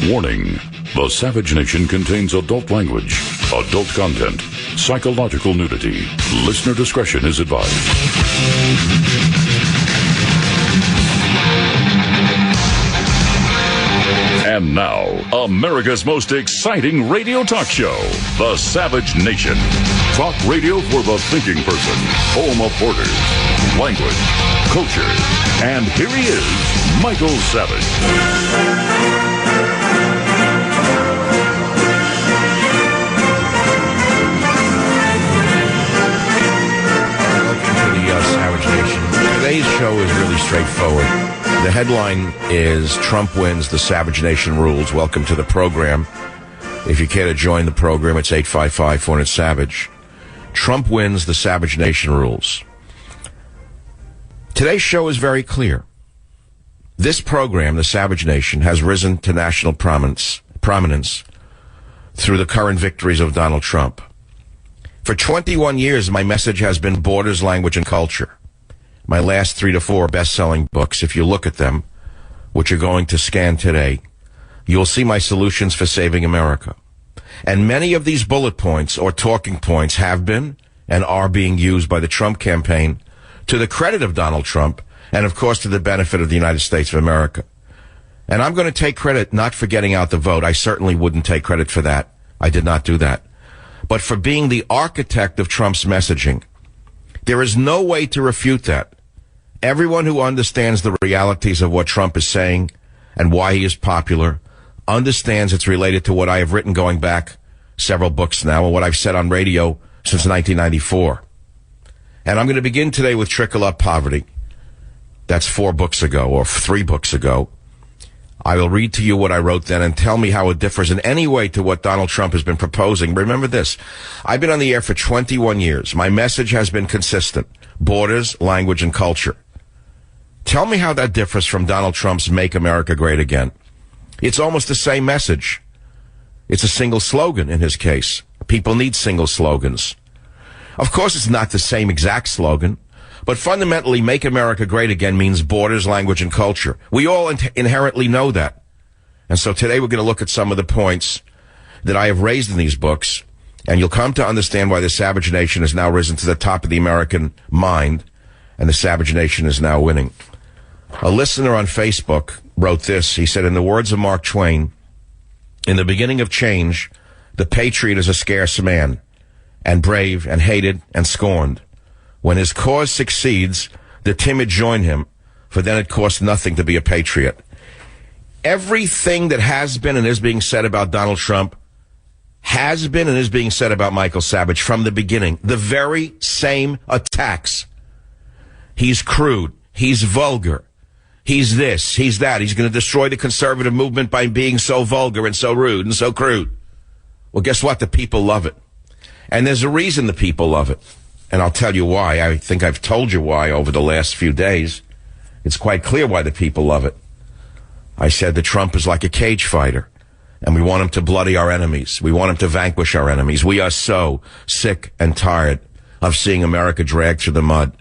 Warning. The Savage Nation contains adult language, adult content, psychological nudity. Listener discretion is advised. And now, America's most exciting radio talk show, The Savage Nation. Talk radio for the thinking person, home of borders, language, culture. And here he is, Michael Savage. Savage Nation. Today's show is really straightforward. The headline is Trump wins, the Savage Nation rules. Welcome to the program. If you care to join the program, it's 855-400-SAVAGE. Trump wins, the Savage Nation rules. Today's show is very clear. This program, the Savage Nation, has risen to national prominence through the current victories of Donald Trump. For 21 years, my message has been borders, language, and culture. My last 3 to 4 best-selling books, if you look at them, which you're going to scan today, you'll see my solutions for saving America. And many of these bullet points or talking points have been and are being used by the Trump campaign to the credit of Donald Trump and, of course, to the benefit of the United States of America. And I'm going to take credit not for getting out the vote. I certainly wouldn't take credit for that. I did not do that. But for being the architect of Trump's messaging. There is no way to refute that. Everyone who understands the realities of what Trump is saying and why he is popular understands it's related to what I have written going back several books now and what I've said on radio since 1994. And I'm going to begin today with Trickle Up Poverty. That's 4 books ago or 3 books ago. I will read to you what I wrote then and tell me how it differs in any way to what Donald Trump has been proposing. Remember this. I've been on the air for 21 years. My message has been consistent. Borders, language, and culture. Tell me how that differs from Donald Trump's Make America Great Again. It's almost the same message. It's a single slogan in his case. People need single slogans. Of course, it's not the same exact slogan. But fundamentally, Make America Great Again means borders, language, and culture. We all inherently know that. And so today we're going to look at some of the points that I have raised in these books, and you'll come to understand why the Savage Nation has now risen to the top of the American mind, and the Savage Nation is now winning. A listener on Facebook wrote this. He said, in the words of Mark Twain, in the beginning of change, the patriot is a scarce man, and brave, and hated, and scorned. When his cause succeeds, the timid join him, for then it costs nothing to be a patriot. Everything that has been and is being said about Donald Trump has been and is being said about Michael Savage from the beginning. The very same attacks. He's crude. He's vulgar. He's this. He's that. He's going to destroy the conservative movement by being so vulgar and so rude and so crude. Well, guess what? The people love it. And there's a reason the people love it. And I'll tell you why. I think I've told you why over the last few days. It's quite clear why the people love it. I said that Trump is like a cage fighter, and we want him to bloody our enemies. We want him to vanquish our enemies. We are so sick and tired of seeing America dragged through the mud.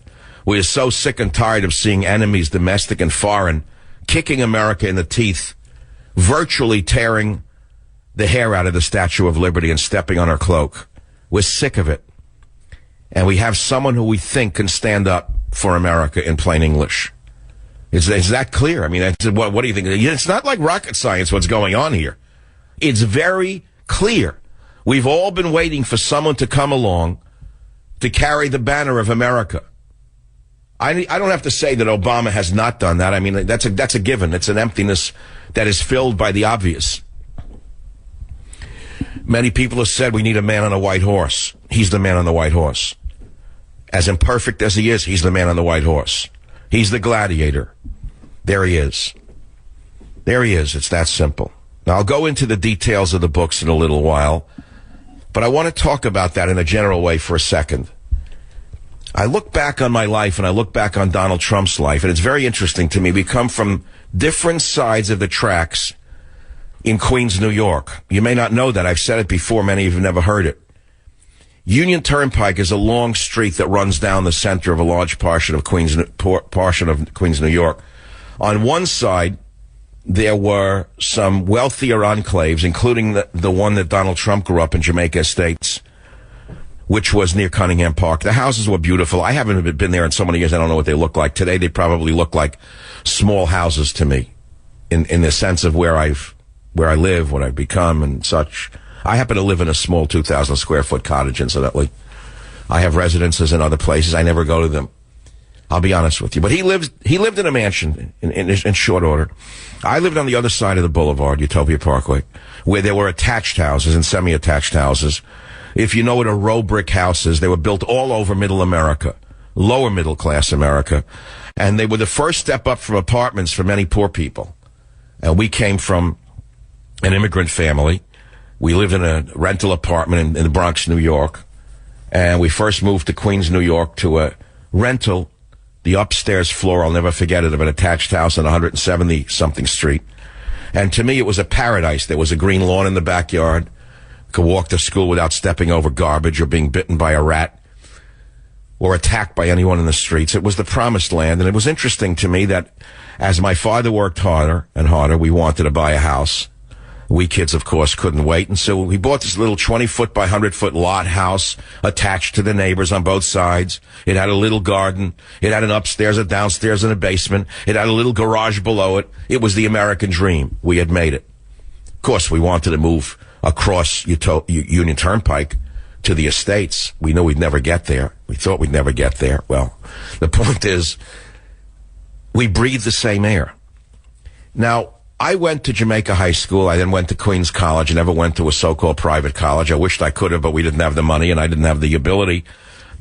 We are so sick and tired of seeing enemies, domestic and foreign, kicking America in the teeth, virtually tearing the hair out of the Statue of Liberty and stepping on her cloak. We're sick of it. And we have someone who we think can stand up for America in plain English. Is that clear? I mean, what do you think? It's not like rocket science what's going on here. It's very clear. We've all been waiting for someone to come along to carry the banner of America. I don't have to say that Obama has not done that. I mean, that's a given. It's an emptiness that is filled by the obvious. Many people have said we need a man on a white horse. He's the man on the white horse. As imperfect as he is, he's the man on the white horse. He's the gladiator. There he is. There he is. It's that simple. Now, I'll go into the details of the books in a little while, but I want to talk about that in a general way for a second. I look back on my life and I look back on Donald Trump's life, and it's very interesting to me. We come from different sides of the tracks in Queens, New York. You may not know that. I've said it before. Many of you have never heard it. Union Turnpike is a long street that runs down the center of a large portion of Queens, New York. On one side there were some wealthier enclaves, including the one that Donald Trump grew up in, Jamaica Estates, which was near Cunningham Park. The houses were beautiful. I haven't been there in so many years, I don't know what they look like. Today, they probably look like small houses to me, in the sense of where I live, what I've become, and such. I happen to live in a small 2,000 square foot cottage, incidentally. I have residences in other places. I never go to them. I'll be honest with you. But he lived in a mansion in short order. I lived on the other side of the boulevard, Utopia Parkway, where there were attached houses and semi-attached houses. If you know what a row brick house is, they were built all over middle America, lower middle class America. And they were the first step up from apartments for many poor people. And we came from an immigrant family. We lived in a rental apartment in the Bronx, New York. And we first moved to Queens, New York, to a rental, the upstairs floor, I'll never forget it, of an attached house on 170-something street. And to me, it was a paradise. There was a green lawn in the backyard. Could walk to school without stepping over garbage or being bitten by a rat or attacked by anyone in the streets. It was the promised land. And it was interesting to me that as my father worked harder and harder, we wanted to buy a house. We kids, of course, couldn't wait. And so we bought this little 20-foot by 100-foot lot house attached to the neighbors on both sides. It had a little garden. It had an upstairs, a downstairs, and a basement. It had a little garage below it. It was the American dream. We had made it. Of course, we wanted to move across Union Turnpike to the estates. We knew we'd never get there. We thought we'd never get there. Well, the point is, we breathe the same air. Now, I went to Jamaica High School. I then went to Queens College. I never went to a so-called private college. I wished I could have, but we didn't have the money, and I didn't have the ability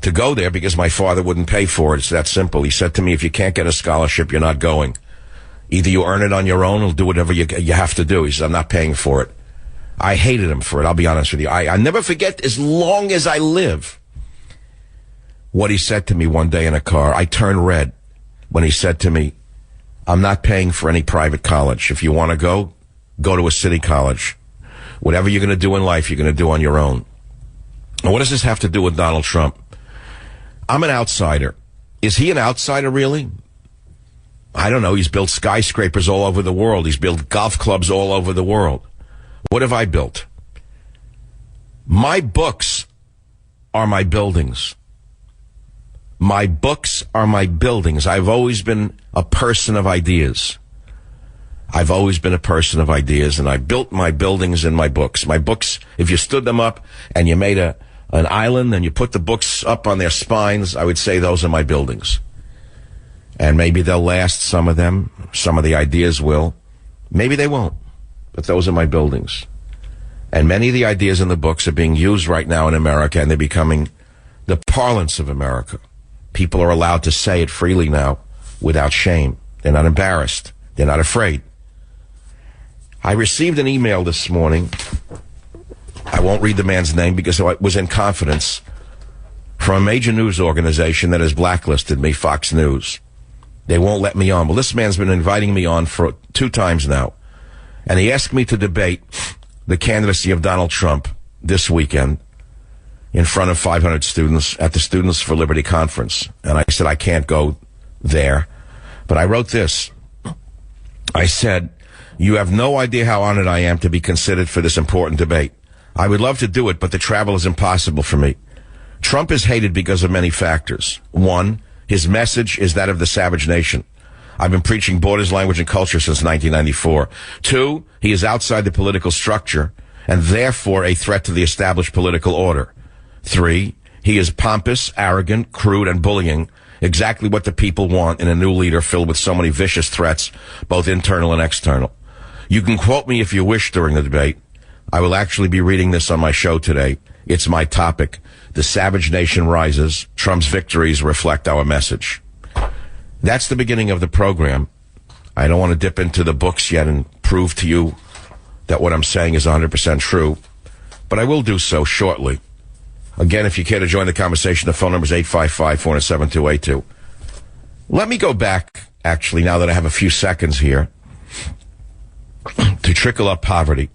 to go there because my father wouldn't pay for it. It's that simple. He said to me, if you can't get a scholarship, you're not going. Either you earn it on your own or do whatever you have to do. He said, I'm not paying for it. I hated him for it, I'll be honest with you. I never forget, as long as I live, what he said to me one day in a car. I turned red when he said to me, I'm not paying for any private college. If you want to go to a city college. Whatever you're going to do in life, you're going to do on your own. And what does this have to do with Donald Trump? I'm an outsider. Is he an outsider, really? I don't know. He's built skyscrapers all over the world. He's built golf clubs all over the world. What have I built? My books are my buildings. My books are my buildings. I've always been a person of ideas. I've always been a person of ideas, and I built my buildings in my books. My books, if you stood them up and you made an island and you put the books up on their spines, I would say those are my buildings. And maybe they'll last, some of them. Some of the ideas will. Maybe they won't. But those are my buildings. And many of the ideas in the books are being used right now in America, and they're becoming the parlance of America. People are allowed to say it freely now without shame. They're not embarrassed. They're not afraid. I received an email this morning. I won't read the man's name because it was in confidence, from a major news organization that has blacklisted me, Fox News. They won't let me on. Well, this man's been inviting me on for 2 times now. And he asked me to debate the candidacy of Donald Trump this weekend in front of 500 students at the Students for Liberty Conference. And I said, I can't go there. But I wrote this. I said, you have no idea how honored I am to be considered for this important debate. I would love to do it, but the travel is impossible for me. Trump is hated because of many factors. 1, his message is that of the savage nation. I've been preaching borders, language, and culture since 1994. 2, he is outside the political structure and therefore a threat to the established political order. 3, he is pompous, arrogant, crude, and bullying, exactly what the people want in a new leader filled with so many vicious threats, both internal and external. You can quote me if you wish during the debate. I will actually be reading this on my show today. It's my topic. The savage nation rises. Trump's victories reflect our message. That's the beginning of the program. I don't want to dip into the books yet and prove to you that what I'm saying is 100% true, but I will do so shortly. Again, if you care to join the conversation, the phone number is 855-407-2882. Let me go back, actually, now that I have a few seconds here, to Trickle Up Poverty,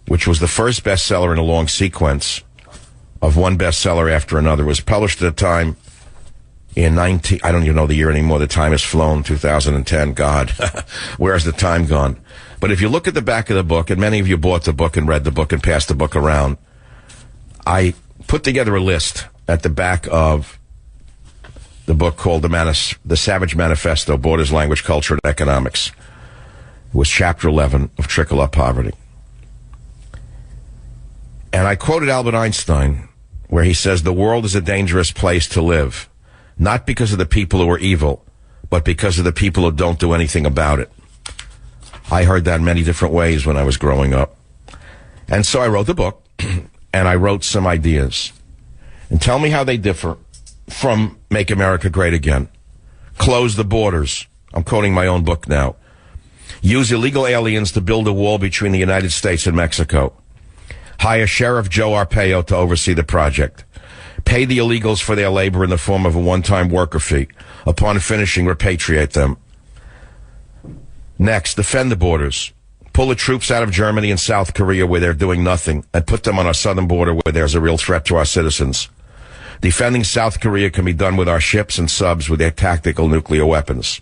which was the first bestseller in a long sequence of one bestseller after another. It was published at a time in I don't even know the year anymore. The time has flown, 2010. God, where's the time gone? But if you look at the back of the book, and many of you bought the book and read the book and passed the book around, I put together a list at the back of the book called The Savage Manifesto, Borders, Language, Culture, and Economics. It was chapter 11 of Trickle Up Poverty. And I quoted Albert Einstein, where he says, the world is a dangerous place to live, not because of the people who are evil, but because of the people who don't do anything about it. I heard that in many different ways when I was growing up. And so I wrote the book, and I wrote some ideas. And tell me how they differ from Make America Great Again. Close the borders. I'm quoting my own book now. Use illegal aliens to build a wall between the United States and Mexico. Hire Sheriff Joe Arpaio to oversee the project. Pay the illegals for their labor in the form of a one-time worker fee. Upon finishing, repatriate them. Next, defend the borders. Pull the troops out of Germany and South Korea where they're doing nothing and put them on our southern border where there's a real threat to our citizens. Defending South Korea can be done with our ships and subs with their tactical nuclear weapons.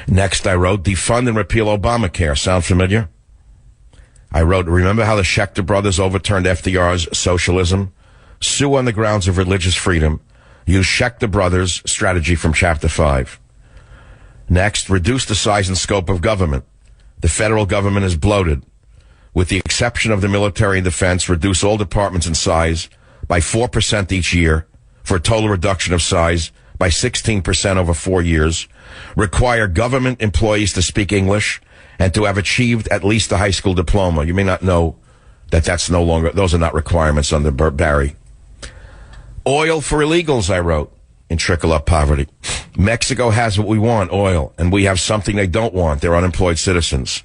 Next, I wrote, defund and repeal Obamacare. Sound familiar? I wrote, remember how the Schechter brothers overturned FDR's socialism? Sue on the grounds of religious freedom. Use Schechter brothers' strategy from Chapter 5. Next, reduce the size and scope of government. The federal government is bloated. With the exception of the military and defense, reduce all departments in size by 4% each year for a total reduction of size by 16% over 4 years. Require government employees to speak English and to have achieved at least a high school diploma. You may not know that that's no longer, those are not requirements under Barry. Oil for illegals, I wrote in Trickle Up Poverty. Mexico has what we want, oil, and we have something they don't want, their unemployed citizens.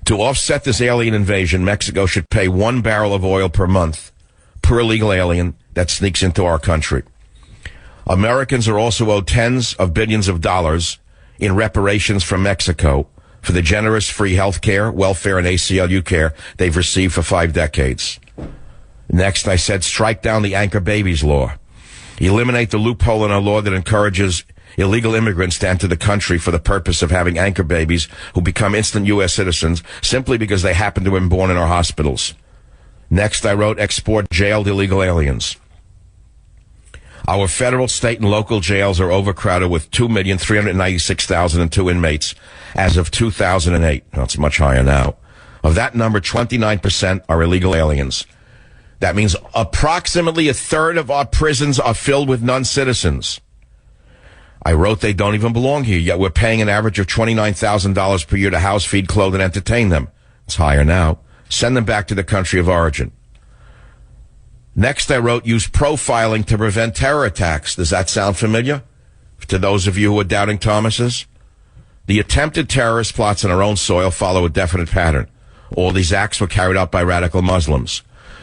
To offset this alien invasion, Mexico should pay 1 barrel of oil per month per illegal alien that sneaks into our country. Americans are also owed tens of billions of dollars in reparations from Mexico for the generous free health care, welfare, and ACLU care they've received for 5 decades. Next, I said, strike down the anchor babies law. Eliminate the loophole in our law that encourages illegal immigrants to enter the country for the purpose of having anchor babies who become instant U.S. citizens simply because they happen to have been born in our hospitals. Next, I wrote, export jailed illegal aliens. Our federal, state, and local jails are overcrowded with 2,396,002 inmates as of 2008. Well, it's much higher now. Of that number, 29% are illegal aliens. That means approximately a third of our prisons are filled with non-citizens. I wrote they don't even belong here, yet we're paying an average of $29,000 per year to house, feed, clothe, and entertain them. It's higher now. Send them back to the country of origin. Next, I wrote, use profiling to prevent terror attacks. Does that sound familiar to those of you who are doubting Thomases? The attempted terrorist plots on our own soil follow a definite pattern. All these acts were carried out by radical Muslims.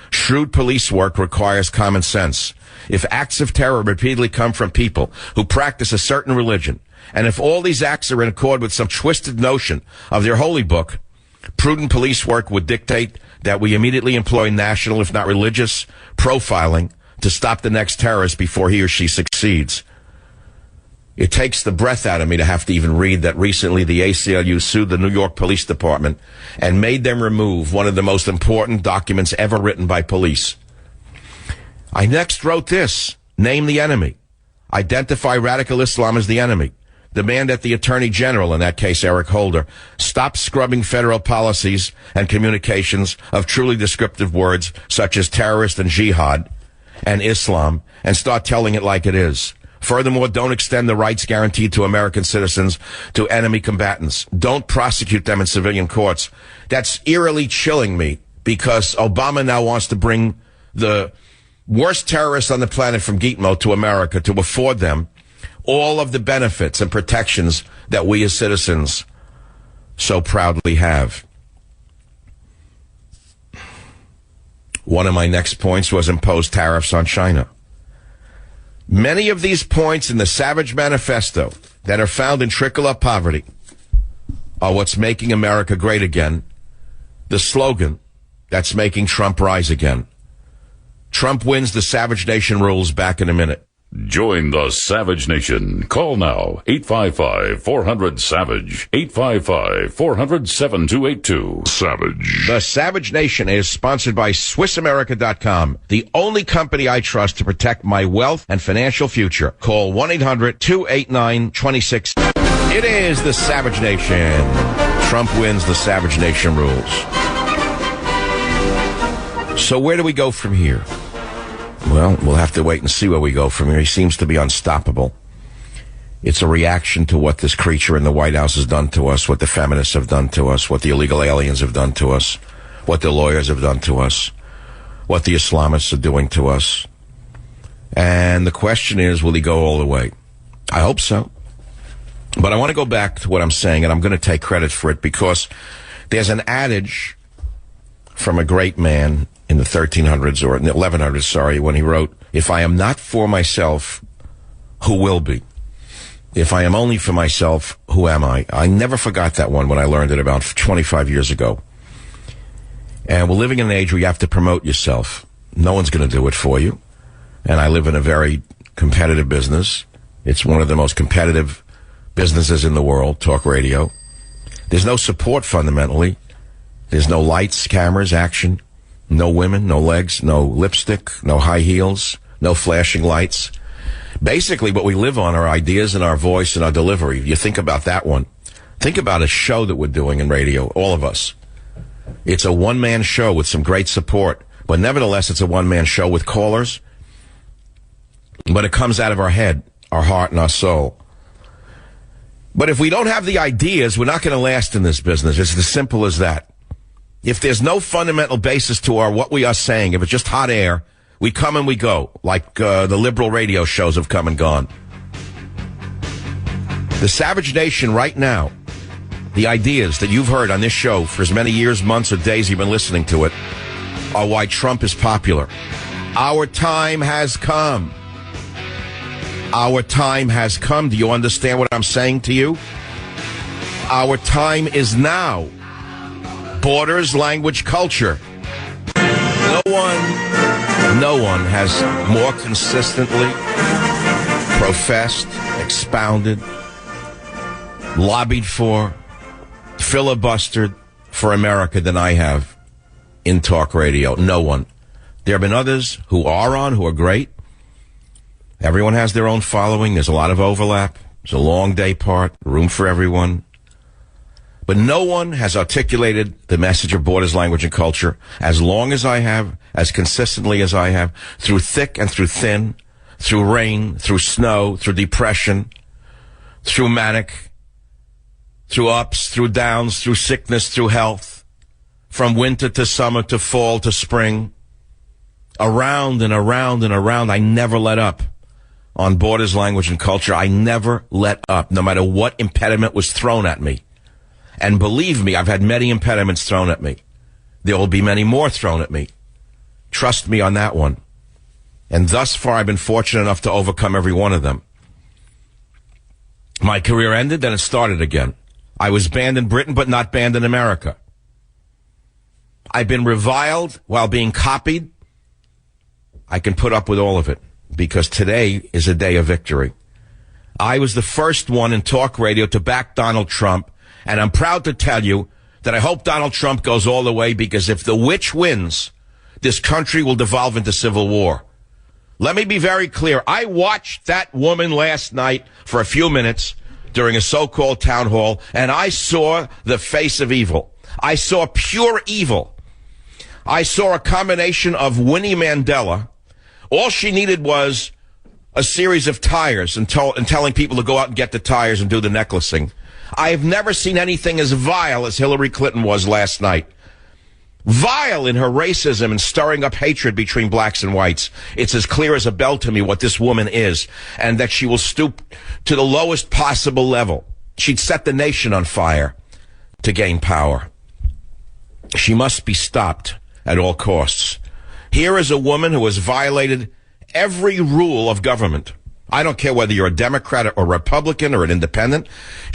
Shrewd police work requires common sense. If acts of terror repeatedly come from people who practice a certain religion, and if all these acts are in accord with some twisted notion of their holy book, prudent police work would dictate that we immediately employ national, if not religious, profiling to stop the next terrorist before he or she succeeds. It takes the breath out of me to have to even read that recently the ACLU sued the New York Police Department and made them remove one of the most important documents ever written by police. I next wrote this, name the enemy. Identify radical Islam as the enemy. Demand that the Attorney General, in that case Eric Holder, stop scrubbing federal policies and communications of truly descriptive words such as terrorist and jihad and Islam and start telling it like it is. Furthermore, don't extend the rights guaranteed to American citizens to enemy combatants. Don't prosecute them in civilian courts. That's eerily chilling me because Obama now wants to bring the worst terrorists on the planet from Gitmo to America to afford them all of the benefits and protections that we as citizens so proudly have. One of my next points was impose tariffs on China. Many of these points in the Savage Manifesto that are found in Trickle Up Poverty are what's making America great again, the slogan that's making Trump rise again. Trump wins, the Savage Nation rules. Back in a minute. Join the Savage Nation. Call now, 855-400-SAVAGE, 855-400-7282. Savage. The Savage Nation is sponsored by SwissAmerica.com, the only company I trust to protect my wealth and financial future. Call 1-800-289-26. It is the Savage Nation. Trump wins, the Savage Nation rules. So where do we go from here? Well, we'll have to wait and see where we go from here. He seems to be unstoppable. It's a reaction to what this creature in the White House has done to us, what the feminists have done to us, what the illegal aliens have done to us, what the lawyers have done to us, what the Islamists are doing to us. And the question is, will he go all the way? I hope so. But I want to go back to what I'm saying, and I'm going to take credit for it, because there's an adage from a great man in the 1300s, or in the 1100s, sorry, when he wrote, "If I am not for myself, who will be? If I am only for myself, who am I?" I never forgot that one when I learned it about 25 years ago. And we're living in an age where you have to promote yourself. No one's going to do it for you. And I live in a very competitive business. It's one of the most competitive businesses in the world, talk radio. There's no support fundamentally. There's no lights, cameras, action, no women, no legs, no lipstick, no high heels, no flashing lights. Basically, what we live on are ideas and our voice and our delivery. You think about that one. Think about a show that we're doing in radio, all of us. It's a one-man show with some great support, but nevertheless, it's a one-man show with callers. But it comes out of our head, our heart, and our soul. But if we don't have the ideas, we're not going to last in this business. It's as simple as that. If there's no fundamental basis to our what we are saying, if it's just hot air, we come and we go, like the liberal radio shows have come and gone. The Savage Nation right now, the ideas that you've heard on this show for as many years, months, or days you've been listening to it, are why Trump is popular. Our time has come. Our time has come. Do you understand what I'm saying to you? Our time is now. Borders, language, culture. No one has more consistently professed, expounded, lobbied for, filibustered for America than I have in talk radio. No one. There have been others who are on, who are great. Everyone has their own following. There's a lot of overlap. It's a long day part, room for everyone. But no one has articulated the message of borders, language, and culture as long as I have, as consistently as I have, through thick and through thin, through rain, through snow, through depression, through manic, through ups, through downs, through sickness, through health, from winter to summer to fall to spring, around and around and around. I never let up. On borders, language, and culture, I never let up, no matter what impediment was thrown at me. And believe me, I've had many impediments thrown at me. There will be many more thrown at me. Trust me on that one. And thus far, I've been fortunate enough to overcome every one of them. My career ended, then it started again. I was banned in Britain, but not banned in America. I've been reviled while being copied. I can put up with all of it, because today is a day of victory. I was the first one in talk radio to back Donald Trump, and I'm proud to tell you that I hope Donald Trump goes all the way, because if the witch wins, this country will devolve into civil war. Let me be very clear. I watched that woman last night for a few minutes during a so-called town hall, and I saw the face of evil. I saw pure evil. I saw a combination of Winnie Mandela. All she needed was a series of tires and telling people to go out and get the tires and do the necklacing. I have never seen anything as vile as Hillary Clinton was last night. Vile in her racism and stirring up hatred between blacks and whites. It's as clear as a bell to me what this woman is, and that she will stoop to the lowest possible level. She'd set the nation on fire to gain power. She must be stopped at all costs. Here is a woman who has violated every rule of government. I don't care whether you're a Democrat or Republican or an independent.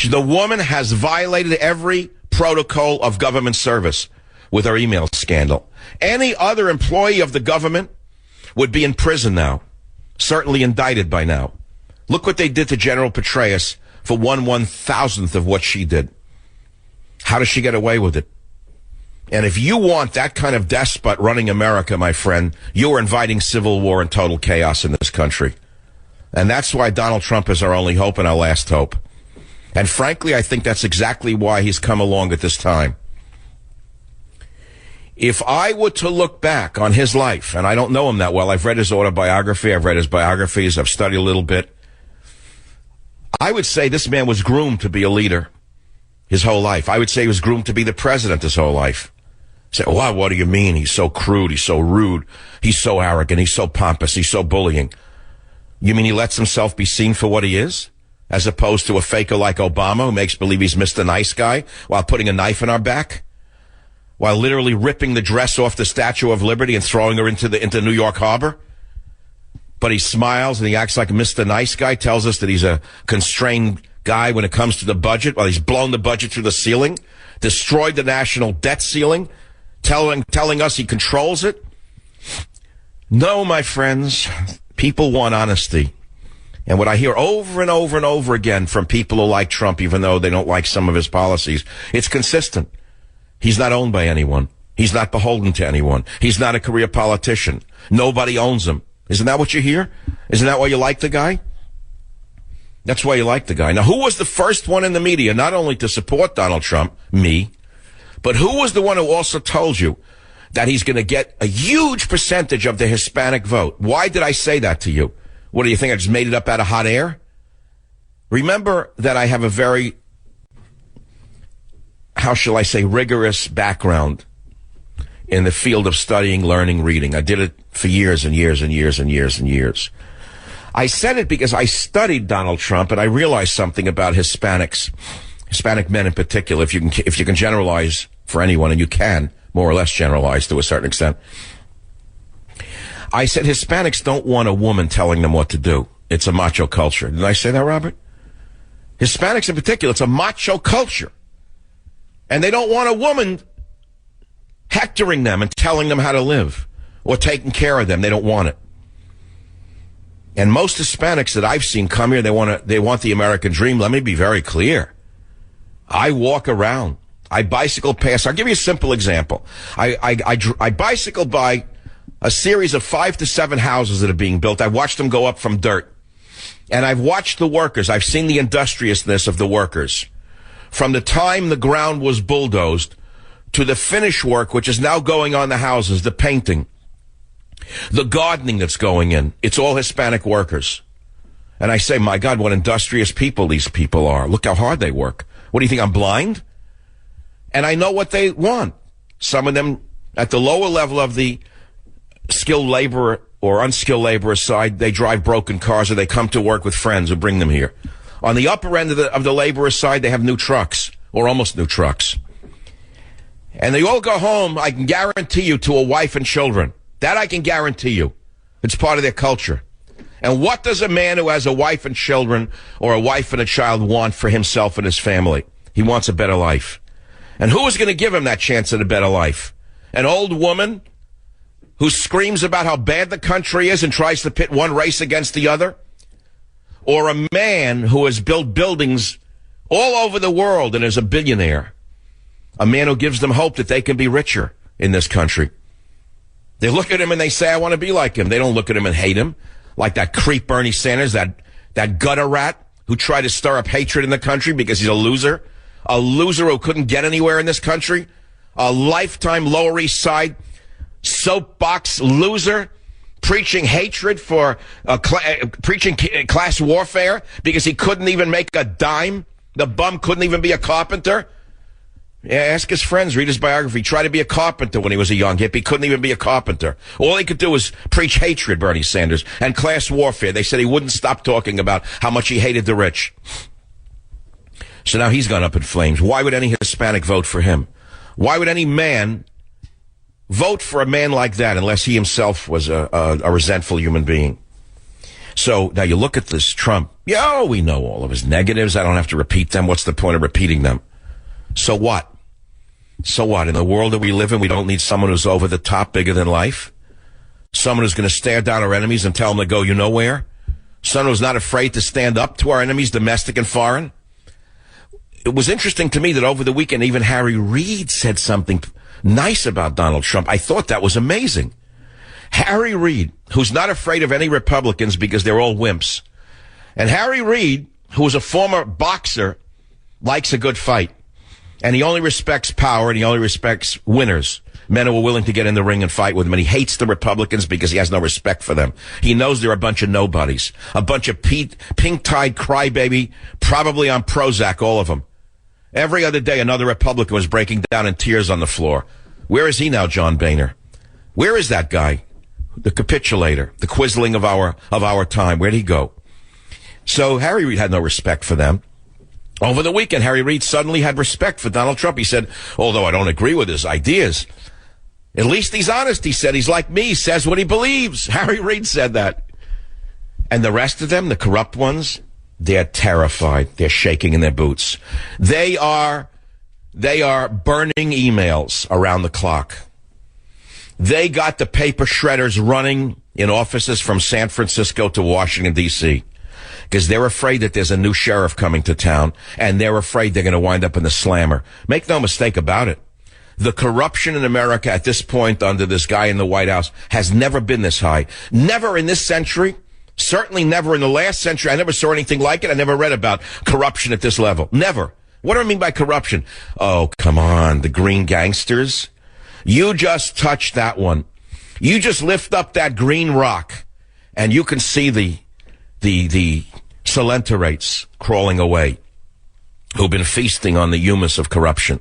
The woman has violated every protocol of government service with her email scandal. Any other employee of the government would be in prison now certainly indicted by now. Look what they did to General Petraeus for 1/1000th of what she did. How does she get away with it? And if you want that kind of despot running America, my friend, you are inviting civil war and total chaos in this country. And that's why Donald Trump is our only hope and our last hope. And frankly, I think that's exactly why he's come along at this time. If I were to look back on his life, and I don't know him that well, I've read his autobiography, I've read his biographies, I've studied a little bit, I would say this man was groomed to be a leader his whole life. I would say he was groomed to be the president his whole life. Say, wow, what do you mean? He's so crude, he's so rude, he's so arrogant, he's so pompous, he's so bullying. You mean he lets himself be seen for what he is? As opposed to a faker like Obama who makes believe he's Mr. Nice Guy while putting a knife in our back? While literally ripping the dress off the Statue of Liberty and throwing her into New York Harbor? But he smiles and he acts like Mr. Nice Guy, tells us that he's a constrained guy when it comes to the budget, while he's blown the budget through the ceiling, destroyed the national debt ceiling, telling us he controls it. No, my friends, people want honesty. And what I hear over and over and over again from people who like Trump, even though they don't like some of his policies, it's consistent. He's not owned by anyone. He's not beholden to anyone. He's not a career politician. Nobody owns him. Isn't that what you hear? Isn't that why you like the guy? That's why you like the guy. Now, who was the first one in the media not only to support Donald Trump, me, but who was the one who also told you that he's going to get a huge percentage of the Hispanic vote? Why did I say that to you? What do you think? I just made it up out of hot air? Remember that I have a very, how shall I say, rigorous background in the field of studying, learning, reading. I did it for years and years and years and years and years. I said it because I studied Donald Trump and I realized something about Hispanics, Hispanic men in particular, if you can generalize for anyone, and you can more or less generalize to a certain extent. I said Hispanics don't want a woman telling them what to do. It's a macho culture. Did I say that, Robert? Hispanics in particular, it's a macho culture. And they don't want a woman hectoring them and telling them how to live or taking care of them. They don't want it. And most Hispanics that I've seen come here, they want the American dream. Let me be very clear. I walk around. I bicycle past. I'll give you a simple example. I bicycle by a series of 5 to 7 houses that are being built. I've watched them go up from dirt. And I've watched the workers. I've seen the industriousness of the workers. From the time the ground was bulldozed to the finish work, which is now going on the houses, the painting, the gardening that's going in. It's all Hispanic workers. And I say, my God, what industrious people these people are. Look how hard they work. What do you think, I'm blind? And I know what they want. Some of them at the lower level of the skilled laborer or unskilled laborer side, they drive broken cars or they come to work with friends who bring them here. On the upper end of the laborer side, they have new trucks or almost new trucks. And they all go home, I can guarantee you, to a wife and children. That I can guarantee you. It's part of their culture. And what does a man who has a wife and children or a wife and a child want for himself and his family? He wants a better life. And who is going to give him that chance at a better life? An old woman who screams about how bad the country is and tries to pit one race against the other? Or a man who has built buildings all over the world and is a billionaire? A man who gives them hope that they can be richer in this country. They look at him and they say, I want to be like him. They don't look at him and hate him. Like that creep Bernie Sanders, that gutter rat who tried to stir up hatred in the country because he's a loser. A loser who couldn't get anywhere in this country. A lifetime Lower East Side soapbox loser preaching hatred for preaching class warfare because he couldn't even make a dime. The bum couldn't even be a carpenter. Yeah, ask his friends, read his biography. He tried to be a carpenter when he was a young hippie. Couldn't even be a carpenter. All he could do was preach hatred, Bernie Sanders, and class warfare. They said he wouldn't stop talking about how much he hated the rich. So now he's gone up in flames. Why would any Hispanic vote for him? Why would any man vote for a man like that unless he himself was a resentful human being? So now you look at this Trump. Yeah, we know all of his negatives. I don't have to repeat them. What's the point of repeating them? So what? So what? In the world that we live in, we don't need someone who's over the top, bigger than life. Someone who's going to stare down our enemies and tell them to go you know where? Someone who's not afraid to stand up to our enemies, domestic and foreign? It was interesting to me that over the weekend, even Harry Reid said something nice about Donald Trump. I thought that was amazing. Harry Reid, who's not afraid of any Republicans because they're all wimps. And Harry Reid, who was a former boxer, likes a good fight. And he only respects power, and he only respects winners. Men who are willing to get in the ring and fight with him. And he hates the Republicans because he has no respect for them. He knows they're a bunch of nobodies. A bunch of pink-tide crybaby, probably on Prozac, all of them. Every other day, another Republican was breaking down in tears on the floor. Where is he now, John Boehner? Where is that guy? The capitulator, the Quisling of our time. Where'd he go? So Harry Reid had no respect for them. Over the weekend, Harry Reid suddenly had respect for Donald Trump. He said, although I don't agree with his ideas, at least he's honest, he said. He's like me, says what he believes. Harry Reid said that. And the rest of them, the corrupt ones, they're terrified. They're shaking in their boots. They are burning emails around the clock. They got the paper shredders running in offices from San Francisco to Washington, D.C., because they're afraid that there's a new sheriff coming to town, and they're afraid they're going to wind up in the slammer. Make no mistake about it. The corruption in America at this point under this guy in the White House has never been this high. Never in this century. Certainly never in the last century. I never saw anything like it. I never read about corruption at this level. Never. What do I mean by corruption? Oh, come on. The green gangsters. You just touch that one. You just lift up that green rock, and you can see the Salentarates crawling away, who've been feasting on the humus of corruption.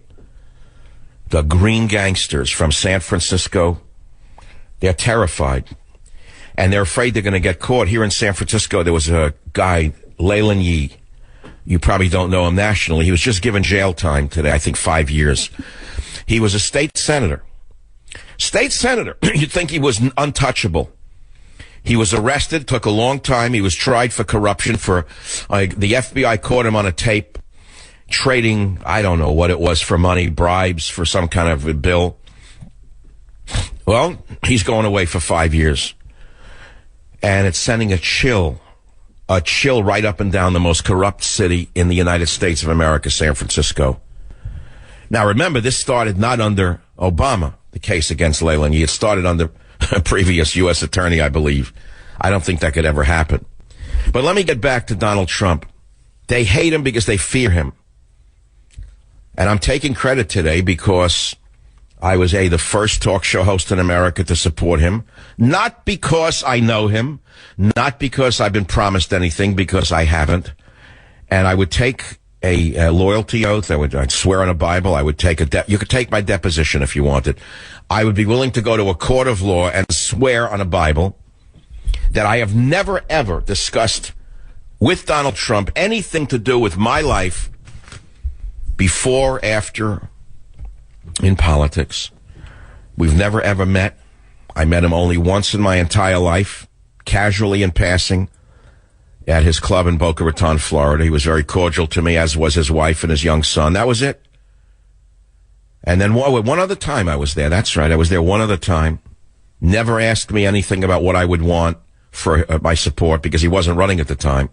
The green gangsters from San Francisco, they're terrified. And they're afraid they're going to get caught. Here in San Francisco, there was a guy, Leland Yee. You probably don't know him nationally. He was just given jail time today, I think 5 years. He was a state senator. State senator. You'd think he was untouchable. He was arrested, took a long time. He was tried for corruption the FBI caught him on a tape trading, I don't know what it was for money, bribes for some kind of a bill. Well, he's going away for 5 years. And it's sending a chill right up and down the most corrupt city in the United States of America, San Francisco. Now, remember, this started not under Obama, the case against Leland Yee. It started under a previous U.S. attorney, I believe. I don't think that could ever happen. But let me get back to Donald Trump. They hate him because they fear him. And I'm taking credit today because I was the first talk show host in America to support him. Not because I know him, not because I've been promised anything, because I haven't. And I would take a loyalty oath. I'd swear on a Bible. I would take you could take my deposition if you wanted. I would be willing to go to a court of law and swear on a Bible that I have never, ever discussed with Donald Trump anything to do with my life before, after, in politics. We've never, ever met. I met him only once in my entire life, casually in passing, at his club in Boca Raton, Florida. He was very cordial to me, as was his wife and his young son. That was it. And then one other time I was there. That's right. I was there one other time. Never asked me anything about what I would want for my support because he wasn't running at the time.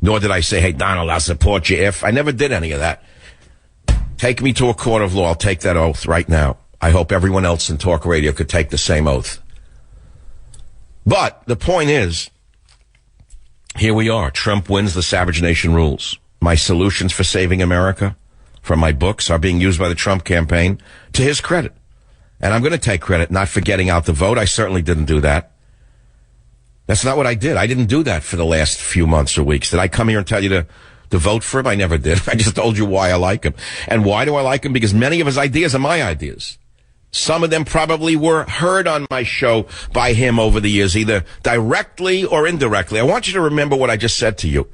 Nor did I say, hey, Donald, I'll support you if. I never did any of that. Take me to a court of law. I'll take that oath right now. I hope everyone else in talk radio could take the same oath. But the point is, here we are. Trump wins. The Savage Nation rules. My solutions for saving America from my books are being used by the Trump campaign to his credit. And I'm going to take credit, not for getting out the vote. I certainly didn't do that. That's not what I did. I didn't do that for the last few months or weeks. Did I come here and tell you to vote for him? I never did. I just told you why I like him. And why do I like him? Because many of his ideas are my ideas. Some of them probably were heard on my show by him over the years, either directly or indirectly. I want you to remember what I just said to you.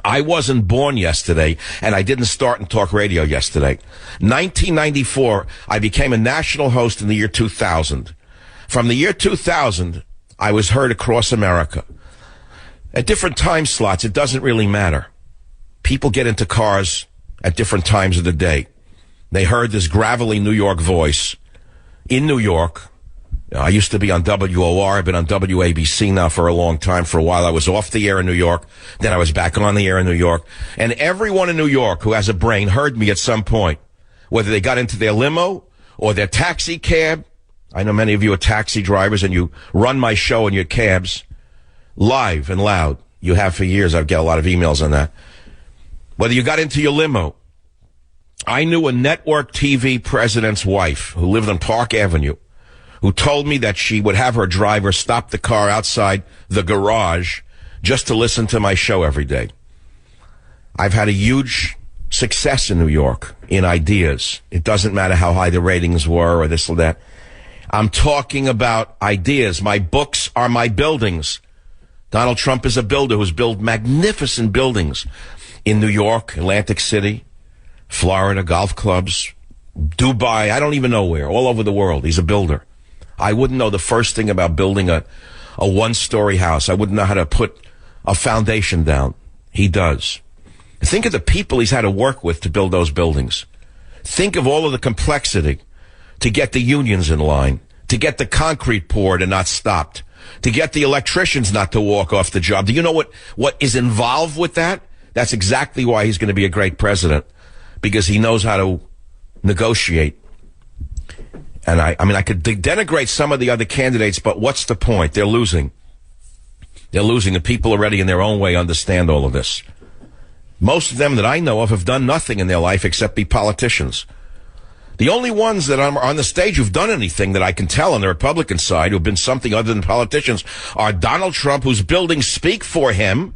I wasn't born yesterday, and I didn't start in talk radio yesterday. 1994, I became a national host in the year 2000. From the year 2000, I was heard across America. At different time slots, it doesn't really matter. People get into cars at different times of the day. They heard this gravelly New York voice in New York, I used to be on WOR. I've been on WABC now for a long time. For a while, I was off the air in New York. Then I was back on the air in New York. And everyone in New York who has a brain heard me at some point, whether they got into their limo or their taxi cab. I know many of you are taxi drivers and you run my show in your cabs live and loud. You have for years. I've got a lot of emails on that. Whether you got into your limo. I knew a network TV president's wife who lived on Park Avenue, who told me that she would have her driver stop the car outside the garage just to listen to my show every day. I've had a huge success in New York in ideas. It doesn't matter how high the ratings were or this or that. I'm talking about ideas. My books are my buildings. Donald Trump is a builder who's built magnificent buildings in New York, Atlantic City, Florida, golf clubs, Dubai, I don't even know where, all over the world. He's a builder. I wouldn't know the first thing about building a one-story house. I wouldn't know how to put a foundation down. He does. Think of the people he's had to work with to build those buildings. Think of all of the complexity to get the unions in line, to get the concrete poured and not stopped, to get the electricians not to walk off the job. Do you know what is involved with that? That's exactly why he's going to be a great president, because he knows how to negotiate. And I could denigrate some of the other candidates, but what's the point? They're losing. They're losing. The people already in their own way understand all of this. Most of them that I know of have done nothing in their life except be politicians. The only ones that are on the stage who've done anything that I can tell on the Republican side, who've been something other than politicians, are Donald Trump, whose buildings speak for him,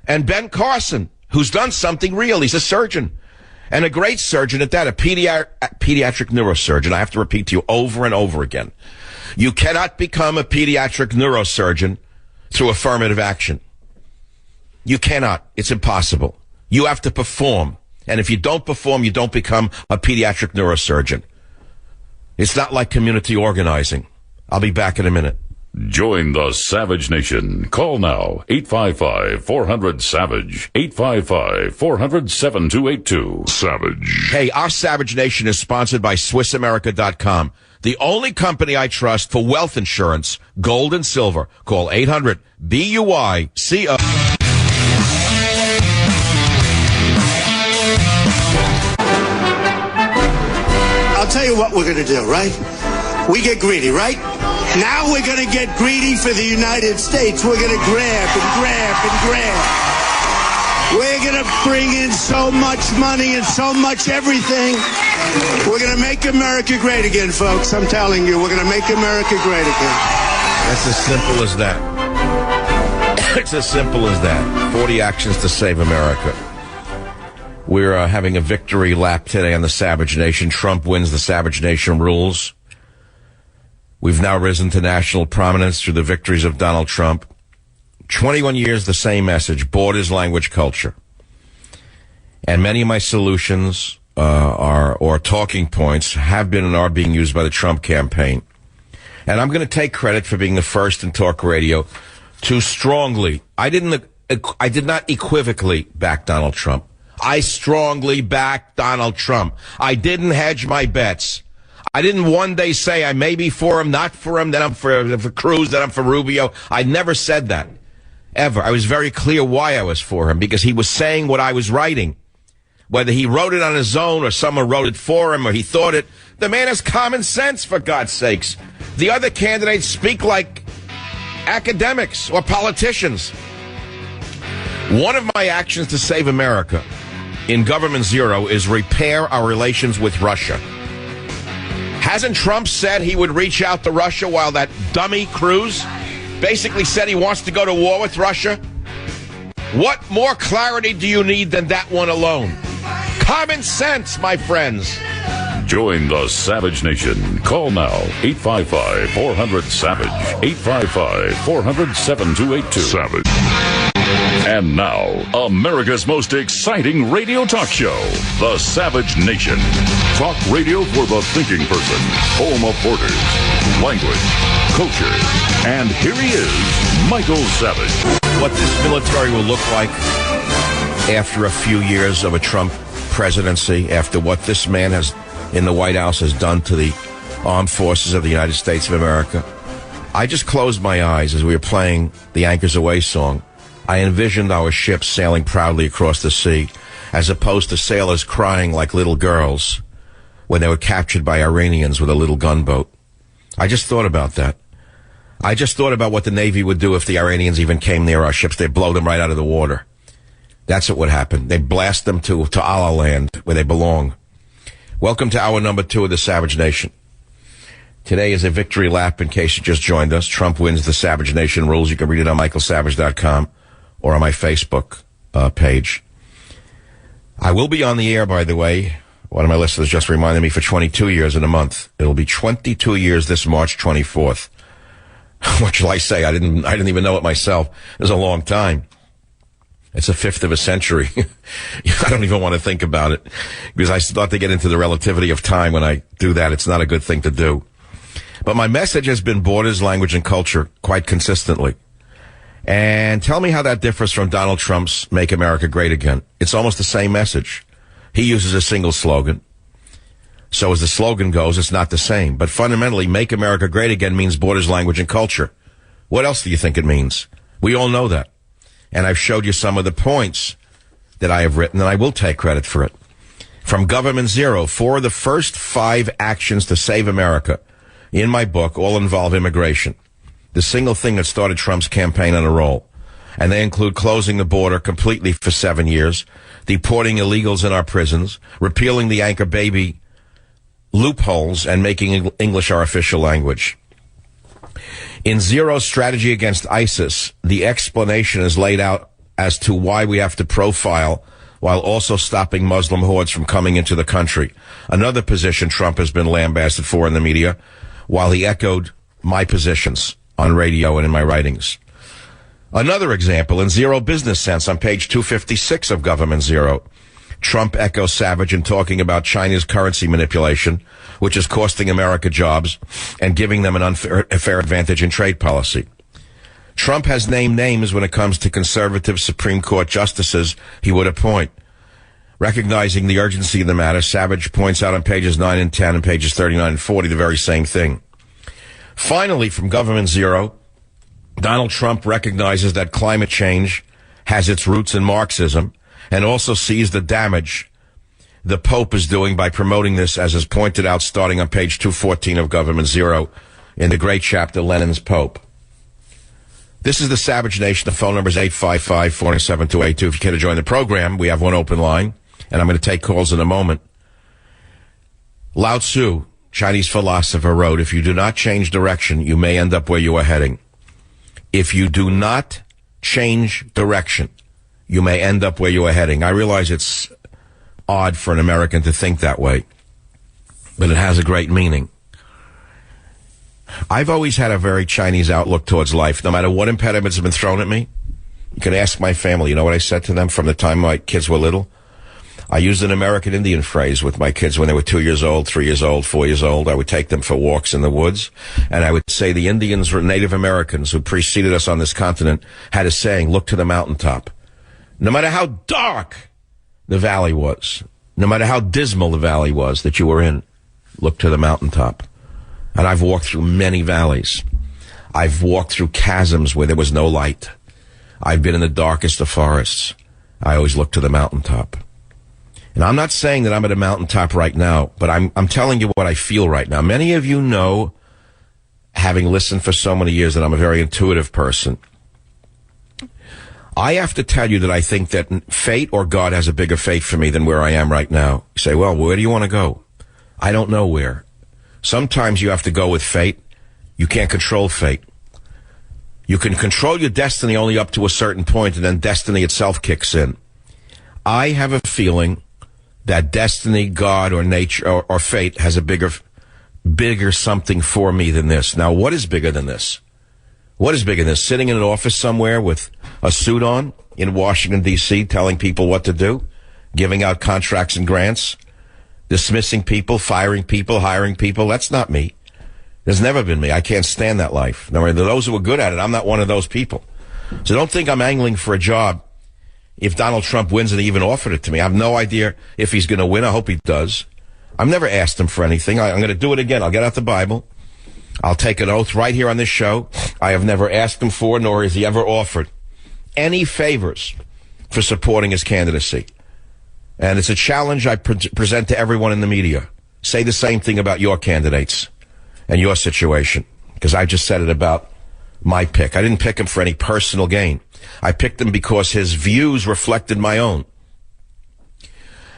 and Ben Carson, who's done something real. He's a surgeon. And a great surgeon at that, a pediatric neurosurgeon. I have to repeat to you over and over again. You cannot become a pediatric neurosurgeon through affirmative action. You cannot. It's impossible. You have to perform. And if you don't perform, you don't become a pediatric neurosurgeon. It's not like community organizing. I'll be back in a minute. Join the Savage Nation. Call now, 855-400-SAVAGE, 855-400-7282. Savage. Hey, our Savage Nation is sponsored by SwissAmerica.com, the only company I trust for wealth insurance, gold and silver. Call 800-BUICO. I'll tell you what we're going to do, right? We get greedy, right? Now we're going to get greedy for the United States. We're going to grab and grab and grab. We're going to bring in so much money and so much everything. We're going to make America great again, folks. I'm telling you, we're going to make America great again. That's as simple as that. It's as simple as that. 40 actions to save America. We're having a victory lap today on the Savage Nation. Trump wins, the Savage Nation rules. We've now risen to national prominence through the victories of Donald Trump. 21 years, the same message, borders, language, culture. And many of my solutions or talking points have been and are being used by the Trump campaign. And I'm going to take credit for being the first in talk radio to strongly, I did not equivocally back Donald Trump. I strongly backed Donald Trump. I didn't hedge my bets. I didn't one day say I may be for him, not for him, then I'm for Cruz, then I'm for Rubio. I never said that, ever. I was very clear why I was for him, because he was saying what I was writing. Whether he wrote it on his own or someone wrote it for him or he thought it, the man has common sense, for God's sakes. The other candidates speak like academics or politicians. One of my actions to save America in Government Zero is repair our relations with Russia. Hasn't Trump said he would reach out to Russia while that dummy Cruz basically said he wants to go to war with Russia? What more clarity do you need than that one alone? Common sense, my friends. Join the Savage Nation. Call now, 855-400-SAVAGE, 855-400-7282. Savage. And now, America's most exciting radio talk show, The Savage Nation. Talk radio for the thinking person, home of borders, language, culture. And here he is, Michael Savage. What this military will look like after a few years of a Trump presidency, after what this man has in the White House has done to the armed forces of the United States of America. I just closed my eyes as we were playing the Anchors Away song. I envisioned our ships sailing proudly across the sea, as opposed to sailors crying like little girls when they were captured by Iranians with a little gunboat. I just thought about that. I just thought about what the Navy would do if the Iranians even came near our ships. They'd blow them right out of the water. That's what would happen. They'd blast them to Allah land, where they belong. Welcome to hour number 2 of the Savage Nation. Today is a victory lap in case you just joined us. Trump wins, the Savage Nation rules. You can read it on michaelsavage.com or on my Facebook page. I will be on the air, by the way. One of my listeners just reminded me, for 22 years in a month. It'll be 22 years this March 24th. What shall I say? I didn't even know it myself. It was a long time. It's a fifth of a century. I don't even want to think about it, because I start to get into the relativity of time when I do that. It's not a good thing to do. But my message has been borders, language, and culture quite consistently. And tell me how that differs from Donald Trump's Make America Great Again. It's almost the same message. He uses a single slogan. So as the slogan goes, it's not the same. But fundamentally, Make America Great Again means borders, language, and culture. What else do you think it means? We all know that. And I've showed you some of the points that I have written, and I will take credit for it. From Government Zero, 4 of the first 5 actions to save America in my book all involve immigration, the single thing that started Trump's campaign on a roll. And they include closing the border completely for 7 years, deporting illegals in our prisons, repealing the anchor baby loopholes, and making English our official language. In Zero's strategy against ISIS, the explanation is laid out as to why we have to profile while also stopping Muslim hordes from coming into the country. Another position Trump has been lambasted for in the media, while he echoed my positions on radio and in my writings. Another example, in Zero Business Sense, on page 256 of Government Zero, Trump echoes Savage in talking about China's currency manipulation, which is costing America jobs and giving them an unfair advantage in trade policy. Trump has named names when it comes to conservative Supreme Court justices he would appoint. Recognizing the urgency of the matter, Savage points out on pages 9 and 10 and pages 39 and 40 the very same thing. Finally, from Government Zero, Donald Trump recognizes that climate change has its roots in Marxism and also sees the damage the Pope is doing by promoting this, as is pointed out starting on page 214 of Government Zero in the great chapter, Lenin's Pope. This is the Savage Nation. The phone number is 855-407-282. If you care to join the program, we have one open line, and I'm going to take calls in a moment. Lao Tzu, Chinese philosopher, wrote, if you do not change direction, you may end up where you are heading. If you do not change direction, you may end up where you are heading. I realize it's odd for an American to think that way, but it has a great meaning. I've always had a very Chinese outlook towards life, no matter what impediments have been thrown at me. You can ask my family. You know what I said to them from the time my kids were little? I used an American Indian phrase with my kids when they were 2 years old, 3 years old, 4 years old. I would take them for walks in the woods, and I would say the Indians were Native Americans who preceded us on this continent had a saying, look to the mountaintop. No matter how dark the valley was, no matter how dismal the valley was that you were in, look to the mountaintop. And I've walked through many valleys. I've walked through chasms where there was no light. I've been in the darkest of forests. I always look to the mountaintop. And I'm not saying that I'm at a mountaintop right now, but I'm telling you what I feel right now. Many of you know, having listened for so many years, that I'm a very intuitive person. I have to tell you that I think that fate or God has a bigger fate for me than where I am right now. You say, well, where do you want to go? I don't know where. Sometimes you have to go with fate. You can't control fate. You can control your destiny only up to a certain point, and then destiny itself kicks in. I have a feeling that destiny, God, or nature, or fate has a bigger something for me than this. Now, what is bigger than this? What is bigger than this? Sitting in an office somewhere with a suit on in Washington, D.C., telling people what to do, giving out contracts and grants, dismissing people, firing people, hiring people? That's not me. There's never been me. I can't stand that life. Now, those who are good at it, I'm not one of those people. So don't think I'm angling for a job if Donald Trump wins and he even offered it to me. I have no idea if he's going to win. I hope he does. I've never asked him for anything. I'm going to do it again. I'll get out the Bible. I'll take an oath right here on this show. I have never asked him for, nor has he ever offered any favors for supporting his candidacy. And it's a challenge I present to everyone in the media. Say the same thing about your candidates and your situation, because I just said it about my pick. I didn't pick him for any personal gain. I picked him because his views reflected my own.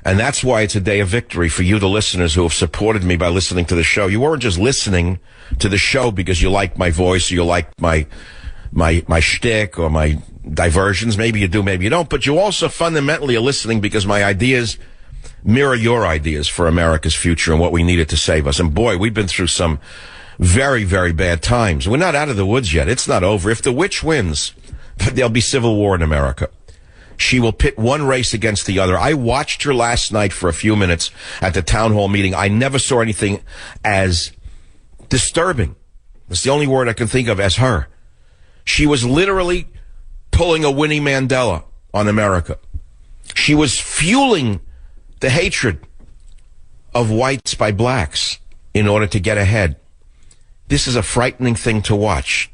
And that's why it's a day of victory for you, the listeners who have supported me by listening to the show. You weren't just listening to the show because you like my voice or you like my shtick or my diversions. Maybe you do, maybe you don't. But you also fundamentally are listening because my ideas mirror your ideas for America's future and what we needed to save us. And boy, we've been through some very, very bad times. We're not out of the woods yet. It's not over. If the witch wins, there'll be civil war in America. She will pit one race against the other. I watched her last night for a few minutes at the town hall meeting. I never saw anything as disturbing. That's the only word I can think of as her. She was literally pulling a Winnie Mandela on America. She was fueling the hatred of whites by blacks in order to get ahead. This is a frightening thing to watch.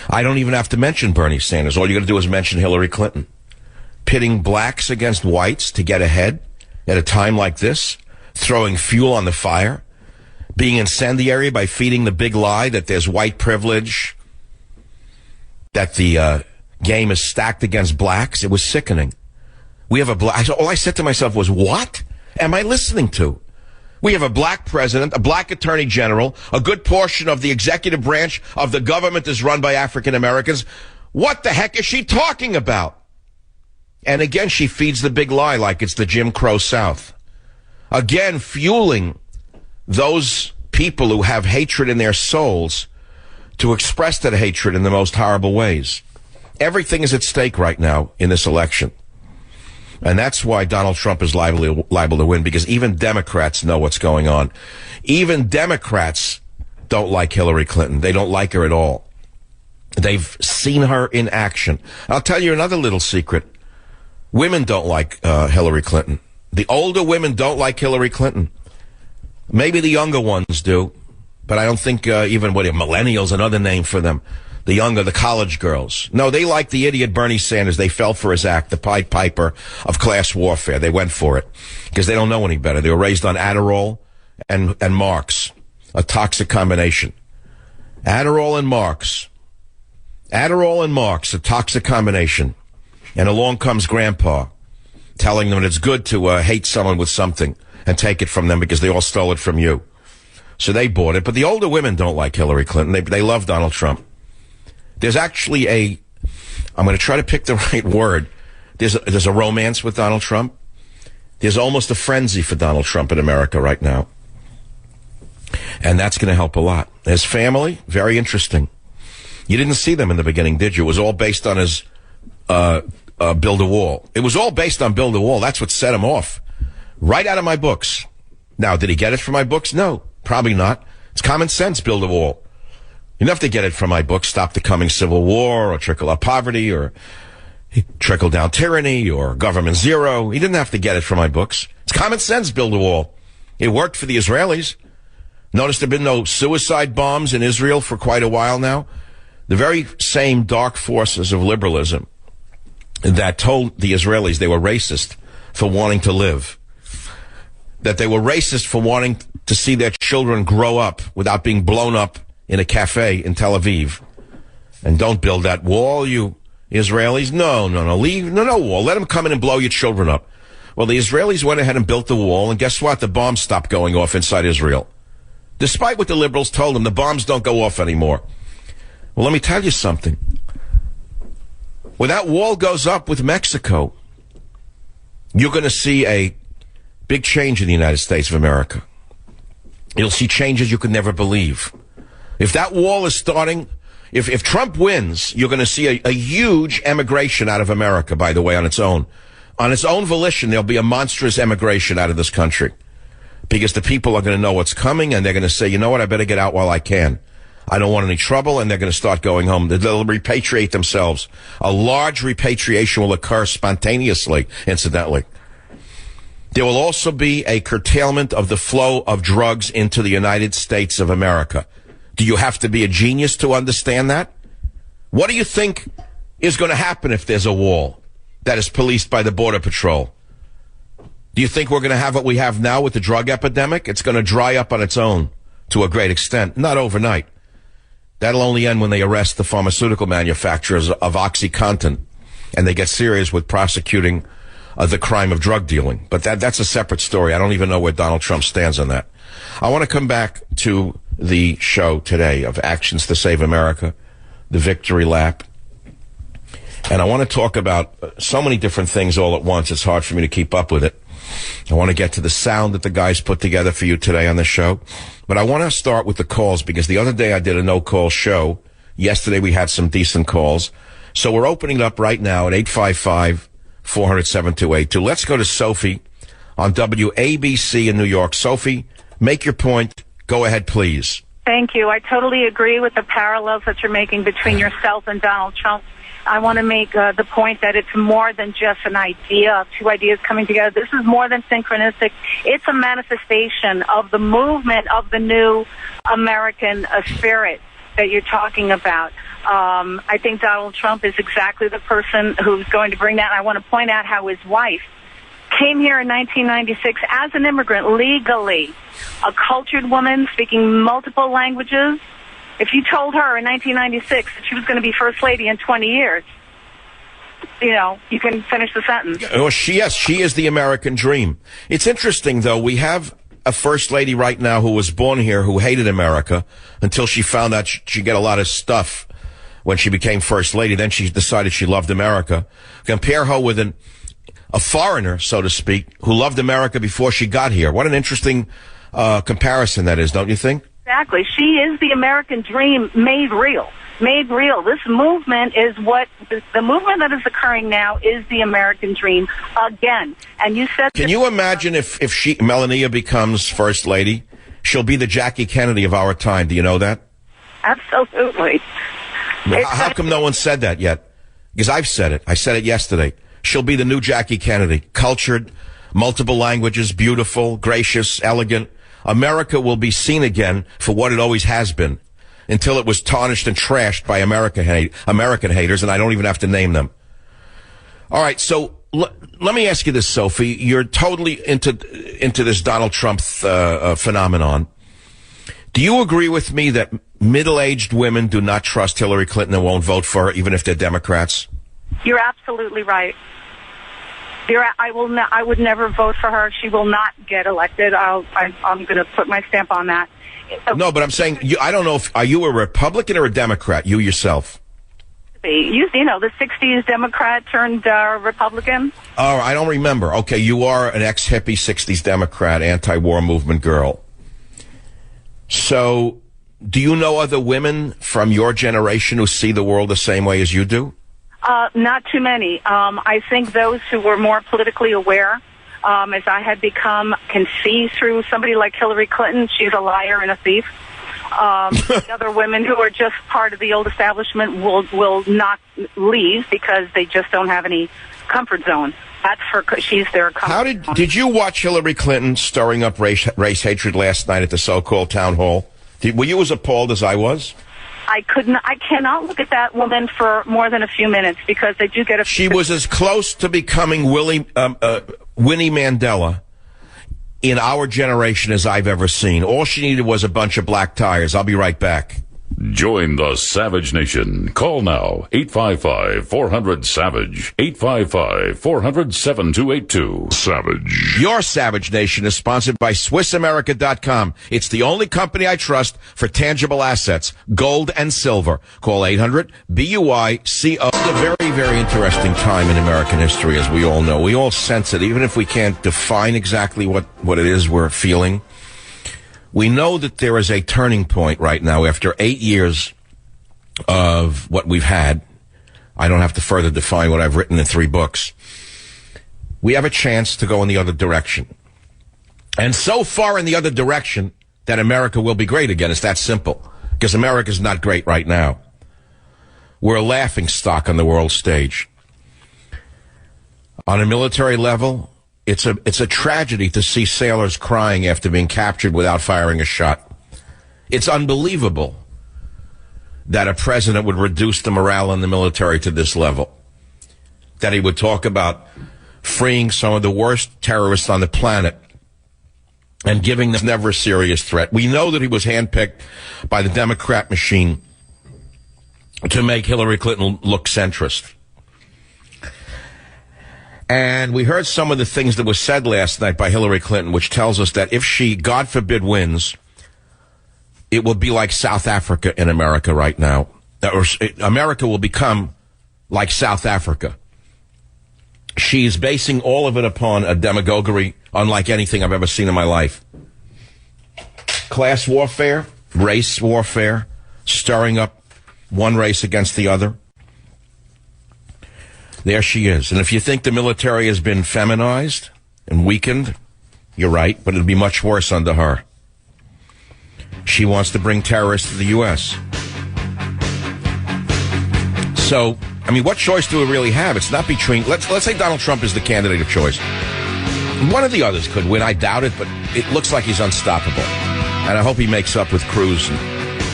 I don't even have to mention Bernie Sanders. All you got to do is mention Hillary Clinton. Pitting blacks against whites to get ahead at a time like this, throwing fuel on the fire, being incendiary by feeding the big lie that there's white privilege, that the game is stacked against blacks. It was sickening. We have a black. All I said to myself was, what am I listening to? We have a black president, a black attorney general, a good portion of the executive branch of the government is run by African Americans. What the heck is she talking about? And again, she feeds the big lie like it's the Jim Crow South. Again, fueling those people who have hatred in their souls to express that hatred in the most horrible ways. Everything is at stake right now in this election. And that's why Donald Trump is liable to win, because even Democrats know what's going on. Even Democrats don't like Hillary Clinton. They don't like her at all. They've seen her in action. I'll tell you another little secret. Women don't like Hillary Clinton. The older women don't like Hillary Clinton. Maybe the younger ones do, but I don't think even millennials, another name for them. The younger, the college girls. No, they like the idiot Bernie Sanders. They fell for his act, the Pied Piper of class warfare. They went for it because they don't know any better. They were raised on Adderall and Marx, a toxic combination. Adderall and Marx. Adderall and Marx, a toxic combination. And along comes Grandpa telling them it's good to hate someone with something and take it from them because they all stole it from you. So they bought it. But the older women don't like Hillary Clinton. They love Donald Trump. There's actually I'm going to try to pick the right word. There's a romance with Donald Trump. There's almost a frenzy for Donald Trump in America right now. And that's going to help a lot. His family, very interesting. You didn't see them in the beginning, did you? It was all based on his Build a Wall. It was all based on Build a Wall. That's what set him off. Right out of my books. Now, did he get it from my books? No, probably not. It's common sense, Build a Wall. You don't have to get it from my book, Stop the Coming Civil War, or Trickle Up Poverty, or Trickle Down Tyranny, or Government Zero. He didn't have to get it from my books. It's common sense, Build a Wall. It worked for the Israelis. Notice there have been no suicide bombs in Israel for quite a while now. The very same dark forces of liberalism that told the Israelis they were racist for wanting to live, that they were racist for wanting to see their children grow up without being blown up in a cafe in Tel Aviv. And don't build that wall, you Israelis. No, leave. No wall. Let them come in and blow your children up. Well, the Israelis went ahead and built the wall, and guess what? The bombs stopped going off inside Israel. Despite what the liberals told them, the bombs don't go off anymore. Well, let me tell you something. When that wall goes up with Mexico, you're going to see a big change in the United States of America. You'll see changes you could never believe. If that wall is starting, if Trump wins, you're going to see a huge emigration out of America, by the way, on its own. On its own volition, there'll be a monstrous emigration out of this country. Because the people are going to know what's coming, and they're going to say, you know what, I better get out while I can. I don't want any trouble, and they're going to start going home. They'll repatriate themselves. A large repatriation will occur spontaneously, incidentally. There will also be a curtailment of the flow of drugs into the United States of America. Do you have to be a genius to understand that? What do you think is going to happen if there's a wall that is policed by the Border Patrol? Do you think we're going to have what we have now with the drug epidemic? It's going to dry up on its own to a great extent, not overnight. That'll only end when they arrest the pharmaceutical manufacturers of OxyContin and they get serious with prosecuting the crime of drug dealing. But that's a separate story. I don't even know where Donald Trump stands on that. I want to come back to the show today of Actions to Save America, the Victory Lap. And I want to talk about so many different things all at once. It's hard for me to keep up with it. I want to get to the sound that the guys put together for you today on the show. But I want to start with the calls because the other day I did a no-call show. Yesterday we had some decent calls. So we're opening it up right now at 855-400-7282. Let's go to Sophie on WABC in New York. Sophie, make your point. Go ahead, please. Thank you. I totally agree with the parallels that you're making between yourself and Donald Trump. I want to make the point that it's more than just an idea of two ideas coming together. This is more than synchronistic. It's a manifestation of the movement of the new American spirit that you're talking about. I think Donald Trump is exactly the person who's going to bring that. I want to point out how his wife came here in 1996 as an immigrant legally, a cultured woman speaking multiple languages. If you told her in 1996 that she was going to be First Lady in 20 years, you can finish the sentence. Oh, she is the American dream. It's interesting, though. We have a First Lady right now who was born here who hated America until she found out she'd get a lot of stuff when she became First Lady. Then she decided she loved America. Compare her with a foreigner, so to speak, who loved America before she got here. What an interesting comparison that is, don't you think? Exactly. She is the American dream made real. Made real. This movement is the movement that is occurring now is the American dream again. And you said... Can you imagine if Melania becomes First Lady? She'll be the Jackie Kennedy of our time. Do you know that? Absolutely. How come no one said that yet? Because I've said it. I said it yesterday. She'll be the new Jackie Kennedy. Cultured, multiple languages, beautiful, gracious, elegant. America will be seen again for what it always has been until it was tarnished and trashed by American haters, and I don't even have to name them. All right, so let me ask you this, Sophie. You're totally into this Donald Trump phenomenon. Do you agree with me that middle-aged women do not trust Hillary Clinton and won't vote for her, even if they're Democrats? You're absolutely right. I would never vote for her. She will not get elected. I'm going to put my stamp on that. No, but I'm saying, I don't know are you a Republican or a Democrat, you yourself? You know, the 60s Democrat turned Republican. Oh, I don't remember. Okay, you are an ex-hippie 60s Democrat, anti-war movement girl. So, do you know other women from your generation who see the world the same way as you do? Not too many. I think those who were more politically aware, as I had become, can see through somebody like Hillary Clinton. She's a liar and a thief. The other women who are just part of the old establishment will not leave because they just don't have any comfort zone. She's their comfort zone. Did you watch Hillary Clinton stirring up race hatred last night at the so-called town hall? Were you as appalled as I was? I cannot look at that woman for more than a few minutes because they do get She was as close to becoming Winnie Mandela in our generation as I've ever seen. All she needed was a bunch of black tires. I'll be right back. Join the Savage Nation. Call now, 855-400-SAVAGE, 855-400-7282. Savage. Your Savage Nation is sponsored by SwissAmerica.com. It's the only company I trust for tangible assets, gold and silver. Call 800-BUICO. It's a very, very interesting time in American history, as we all know. We all sense it, even if we can't define exactly what it is we're feeling. We know that there is a turning point right now after 8 years of what we've had. I don't have to further define what I've written in 3 books. We have a chance to go in the other direction. And so far in the other direction that America will be great again. It's that simple. Because America's not great right now. We're a laughing stock on the world stage. On a military level, It's a tragedy to see sailors crying after being captured without firing a shot. It's unbelievable that a president would reduce the morale in the military to this level. That he would talk about freeing some of the worst terrorists on the planet and giving them never a serious threat. We know that he was handpicked by the Democrat machine to make Hillary Clinton look centrist. And we heard some of the things that were said last night by Hillary Clinton, which tells us that if she, God forbid, wins, it will be like South Africa in America right now. Or America will become like South Africa. She's basing all of it upon a demagoguery unlike anything I've ever seen in my life. Class warfare, race warfare, stirring up one race against the other. There she is. And if you think the military has been feminized and weakened, you're right, but it'll be much worse under her. She wants to bring terrorists to the U.S. So, I mean, what choice do we really have? It's not between, let's say Donald Trump is the candidate of choice. One of the others could win. I doubt it, but it looks like he's unstoppable. And I hope he makes up with Cruz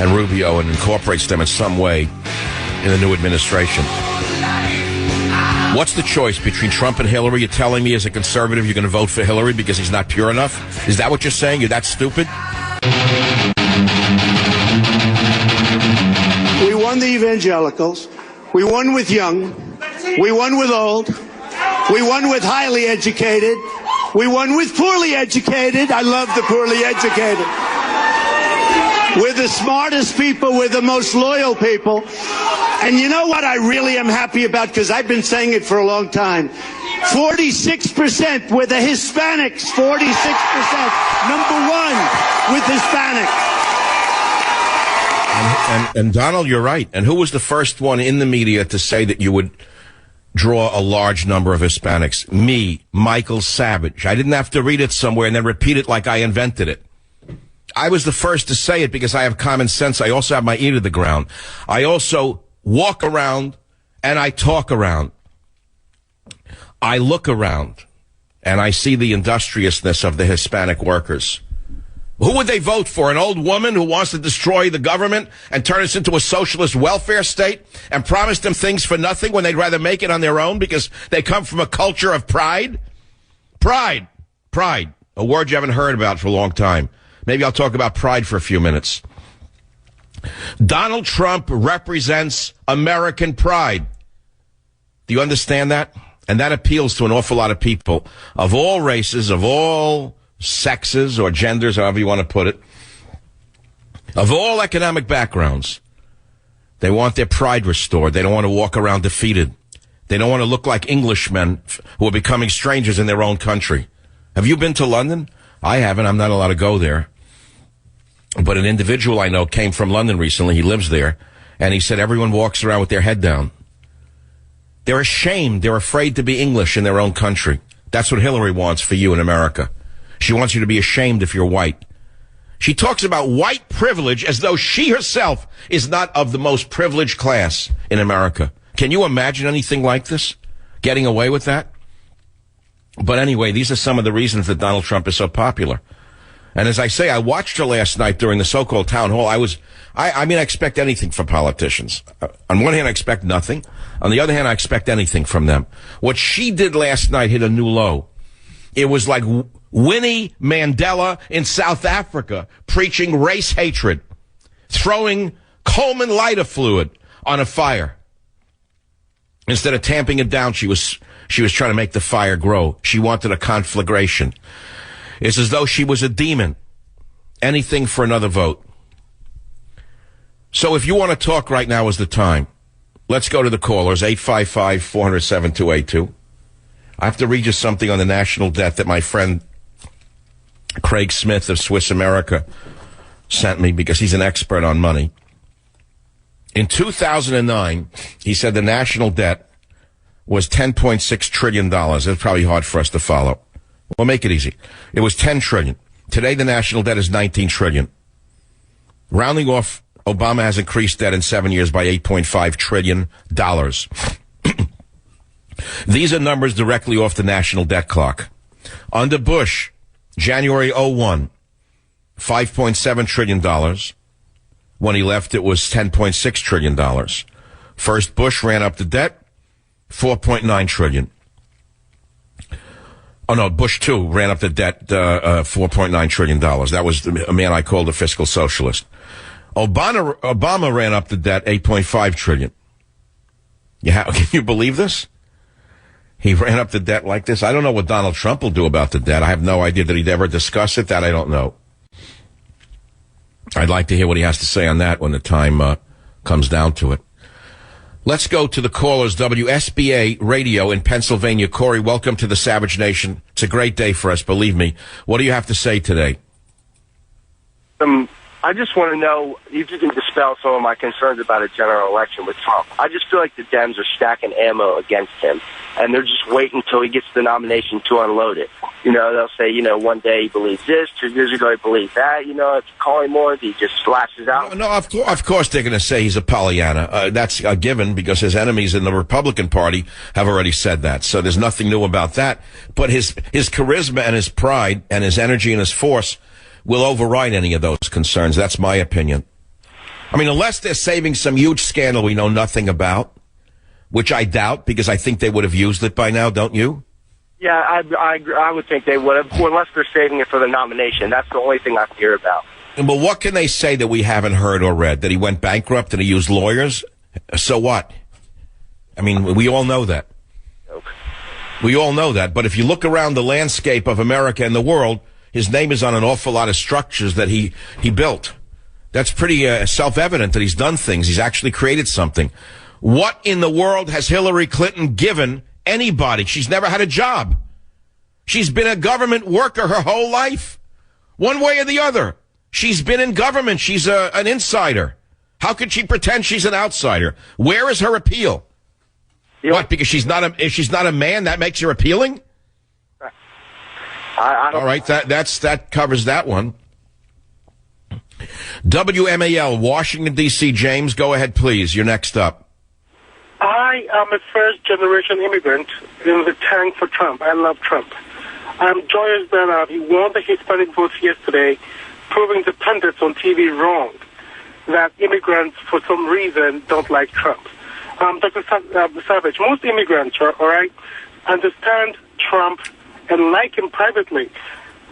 and Rubio and incorporates them in some way in the new administration. What's the choice between Trump and Hillary? You're telling me as a conservative you're going to vote for Hillary because he's not pure enough? Is that what you're saying? You're that stupid? We won the evangelicals. We won with young. We won with old. We won with highly educated. We won with poorly educated. I love the poorly educated. We're the smartest people. We're the most loyal people. And you know what I really am happy about? Because I've been saying it for a long time. 46% with the Hispanics. 46%. Number one with Hispanics. And Donald, you're right. And who was the first one in the media to say that you would draw a large number of Hispanics? Me, Michael Savage. I didn't have to read it somewhere and then repeat it like I invented it. I was the first to say it because I have common sense. I also have my ear to the ground. I also walk around and I talk around. I look around and I see the industriousness of the Hispanic workers. Who would they vote for? An old woman who wants to destroy the government and turn us into a socialist welfare state and promise them things for nothing when they'd rather make it on their own because they come from a culture of pride? Pride. Pride. A word you haven't heard about for a long time. Maybe I'll talk about pride for a few minutes. Donald Trump represents American pride. Do you understand that? And that appeals to an awful lot of people of all races, of all sexes or genders, however you want to put it, of all economic backgrounds. They want their pride restored. They don't want to walk around defeated. They don't want to look like Englishmen who are becoming strangers in their own country. Have you been to London? I haven't. I'm not allowed to go there. But an individual I know came from London recently. He lives there. And he said everyone walks around with their head down. They're ashamed. They're afraid to be English in their own country. That's what Hillary wants for you in America. She wants you to be ashamed if you're white. She talks about white privilege as though she herself is not of the most privileged class in America. Can you imagine anything like this? Getting away with that? But anyway, these are some of the reasons that Donald Trump is so popular. And as I say, I watched her last night during the so-called town hall. I expect anything from politicians. On one hand, I expect nothing. On the other hand, I expect anything from them. What she did last night hit a new low. It was like Winnie Mandela in South Africa preaching race hatred, throwing Coleman lighter fluid on a fire. Instead of tamping it down, she was trying to make the fire grow. She wanted a conflagration. It's as though she was a demon. Anything for another vote. So if you want to talk right now is the time. Let's go to the callers, 855-400-7282. I have to read you something on the national debt that my friend Craig Smith of Swiss America sent me because he's an expert on money. In 2009, he said the national debt was $10.6 trillion. It's probably hard for us to follow. We'll make it easy. It was $10 trillion. Today, the national debt is $19 trillion. Rounding off, Obama has increased debt in 7 years by $8.5 trillion. These are numbers directly off the national debt clock. Under Bush, January 01, $5.7 trillion. When he left, it was $10.6 trillion. First Bush ran up the debt, $4.9 trillion. Oh, no, Bush 2 ran up the debt, $4.9 trillion. That was a man I called a fiscal socialist. Obama ran up the debt, $8.5 trillion. Can you believe this? He ran up the debt like this. I don't know what Donald Trump will do about the debt. I have no idea that he'd ever discuss it. That I don't know. I'd like to hear what he has to say on that when the time comes down to it. Let's go to the callers. WSBA Radio in Pennsylvania. Corey, welcome to the Savage Nation. It's a great day for us, believe me. What do you have to say today? I just want to know if you can dispel some of my concerns about a general election with Trump. I just feel like the Dems are stacking ammo against him, and they're just waiting until he gets the nomination to unload it. They'll say, one day he believes this, 2 years ago he believed that. If you call him more, he just lashes out. No, of course they're going to say he's a Pollyanna. That's a given because his enemies in the Republican Party have already said that. So there's nothing new about that. But his charisma and his pride and his energy and his force will override any of those concerns. That's my opinion. I mean, unless they're saving some huge scandal we know nothing about, which I doubt because I think they would have used it by now, don't you? Yeah, I would think they would have, unless they're saving it for the nomination. That's the only thing I hear about. But what can they say that we haven't heard or read? That he went bankrupt and he used lawyers? So what? I mean, we all know that. Okay. We all know that. But if you look around the landscape of America and the world, his name is on an awful lot of structures that he built. That's pretty self-evident that he's done things. He's actually created something. What in the world has Hillary Clinton given anybody? She's never had a job. She's been a government worker her whole life. One way or the other. She's been in government. She's an insider. How could she pretend she's an outsider? Where is her appeal? Yep. What, because if she's not a man, that makes her appealing? I don't. All right, that covers that one. WMAL, Washington, D.C. James, go ahead, please. You're next up. I am a first-generation immigrant in the tank for Trump. I love Trump. I'm joyous that he won the Hispanic vote yesterday, proving the pundits on TV wrong, that immigrants, for some reason, don't like Trump. Dr. Savage, most immigrants, all right, understand Trump and like him privately.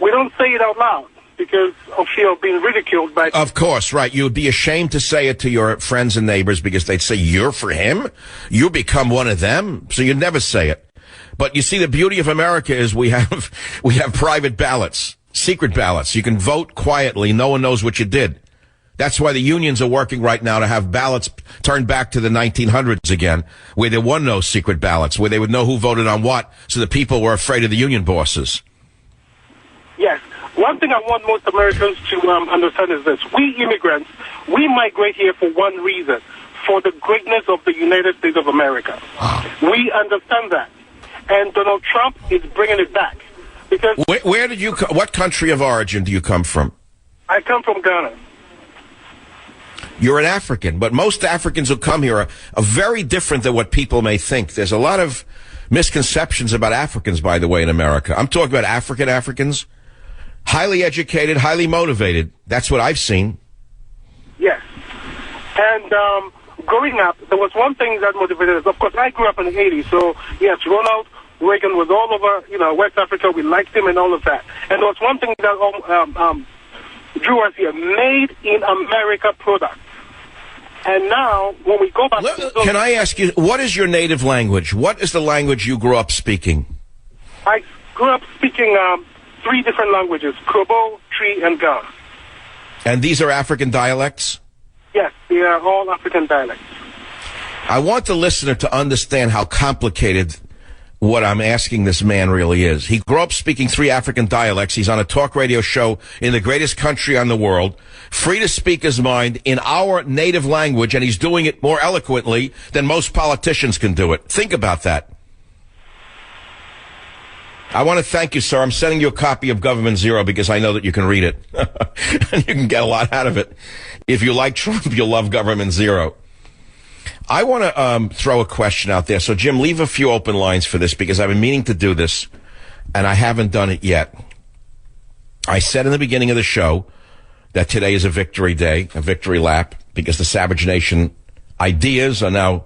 We don't say it out loud because of fear of being ridiculed by... Of course, right. You would be ashamed to say it to your friends and neighbors because they'd say, you're for him? You become one of them? So you'd never say it. But you see, the beauty of America is we have private ballots, secret ballots. You can vote quietly. No one knows what you did. That's why the unions are working right now to have ballots turned back to the 1900s again, where there were no secret ballots, where they would know who voted on what, so the people were afraid of the union bosses. Yes. One thing I want most Americans to understand is this. We immigrants, we migrate here for one reason, for the greatness of the United States of America. We understand that. And Donald Trump is bringing it back. Because where did you, what country of origin do you come from? I come from Ghana. You're an African, but most Africans who come here are very different than what people may think. There's a lot of misconceptions about Africans, by the way, in America. I'm talking about Africans, highly educated, highly motivated. That's what I've seen. Yes. And growing up, there was one thing that motivated us. Of course, I grew up in the 80s, so yes, Ronald Reagan was all over, West Africa. We liked him and all of that. And there was one thing that drew us here, made in America product. And now, when we go back... Can I ask you, what is your native language? What is the language you grew up speaking? I grew up speaking 3 different languages, Krobo, Tree, and Ga. And these are African dialects? Yes, they are all African dialects. I want the listener to understand how complicated what I'm asking this man really is. He grew up speaking 3 African dialects. He's on a talk radio show in the greatest country on the world, free to speak his mind in our native language, and he's doing it more eloquently than most politicians can do it. Think about that. I want to thank you, sir. I'm sending you a copy of Government Zero because I know that you can read it. And you can get a lot out of it. If you like Trump, you'll love Government Zero. I want to throw a question out there. So, Jim, leave a few open lines for this because I've been meaning to do this. and I haven't done it yet. I said in the beginning of the show that today is a victory day, a victory lap, because the Savage Nation ideas are now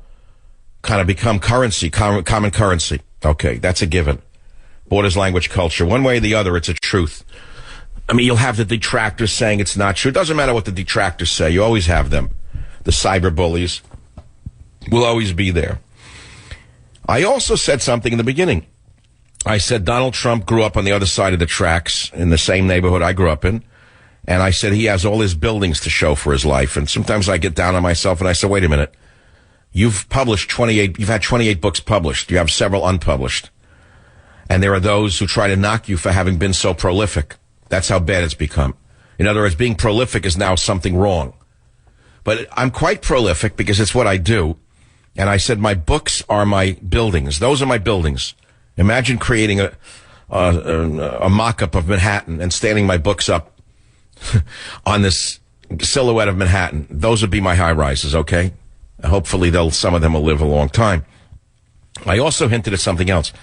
kind of become currency, common currency. Okay, that's a given. Borders, language, culture. One way or the other, it's a truth. I mean, you'll have the detractors saying it's not true. It doesn't matter what the detractors say. You always have them. The cyber bullies will always be there. I also said something in the beginning. I said Donald Trump grew up on the other side of the tracks in the same neighborhood I grew up in. And I said he has all his buildings to show for his life. And sometimes I get down on myself and I say, wait a minute. You've had 28 books published. You have several unpublished. And there are those who try to knock you for having been so prolific. That's how bad it's become. In other words, being prolific is now something wrong. But I'm quite prolific because it's what I do. And I said my books are my buildings. Those are my buildings. Imagine creating a mock-up of Manhattan and standing my books up on this silhouette of Manhattan. Those would be my high-rises, okay? Hopefully some of them will live a long time. I also hinted at something else.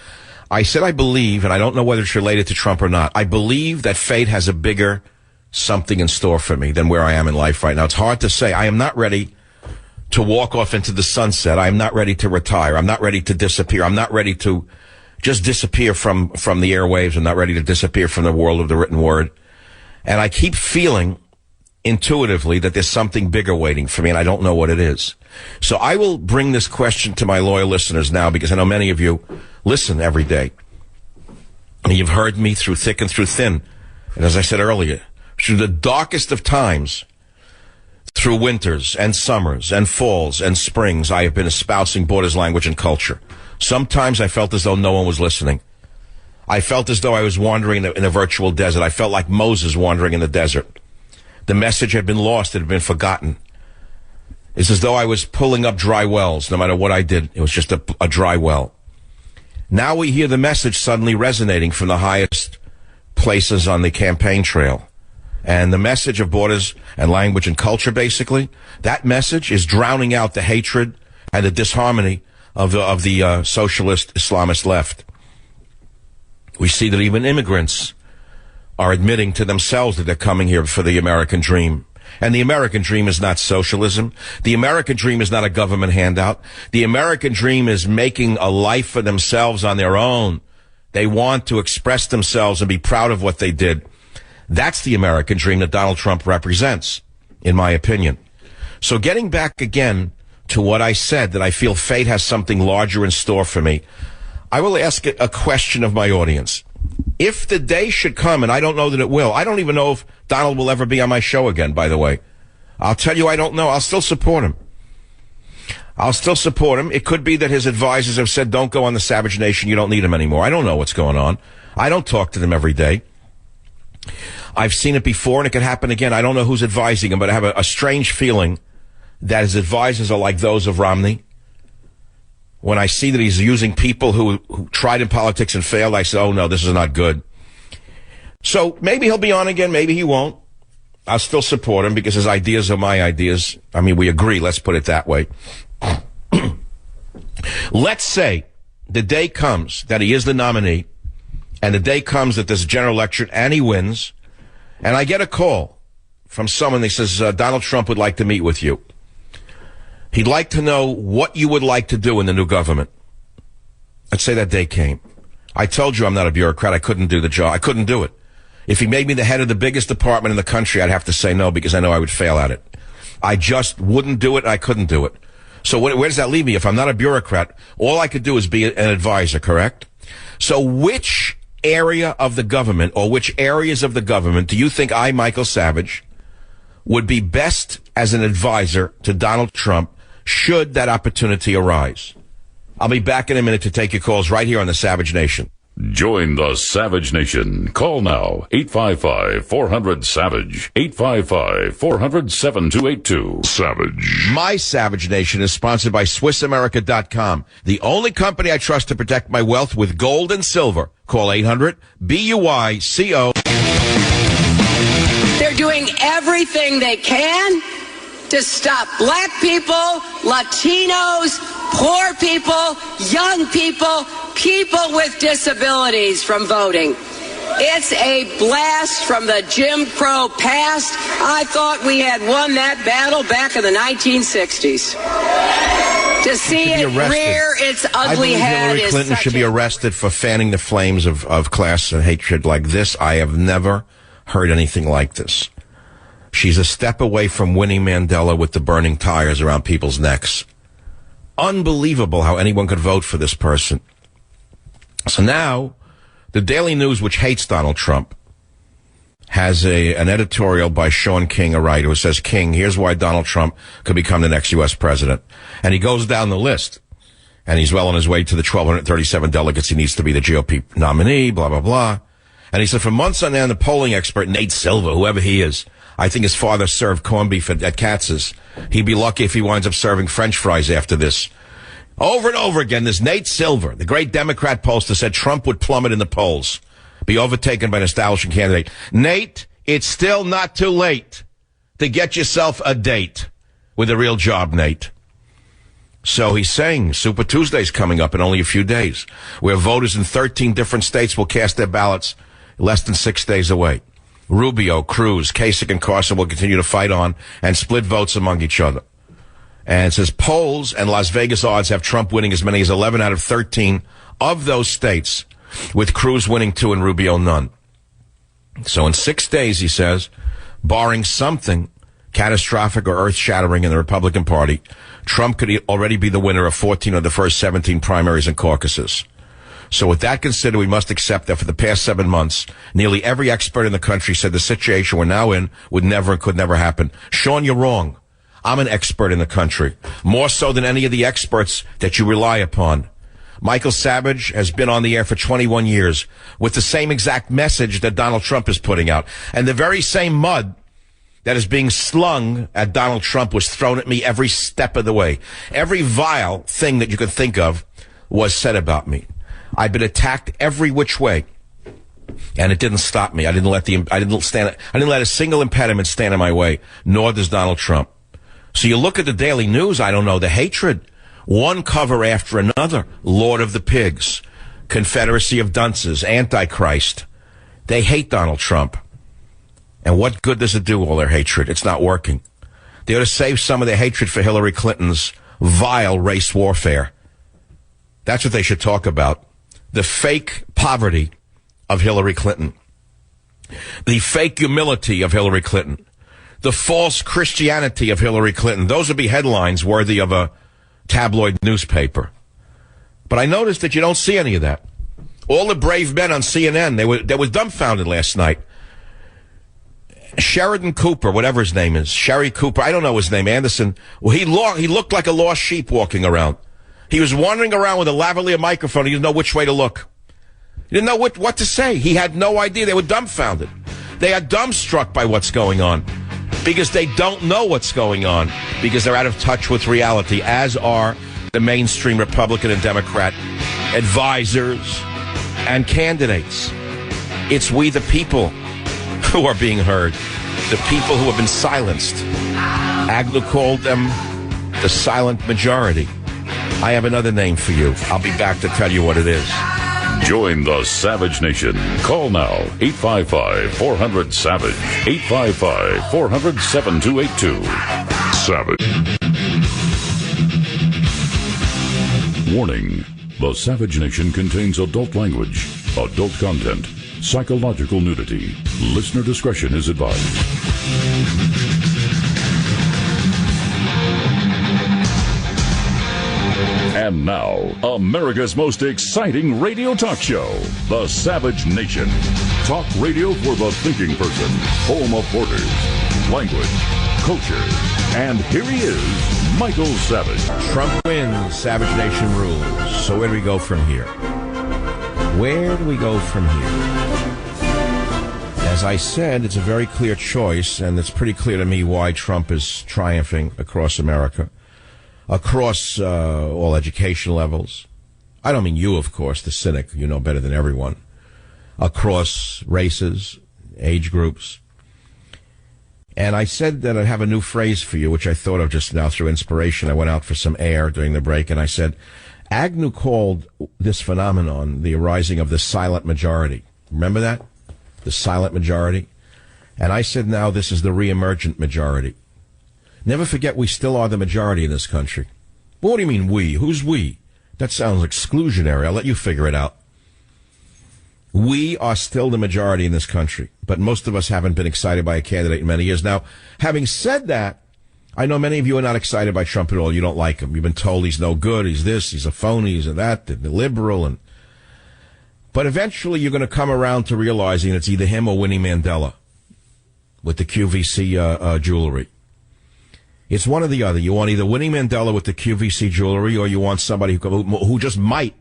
I said I believe, and I don't know whether it's related to Trump or not, I believe that fate has a bigger something in store for me than where I am in life right now. It's hard to say. I am not ready to walk off into the sunset. I am not ready to retire. I'm not ready to disappear. I'm not ready to just disappear from the airwaves. I'm not ready to disappear from the world of the written word. And I keep feeling intuitively that there's something bigger waiting for me, and I don't know what it is. So I will bring this question to my loyal listeners now, because I know many of you listen every day. And you've heard me through thick and through thin. And as I said earlier, through the darkest of times, through winters and summers and falls and springs, I have been espousing Borders, language, and culture. Sometimes I felt as though no one was listening. I felt as though I was wandering in a virtual desert. I felt like Moses wandering in the desert. The message had been lost. It had been forgotten. It's as though I was pulling up dry wells. No matter what I did, it was just a dry well. Now we hear the message suddenly resonating from the highest places on the campaign trail. And the message of Borders and language and culture, basically, that message is drowning out the hatred and the disharmony of the socialist Islamist left. We see that even immigrants are admitting to themselves that they're coming here for the American dream. And the American dream is not socialism. The American dream is not a government handout. The American dream is making a life for themselves on their own. They want to express themselves and be proud of what they did. That's the American dream that Donald Trump represents, in my opinion. So getting back again to what I said, that I feel fate has something larger in store for me, I will ask a question of my audience. If the day should come, and I don't know that it will, I don't even know if Donald will ever be on my show again, by the way. I'll tell you I don't know. I'll still support him. I'll still support him. It could be that his advisors have said, don't go on the Savage Nation, you don't need him anymore. I don't know what's going on. I don't talk to them every day. I've seen it before, and it could happen again. I don't know who's advising him, but I have a strange feeling that his advisors are like those of Romney. When I see that he's using people who tried in politics and failed, I say, oh, no, this is not good. So maybe he'll be on again, maybe he won't. I'll still support him because his ideas are my ideas. I mean, we agree, let's put it that way. Let's say the day comes that he is the nominee, and the day comes that there's a general election and he wins, and I get a call from someone that says, Donald Trump would like to meet with you. He'd like to know what you would like to do in the new government. Let's say that day came. I told you I'm not a bureaucrat. I couldn't do the job. I couldn't do it. If he made me the head of the biggest department in the country, I'd have to say no because I know I would fail at it. I just wouldn't do it. I couldn't do it. So where does that leave me? If I'm not a bureaucrat, all I could do is be an advisor, correct? So which area of the government or which areas of the government do you think I, Michael Savage, would be best as an advisor to Donald Trump should that opportunity arise? I'll be back in a minute to take your calls right here on the Savage Nation. Join the Savage Nation. Call now, 855-400-SAVAGE, 855-400-7282. Savage. My Savage Nation is sponsored by SwissAmerica.com, the only company I trust to protect my wealth with gold and silver. Call 800-BUYCO. They're doing everything they can to stop black people, Latinos, poor people, young people, people with disabilities from voting. It's a blast from the Jim Crow past. I thought we had won that battle back in the 1960s. To see it rear its ugly head Hillary Clinton should be arrested for fanning the flames of class and hatred like this. I have never heard anything like this. She's a step away from Winnie Mandela with the burning tires around people's necks. Unbelievable how anyone could vote for this person. So now, the Daily News, which hates Donald Trump, has an editorial by Sean King, a writer, who says, King, here's why Donald Trump could become the next U.S. president. And he goes down the list. And he's well on his way to the 1,237 delegates he needs to be the GOP nominee, blah, blah, blah. And he said, for months on end, the polling expert, Nate Silver, whoever he is, I think his father served corned beef at Katz's. He'd be lucky if he winds up serving French fries after this. Over and over again, this Nate Silver, the great Democrat pollster, said Trump would plummet in the polls, be overtaken by an establishing candidate. Nate, it's still not too late to get yourself a date with a real job, Nate. So he's saying Super Tuesday's coming up in only a few days, where voters in 13 different states will cast their ballots less than 6 days away. Rubio, Cruz, Kasich, and Carson will continue to fight on and split votes among each other. And it says polls and Las Vegas odds have Trump winning as many as 11 out of 13 of those states, with Cruz winning 2 and Rubio none. So in 6 days, he says, barring something catastrophic or earth-shattering in the Republican Party, Trump could already be the winner of 14 of the first 17 primaries and caucuses. So with that considered, we must accept that for the past 7 months, nearly every expert in the country said the situation we're now in would never and could never happen. Sean, you're wrong. I'm an expert in the country, more so than any of the experts that you rely upon. Michael Savage has been on the air for 21 years with the same exact message that Donald Trump is putting out. And the very same mud that is being slung at Donald Trump was thrown at me every step of the way. Every vile thing that you could think of was said about me. I've been attacked every which way, and it didn't stop me. I didn't let a single impediment stand in my way, nor does Donald Trump. So you look at the Daily News, I don't know, the hatred. One cover after another. Lord of the Pigs, Confederacy of Dunces, Antichrist. They hate Donald Trump. And what good does it do, all their hatred? It's not working. They ought to save some of their hatred for Hillary Clinton's vile race warfare. That's what they should talk about. The fake poverty of Hillary Clinton. The fake humility of Hillary Clinton. The false Christianity of Hillary Clinton. Those would be headlines worthy of a tabloid newspaper. But I noticed that you don't see any of that. All the brave men on CNN, they were dumbfounded last night. Sheridan Cooper, whatever his name is, Sherry Cooper, I don't know his name, Anderson. Well, he looked like a lost sheep walking around. He was wandering around with a lavalier microphone. He didn't know which way to look. He didn't know what to say. He had no idea. They were dumbfounded. They are dumbstruck by what's going on because they don't know what's going on, because they're out of touch with reality, as are the mainstream Republican and Democrat advisors and candidates. It's we the people who are being heard, the people who have been silenced. Agnew called them the silent majority. I have another name for you. I'll be back to tell you what it is. Join the Savage Nation. Call now, 855-400-SAVAGE, 855-400-7282. Savage. Warning. The Savage Nation contains adult language, adult content, psychological nudity. Listener discretion is advised. And now, America's most exciting radio talk show, The Savage Nation. Talk radio for the thinking person, home of borders, language, culture. And here he is, Michael Savage. Trump wins, Savage Nation rules. So where do we go from here? Where do we go from here? As I said, it's a very clear choice, and it's pretty clear to me why Trump is triumphing across America. Across all education levels. I don't mean you, of course, the cynic. You know better than everyone. Across races, age groups. And I said that I'd have a new phrase for you, which I thought of just now through inspiration. I went out for some air during the break, and I said, Agnew called this phenomenon the arising of the silent majority. Remember that? The silent majority? And I said now this is the re-emergent majority. Never forget we still are the majority in this country. Well, what do you mean we? Who's we? That sounds exclusionary. I'll let you figure it out. We are still the majority in this country, but most of us haven't been excited by a candidate in many years. Now, having said that, I know many of you are not excited by Trump at all. You don't like him. You've been told he's no good, he's this, he's a phony, he's a that, and liberal. But eventually you're going to come around to realizing it's either him or Winnie Mandela with the QVC jewelry. It's one or the other. You want either Winnie Mandela with the QVC jewelry, or you want somebody who just might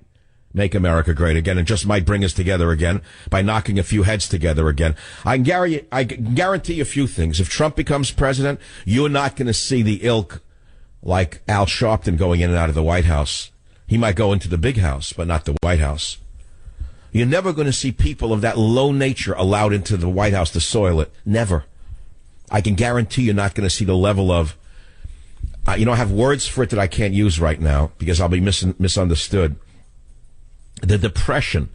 make America great again and just might bring us together again by knocking a few heads together again. I guarantee a few things. If Trump becomes president, you're not going to see the ilk like Al Sharpton going in and out of the White House. He might go into the big house, but not the White House. You're never going to see people of that low nature allowed into the White House to soil it. Never. I can guarantee you're not going to see the level of, I have words for it that I can't use right now because I'll be misunderstood. The depression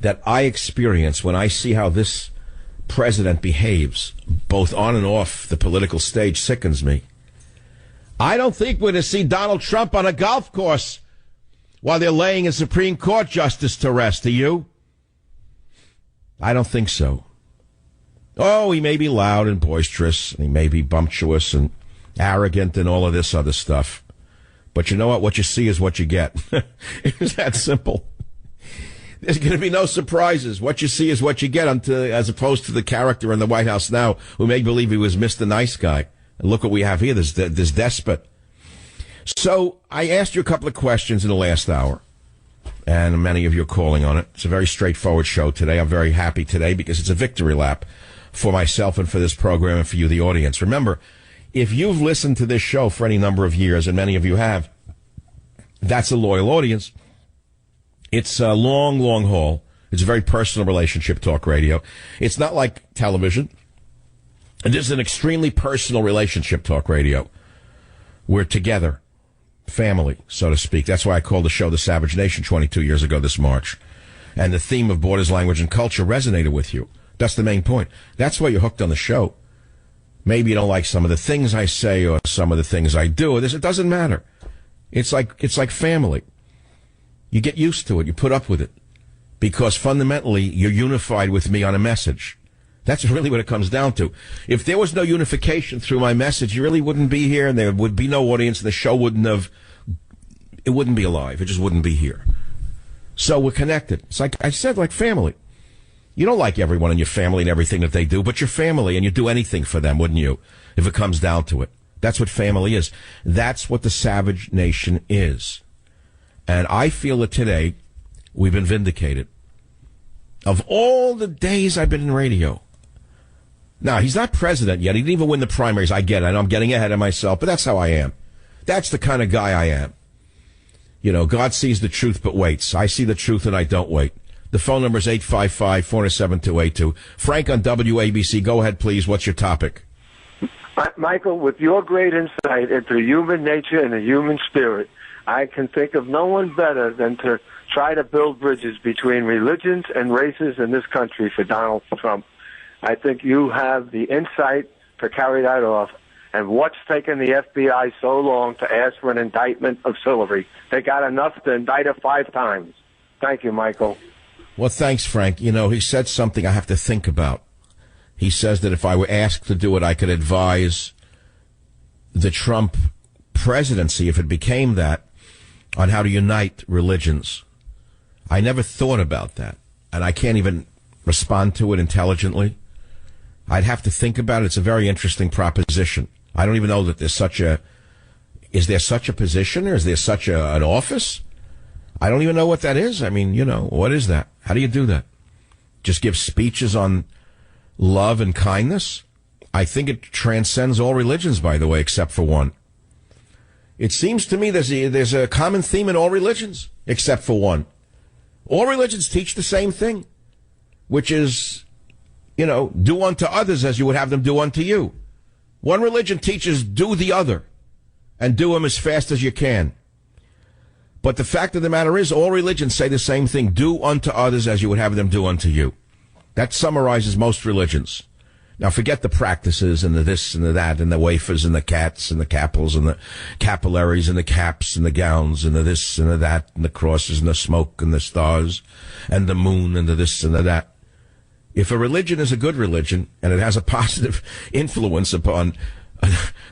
that I experience when I see how this president behaves, both on and off the political stage, sickens me. I don't think we're going to see Donald Trump on a golf course while they're laying a Supreme Court justice to rest. Do you? I don't think so. Oh, he may be loud and boisterous, and he may be bumptious and arrogant and all of this other stuff. But you know what? What you see is what you get. It's that simple. There's going to be no surprises. What you see is what you get, as opposed to the character in the White House now who made believe he was Mr. Nice Guy. And look what we have here, this despot. So I asked you a couple of questions in the last hour, and many of you are calling on it. It's a very straightforward show today. I'm very happy today because it's a victory lap for myself and for this program and for you, the audience. Remember, if you've listened to this show for any number of years, and many of you have, that's a loyal audience. It's a long, long haul. It's a very personal relationship, talk radio. It's not like television. And this is an extremely personal relationship, talk radio. We're together, family, so to speak. That's why I called the show The Savage Nation 22 years ago this March. And the theme of borders, language, and culture resonated with you. That's the main point. That's why you're hooked on the show. Maybe you don't like some of the things I say or some of the things I do. It doesn't matter. It's like family. You get used to it. You put up with it. Because fundamentally, you're unified with me on a message. That's really what it comes down to. If there was no unification through my message, you really wouldn't be here, and there would be no audience, and the show wouldn't be alive. It just wouldn't be here. So we're connected. It's like I said, like family. You don't like everyone in your family and everything that they do, but you're family, and you'd do anything for them, wouldn't you, if it comes down to it? That's what family is. That's what the Savage Nation is. And I feel that today we've been vindicated. Of all the days I've been in radio. Now, he's not president yet. He didn't even win the primaries. I get it. I know I'm getting ahead of myself, but that's how I am. That's the kind of guy I am. You know, God sees the truth but waits. I see the truth and I don't wait. The phone number is 855-407-282. Frank on WABC. Go ahead, please. What's your topic? Michael, with your great insight into human nature and the human spirit, I can think of no one better than to try to build bridges between religions and races in this country for Donald Trump. I think you have the insight to carry that off. And what's taken the FBI so long to ask for an indictment of Hillary? They got enough to indict her 5 times. Thank you, Michael. Well, thanks, Frank. You know, he said something I have to think about. He says that if I were asked to do it, I could advise the Trump presidency, if it became that, on how to unite religions. I never thought about that, and I can't even respond to it intelligently. I'd have to think about it. It's a very interesting proposition. I don't even know that there's such a... Is there such a position, or is there such an office? I don't even know what that is. I mean, you know, what is that? How do you do that? Just give speeches on love and kindness? I think it transcends all religions, by the way, except for one. It seems to me there's a common theme in all religions, except for one. All religions teach the same thing, which is, you know, do unto others as you would have them do unto you. One religion teaches do the other, and do them as fast as you can. But the fact of the matter is, all religions say the same thing. Do unto others as you would have them do unto you. That summarizes most religions. Now, forget the practices and the this and the that and the wafers and the cats and the capitals and the capillaries and the caps and the gowns and the this and the that and the crosses and the smoke and the stars and the moon and the this and the that. If a religion is a good religion and it has a positive influence upon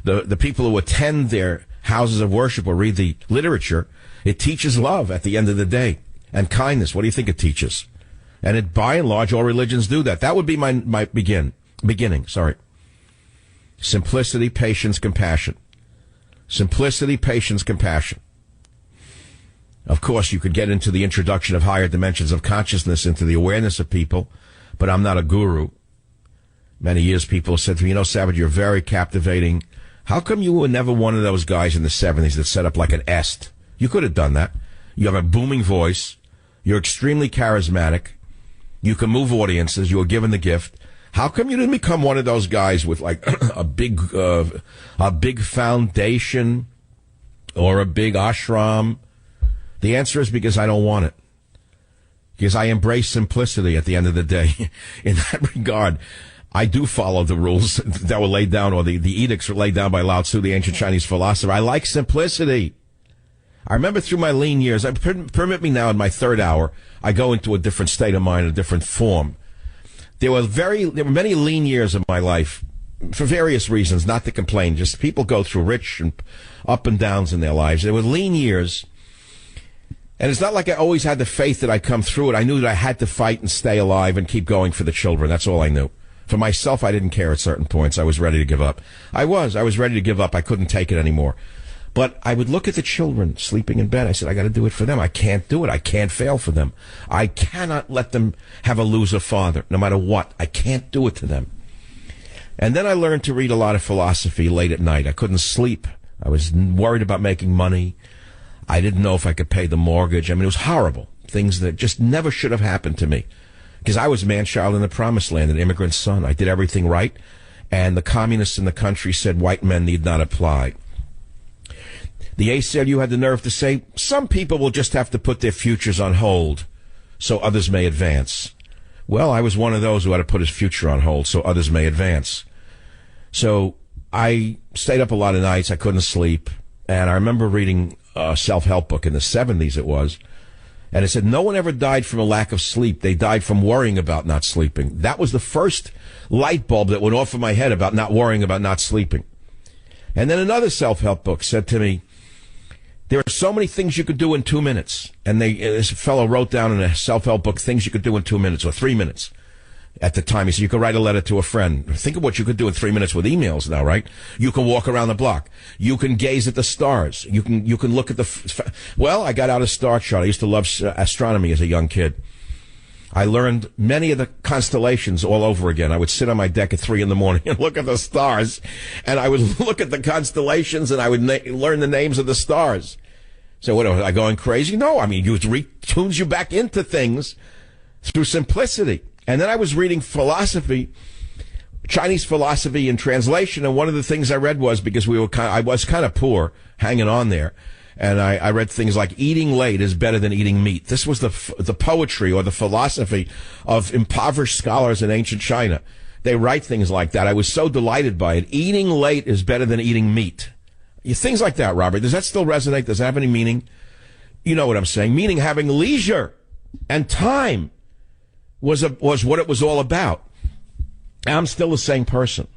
the people who attend their houses of worship or read the literature, it teaches love at the end of the day and kindness. What do you think it teaches? And it, by and large, all religions do that. That would be my beginning. Simplicity, patience, compassion. Simplicity, patience, compassion. Of course, you could get into the introduction of higher dimensions of consciousness into the awareness of people, but I'm not a guru. Many years people said to me, Savage, you're very captivating. How come you were never one of those guys in the 70s that set up like an est? You could have done that. You have a booming voice. You're extremely charismatic. You can move audiences. You were given the gift. How come you didn't become one of those guys with like a big foundation or a big ashram? The answer is because I don't want it. Because I embrace simplicity at the end of the day. In that regard, I do follow the rules that were laid down, or the edicts were laid down by Lao Tzu, the ancient Chinese philosopher. I like simplicity. I remember through my lean years, permit me now in my third hour, I go into a different state of mind, a different form. There were many lean years of my life, for various reasons, not to complain, just people go through rich and up and downs in their lives. There were lean years, and it's not like I always had the faith that I'd come through it. I knew that I had to fight and stay alive and keep going for the children. That's all I knew. For myself, I didn't care at certain points. I was ready to give up. I was ready to give up. I couldn't take it anymore. But I would look at the children sleeping in bed. I said, I got to do it for them. I can't do it. I can't fail for them. I cannot let them have a loser father, no matter what. I can't do it to them. And then I learned to read a lot of philosophy late at night. I couldn't sleep. I was worried about making money. I didn't know if I could pay the mortgage. I mean, it was horrible. Things that just never should have happened to me. Because I was man-child in the promised land, an immigrant son. I did everything right. And the communists in the country said white men need not apply. The ACLU had the nerve to say, some people will just have to put their futures on hold so others may advance. Well, I was one of those who had to put his future on hold so others may advance. So I stayed up a lot of nights. I couldn't sleep. And I remember reading a self-help book in the 70s it was. And it said, no one ever died from a lack of sleep. They died from worrying about not sleeping. That was the first light bulb that went off in my head about not worrying about not sleeping. And then another self-help book said to me, there are so many things you could do in 2 minutes. And this fellow wrote down in a self-help book things you could do in 2 minutes or 3 minutes. At the time, he said you could write a letter to a friend. Think of what you could do in 3 minutes with emails now, right? You can walk around the block. You can gaze at the stars. You can look at well, I got out a star chart. I used to love astronomy as a young kid. I learned many of the constellations all over again. I would sit on my deck at 3 a.m. and look at the stars, and I would look at the constellations, and I would learn the names of the stars. So what, am I going crazy? No, I mean, it retunes you back into things through simplicity. And then I was reading philosophy, Chinese philosophy in translation, and one of the things I read was, because I was kind of poor, hanging on there, and I read things like eating late is better than eating meat. This was the poetry or the philosophy of impoverished scholars in ancient China. They write things like that. I was so delighted by it. Eating late is better than eating meat. Things like that, Robert. Does that still resonate? Does that have any meaning? You know what I'm saying. Meaning having leisure and time was what it was all about. I'm still the same person.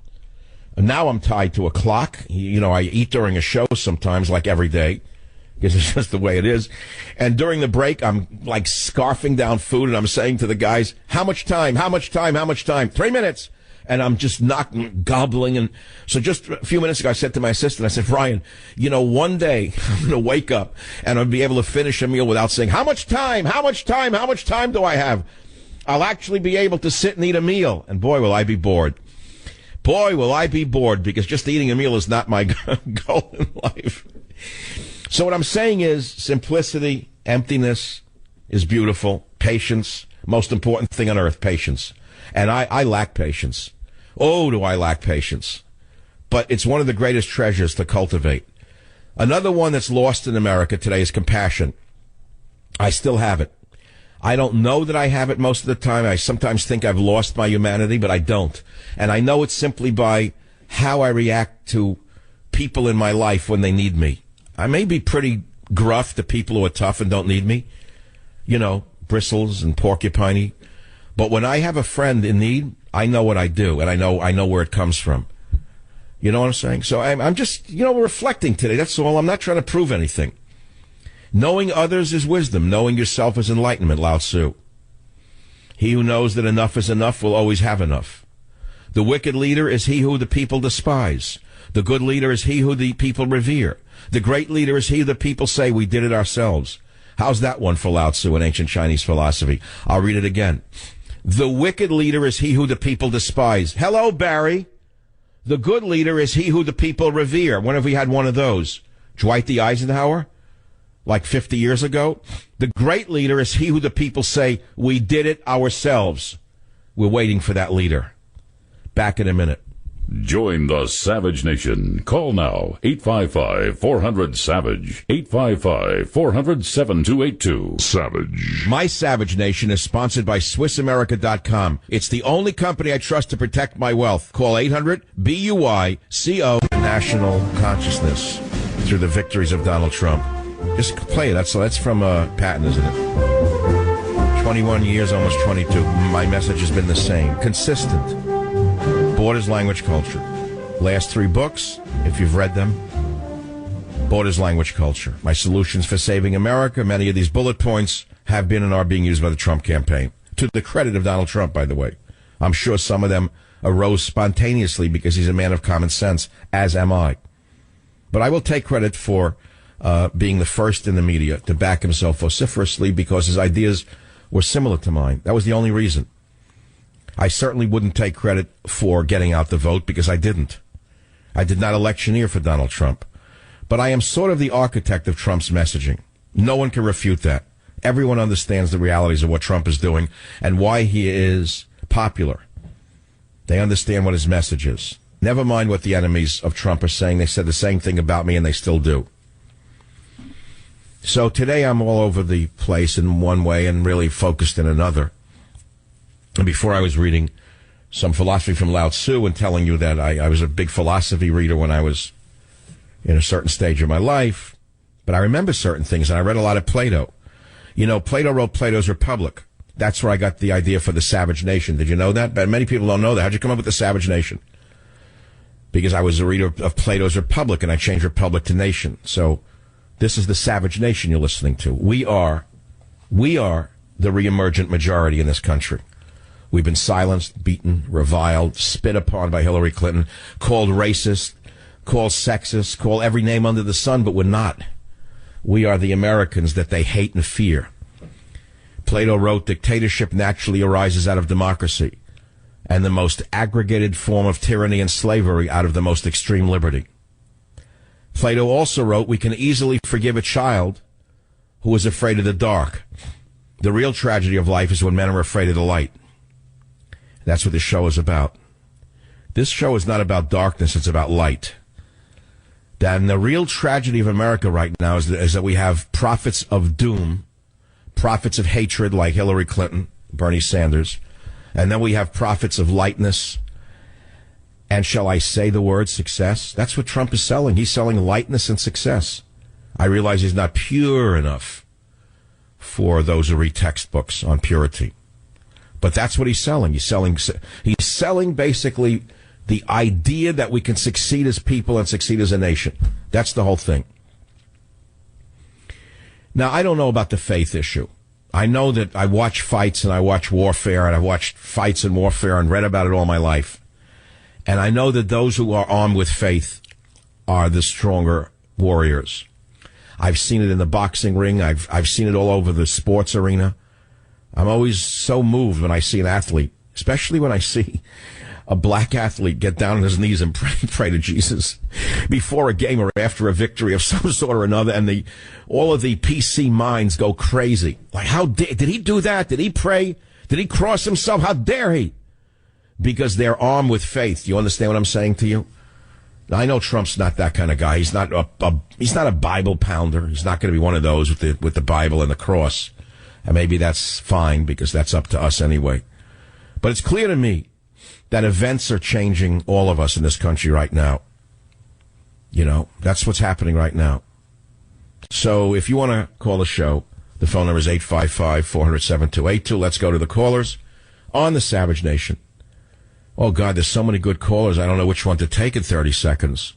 And now I'm tied to a clock. I eat during a show sometimes, like every day, because it's just the way it is. And during the break, I'm like scarfing down food, and I'm saying to the guys, how much time? 3 minutes. And I'm just gobbling. And so just a few minutes ago, I said to my assistant, I said, Brian, one day I'm going to wake up and I'll be able to finish a meal without saying, how much time do I have? I'll actually be able to sit and eat a meal. And boy, will I be bored. Because just eating a meal is not my goal in life. So what I'm saying is simplicity, emptiness is beautiful. Patience, most important thing on earth, patience. And I lack patience. Oh, do I lack patience. But it's one of the greatest treasures to cultivate. Another one that's lost in America today is compassion. I still have it. I don't know that I have it most of the time. I sometimes think I've lost my humanity, but I don't. And I know it's simply by how I react to people in my life when they need me. I may be pretty gruff to people who are tough and don't need me. You know, bristles and porcupiney. But when I have a friend in need, I know what I do, and I know where it comes from. You know what I'm saying? So I'm just, reflecting today. That's all. I'm not trying to prove anything. Knowing others is wisdom. Knowing yourself is enlightenment, Lao Tzu. He who knows that enough is enough will always have enough. The wicked leader is he who the people despise. The good leader is he who the people revere. The great leader is he who the people say, we did it ourselves. How's that one for Lao Tzu in ancient Chinese philosophy? I'll read it again. The wicked leader is he who the people despise. Hello, Barry. The good leader is he who the people revere. When have we had one of those? Dwight D. Eisenhower? Like 50 years ago? The great leader is he who the people say, we did it ourselves. We're waiting for that leader. Back in a minute. Join the Savage Nation. Call now. 855-400-SAVAGE. 855-400-7282. Savage. My Savage Nation is sponsored by SwissAmerica.com. It's the only company I trust to protect my wealth. Call 800-BUY-CO. National consciousness through the victories of Donald Trump. Just play it. That's from Patton, isn't it? 21 years, almost 22. My message has been the same. Consistent. Borders, Language, Culture. Last 3 books, if you've read them. Borders, Language, Culture. My solutions for saving America. Many of these bullet points have been and are being used by the Trump campaign. To the credit of Donald Trump, by the way. I'm sure some of them arose spontaneously because he's a man of common sense, as am I. But I will take credit for being the first in the media to back himself vociferously because his ideas were similar to mine. That was the only reason. I certainly wouldn't take credit for getting out the vote because I didn't. I did not electioneer for Donald Trump. But I am sort of the architect of Trump's messaging. No one can refute that. Everyone understands the realities of what Trump is doing and why he is popular. They understand what his message is. Never mind what the enemies of Trump are saying. They said the same thing about me, and they still do. So today I'm all over the place in one way and really focused in another. And before I was reading some philosophy from Lao Tzu and telling you that I was a big philosophy reader when I was in a certain stage of my life. But I remember certain things, and I read a lot of Plato. You know, Plato wrote Plato's Republic. That's where I got the idea for the Savage Nation. Did you know that? But many people don't know that. How'd you come up with the Savage Nation? Because I was a reader of Plato's Republic, and I changed Republic to Nation. So this is the Savage Nation you're listening to. We are the reemergent majority in this country. We've been silenced, beaten, reviled, spit upon by Hillary Clinton, called racist, called sexist, called every name under the sun, but we're not. We are the Americans that they hate and fear. Plato wrote, dictatorship naturally arises out of democracy, and the most aggregated form of tyranny and slavery out of the most extreme liberty. Plato also wrote, we can easily forgive a child who is afraid of the dark. The real tragedy of life is when men are afraid of the light. That's what this show is about. This show is not about darkness, it's about light. And the real tragedy of America right now is that we have prophets of doom, prophets of hatred like Hillary Clinton, Bernie Sanders, and then we have prophets of lightness, and shall I say the word success? That's what Trump is selling. He's selling lightness and success. I realize he's not pure enough for those who read textbooks on purity. But that's what he's selling. He's selling basically the idea that we can succeed as people and succeed as a nation. That's the whole thing. Now, I don't know about the faith issue. I know that I watch fights and I watch warfare, and I've watched fights and warfare and read about it all my life. And I know that those who are armed with faith are the stronger warriors. I've seen it in the boxing ring. I've seen it all over the sports arena. I'm always so moved when I see an athlete, especially when I see a black athlete get down on his knees and pray to Jesus before a game or after a victory of some sort or another, and all of the PC minds go crazy. Like, did he do that? Did he pray? Did he cross himself? How dare he? Because they're armed with faith. You understand what I'm saying to you? Now, I know Trump's not that kind of guy. He's not a Bible pounder. He's not going to be one of those with the Bible and the cross. And maybe that's fine because that's up to us anyway. But it's clear to me that events are changing all of us in this country right now. You know, that's what's happening right now. So if you want to call the show, the phone number is 855-400-7282. Let's go to the callers on the Savage Nation. Oh, God, there's so many good callers. I don't know which one to take in 30 seconds.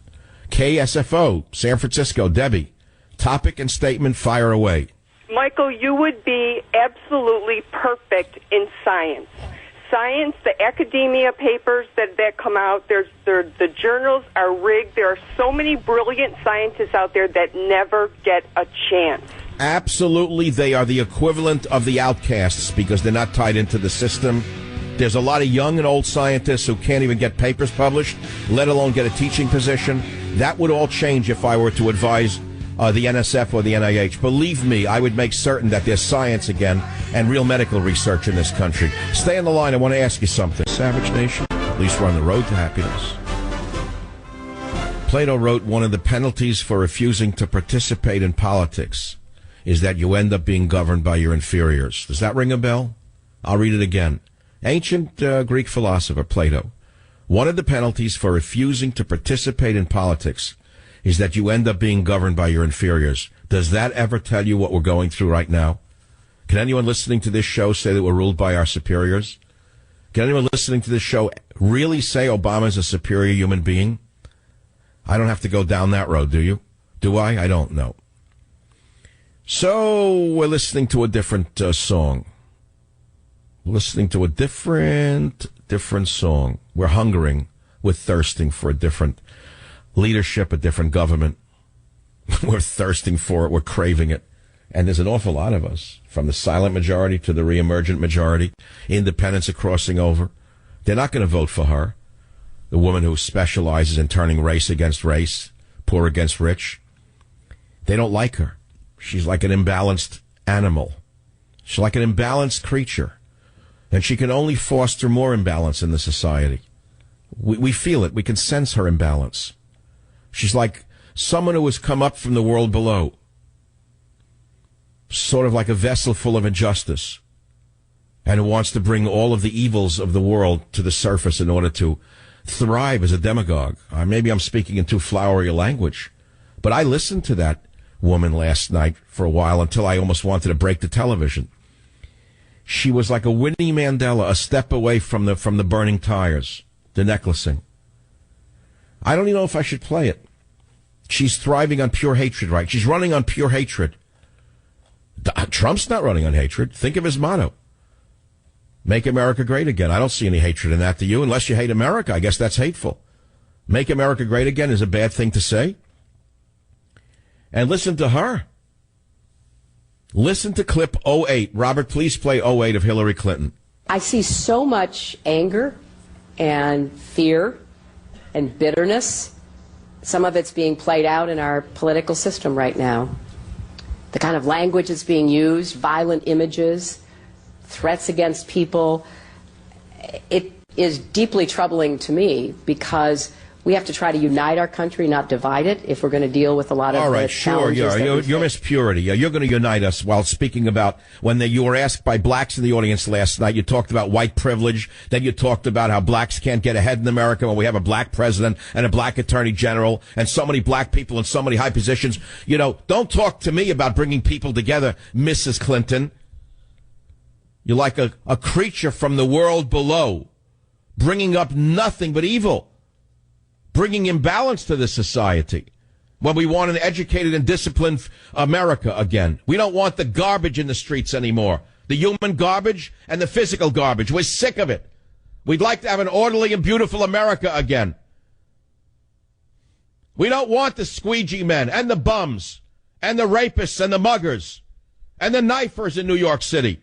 KSFO, San Francisco, Debbie. Topic and statement, fire away. Michael, you would be absolutely perfect in science. Science, the academia papers that come out, the journals are rigged. There are so many brilliant scientists out there that never get a chance. Absolutely, they are the equivalent of the outcasts because they're not tied into the system. There's a lot of young and old scientists who can't even get papers published, let alone get a teaching position. That would all change if I were to advise the NSF or the NIH. Believe me, I would make certain that there's science again and real medical research in this country. Stay on the line. I want to ask you something. Savage Nation, at least we're on the road to happiness. Plato wrote, one of the penalties for refusing to participate in politics is that you end up being governed by your inferiors. Does that ring a bell? I'll read it again. Ancient Greek philosopher Plato. One of the penalties for refusing to participate in politics is that you end up being governed by your inferiors. Does that ever tell you what we're going through right now? Can anyone listening to this show say that we're ruled by our superiors? Can anyone listening to this show really say Obama's a superior human being? I don't have to go down that road, do you? Do I? I don't know. So we're listening to a different song. Listening to a different song. We're hungering, we're thirsting for a different leadership, a different government. We're thirsting for it, we're craving it. And there's an awful lot of us, from the silent majority to the reemergent majority. Independents are crossing over. They're not going to vote for her, the woman who specializes in turning race against race, poor against rich. They don't like her. She's like an imbalanced animal. She's like an imbalanced creature. And she can only foster more imbalance in the society. We feel it. We can sense her imbalance. She's like someone who has come up from the world below. Sort of like a vessel full of injustice. And who wants to bring all of the evils of the world to the surface in order to thrive as a demagogue. Maybe I'm speaking in too flowery a language. But I listened to that woman last night for a while until I almost wanted to break the television. She was like a Winnie Mandela, a step away from the burning tires, the necklacing. I don't even know if I should play it. She's thriving on pure hatred, right? She's running on pure hatred. Trump's not running on hatred. Think of his motto. Make America great again. I don't see any hatred in that, do you? Unless you hate America, I guess that's hateful. Make America great again is a bad thing to say. And listen to her. Listen to clip 08. Robert, please play 08 of Hillary Clinton. I see so much anger and fear and bitterness. Some of it's being played out in our political system right now. The kind of language that's being used, violent images, threats against people. It is deeply troubling to me because we have to try to unite our country, not divide it, if we're going to deal with a lot of the challenges. You're Miss Purity. You're going to unite us while speaking about when you were asked by blacks in the audience last night. You talked about white privilege. Then you talked about how blacks can't get ahead in America when we have a black president and a black attorney general and so many black people in so many high positions. You know, don't talk to me about bringing people together, Mrs. Clinton. You're like a creature from the world below, bringing up nothing but evil. Bringing imbalance to this society when we want an educated and disciplined America again. We don't want the garbage in the streets anymore. The human garbage and the physical garbage. We're sick of it. We'd like to have an orderly and beautiful America again. We don't want the squeegee men and the bums and the rapists and the muggers and the knifers in New York City.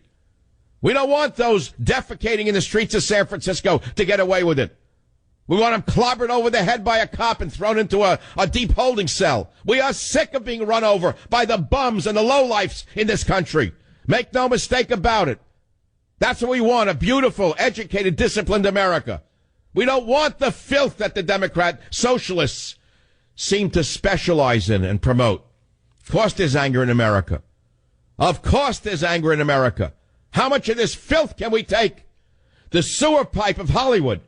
We don't want those defecating in the streets of San Francisco to get away with it. We want them clobbered over the head by a cop and thrown into a deep holding cell. We are sick of being run over by the bums and the lowlifes in this country. Make no mistake about it. That's what we want, a beautiful, educated, disciplined America. We don't want the filth that the Democrat socialists seem to specialize in and promote. Of course there's anger in America. Of course there's anger in America. How much of this filth can we take? The sewer pipe of Hollywood.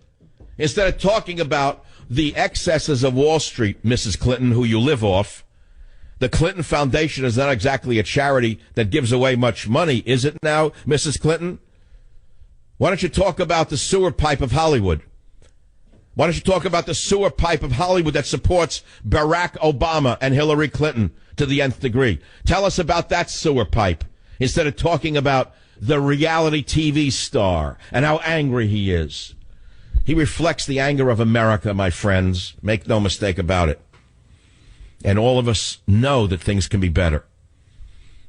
Instead of talking about the excesses of Wall Street, Mrs. Clinton, who you live off, the Clinton Foundation is not exactly a charity that gives away much money, is it now, Mrs. Clinton? Why don't you talk about the sewer pipe of Hollywood? Why don't you talk about the sewer pipe of Hollywood that supports Barack Obama and Hillary Clinton to the nth degree? Tell us about that sewer pipe instead of talking about the reality TV star and how angry he is. He reflects the anger of America, my friends. Make no mistake about it. And all of us know that things can be better.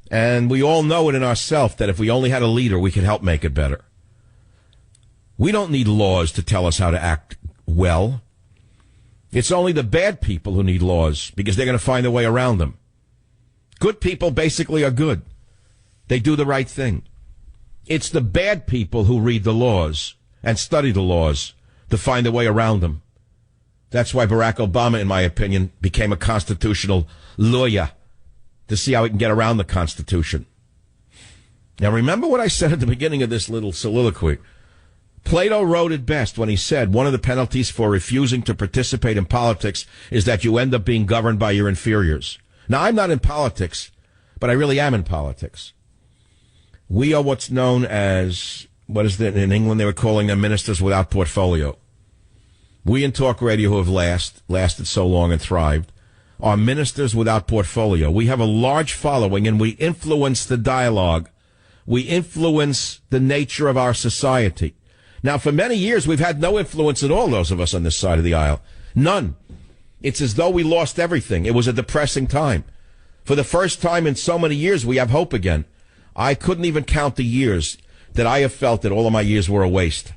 And we all know it in ourselves that if we only had a leader, we could help make it better. We don't need laws to tell us how to act well. It's only the bad people who need laws because they're going to find a way around them. Good people basically are good. They do the right thing. It's the bad people who read the laws and study the laws to find a way around them. That's why Barack Obama, in my opinion, became a constitutional lawyer to see how he can get around the Constitution. Now, remember what I said at the beginning of this little soliloquy. Plato wrote it best when he said one of the penalties for refusing to participate in politics is that you end up being governed by your inferiors. Now, I'm not in politics, but I really am in politics. We are what's known as, what is that in England? They were calling them ministers without portfolio. We in talk radio who have lasted so long and thrived are ministers without portfolio. We have a large following and we influence the dialogue. We influence the nature of our society. Now, for many years, we've had no influence at all, those of us on this side of the aisle. None. It's as though we lost everything. It was a depressing time. For the first time in so many years, we have hope again. I couldn't even count the years that I have felt that all of my years were a waste.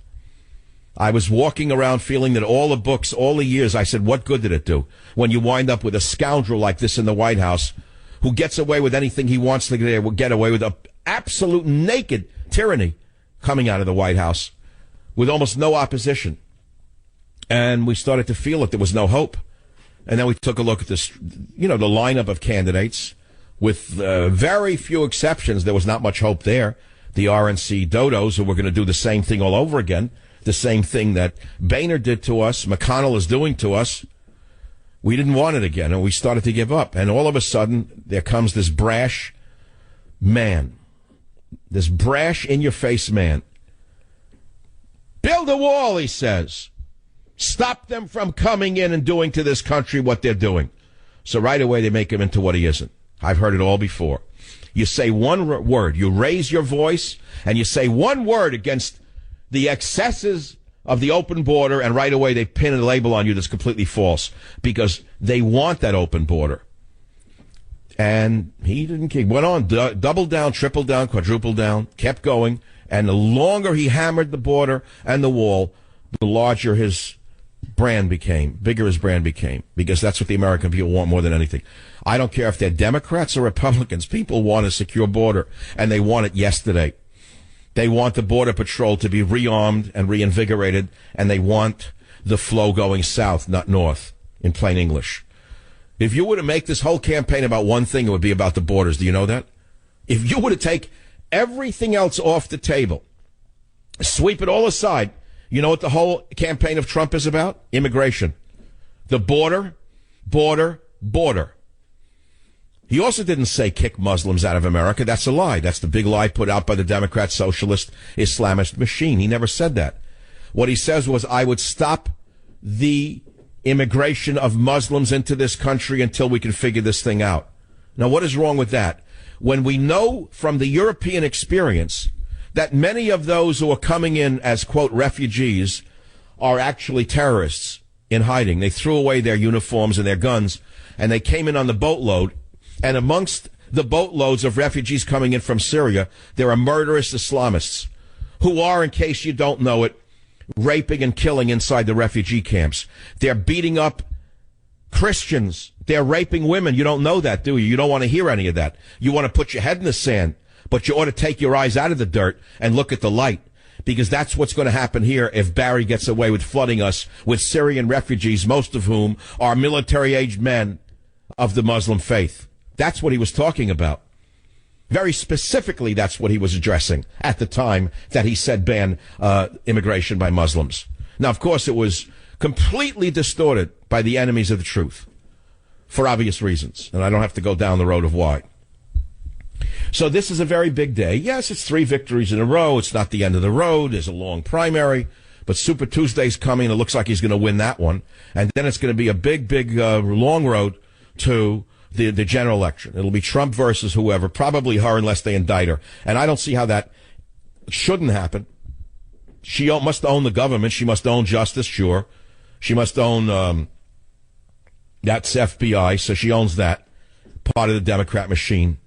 I was walking around feeling that all the books, all the years, I said, what good did it do? When you wind up with a scoundrel like this in the White House who gets away with anything he wants to get away with, absolute naked tyranny coming out of the White House with almost no opposition. And we started to feel that there was no hope. And then we took a look at this, the lineup of candidates. With very few exceptions, there was not much hope there. The RNC dodos who were going to do the same thing all over again, the same thing that Boehner did to us, McConnell is doing to us. We didn't want it again, and we started to give up. And all of a sudden, there comes this brash man, this brash, in-your-face man. Build a wall, he says. Stop them from coming in and doing to this country what they're doing. So right away, they make him into what he isn't. I've heard it all before. You say one word, you raise your voice, and you say one word against the excesses of the open border, and right away they pin a label on you that's completely false because they want that open border. And he didn't keep, went on, doubled down, tripled down, quadrupled down, kept going, and the longer he hammered the border and the wall, the larger his brand became, bigger his brand became, because that's what the American people want more than anything. I don't care if they're Democrats or Republicans. People want a secure border, and they want it yesterday. They want the Border Patrol to be rearmed and reinvigorated, and they want the flow going south, not north, in plain English. If you were to make this whole campaign about one thing, it would be about the borders. Do you know that? If you were to take everything else off the table, sweep it all aside, you know what the whole campaign of Trump is about? Immigration. The border, border, border. He also didn't say kick Muslims out of America. That's a lie. That's the big lie put out by the Democrat socialist Islamist machine. He never said that. What he says was, I would stop the immigration of Muslims into this country until we can figure this thing out. Now, what is wrong with that? When we know from the European experience that many of those who are coming in as, quote, refugees are actually terrorists in hiding. They threw away their uniforms and their guns, and they came in on the boatload. And amongst the boatloads of refugees coming in from Syria, there are murderous Islamists who are, in case you don't know it, raping and killing inside the refugee camps. They're beating up Christians. They're raping women. You don't know that, do you? You don't want to hear any of that. You want to put your head in the sand, but you ought to take your eyes out of the dirt and look at the light, because that's what's going to happen here if Barry gets away with flooding us with Syrian refugees, most of whom are military-aged men of the Muslim faith. That's what he was talking about. Very specifically, that's what he was addressing at the time that he said ban immigration by Muslims. Now, of course, it was completely distorted by the enemies of the truth for obvious reasons, and I don't have to go down the road of why. So this is a very big day. Yes, it's 3 victories in a row. It's not the end of the road. There's a long primary, but Super Tuesday's coming. It looks like he's going to win that one, and then it's going to be a big, long road to the general election. It'll be Trump versus whoever, probably her unless they indict her, and I don't see how that shouldn't happen. She must own the government. She must own justice, sure. She must own that's FBI, so she owns that part of the Democrat machine.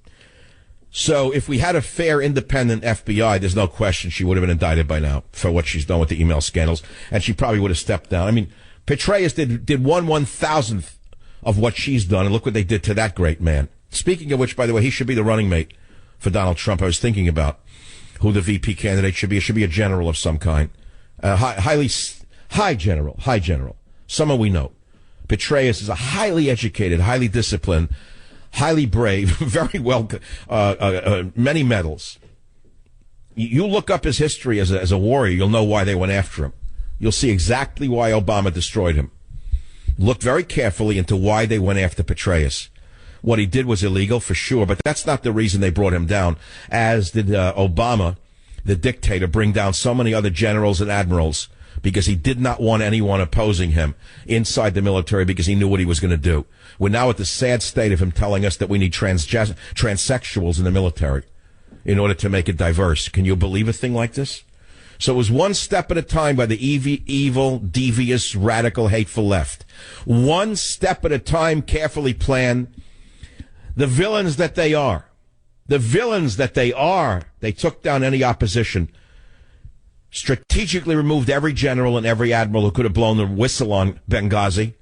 So if we had a fair, independent FBI, there's no question she would have been indicted by now for what she's done with the email scandals, and she probably would have stepped down. I mean, Petraeus did 1/1000th of what she's done, and look what they did to that great man. Speaking of which, by the way, he should be the running mate for Donald Trump. I was thinking about who the VP candidate should be. It should be a general of some kind. High general. Someone we know. Petraeus is a highly educated, highly disciplined, highly brave, very well, many medals. You look up his history as a warrior, you'll know why they went after him. You'll see exactly why Obama destroyed him. Look very carefully into why they went after Petraeus. What he did was illegal, for sure, but that's not the reason they brought him down, as did Obama, the dictator, bring down so many other generals and admirals because he did not want anyone opposing him inside the military because he knew what he was going to do. We're now at the sad state of him telling us that we need transsexuals in the military in order to make it diverse. Can you believe a thing like this? So it was one step at a time by the evil, devious, radical, hateful left. One step at a time, carefully planned. The villains that they are. The villains that they are. They took down any opposition. Strategically removed every general and every admiral who could have blown the whistle on Benghazi.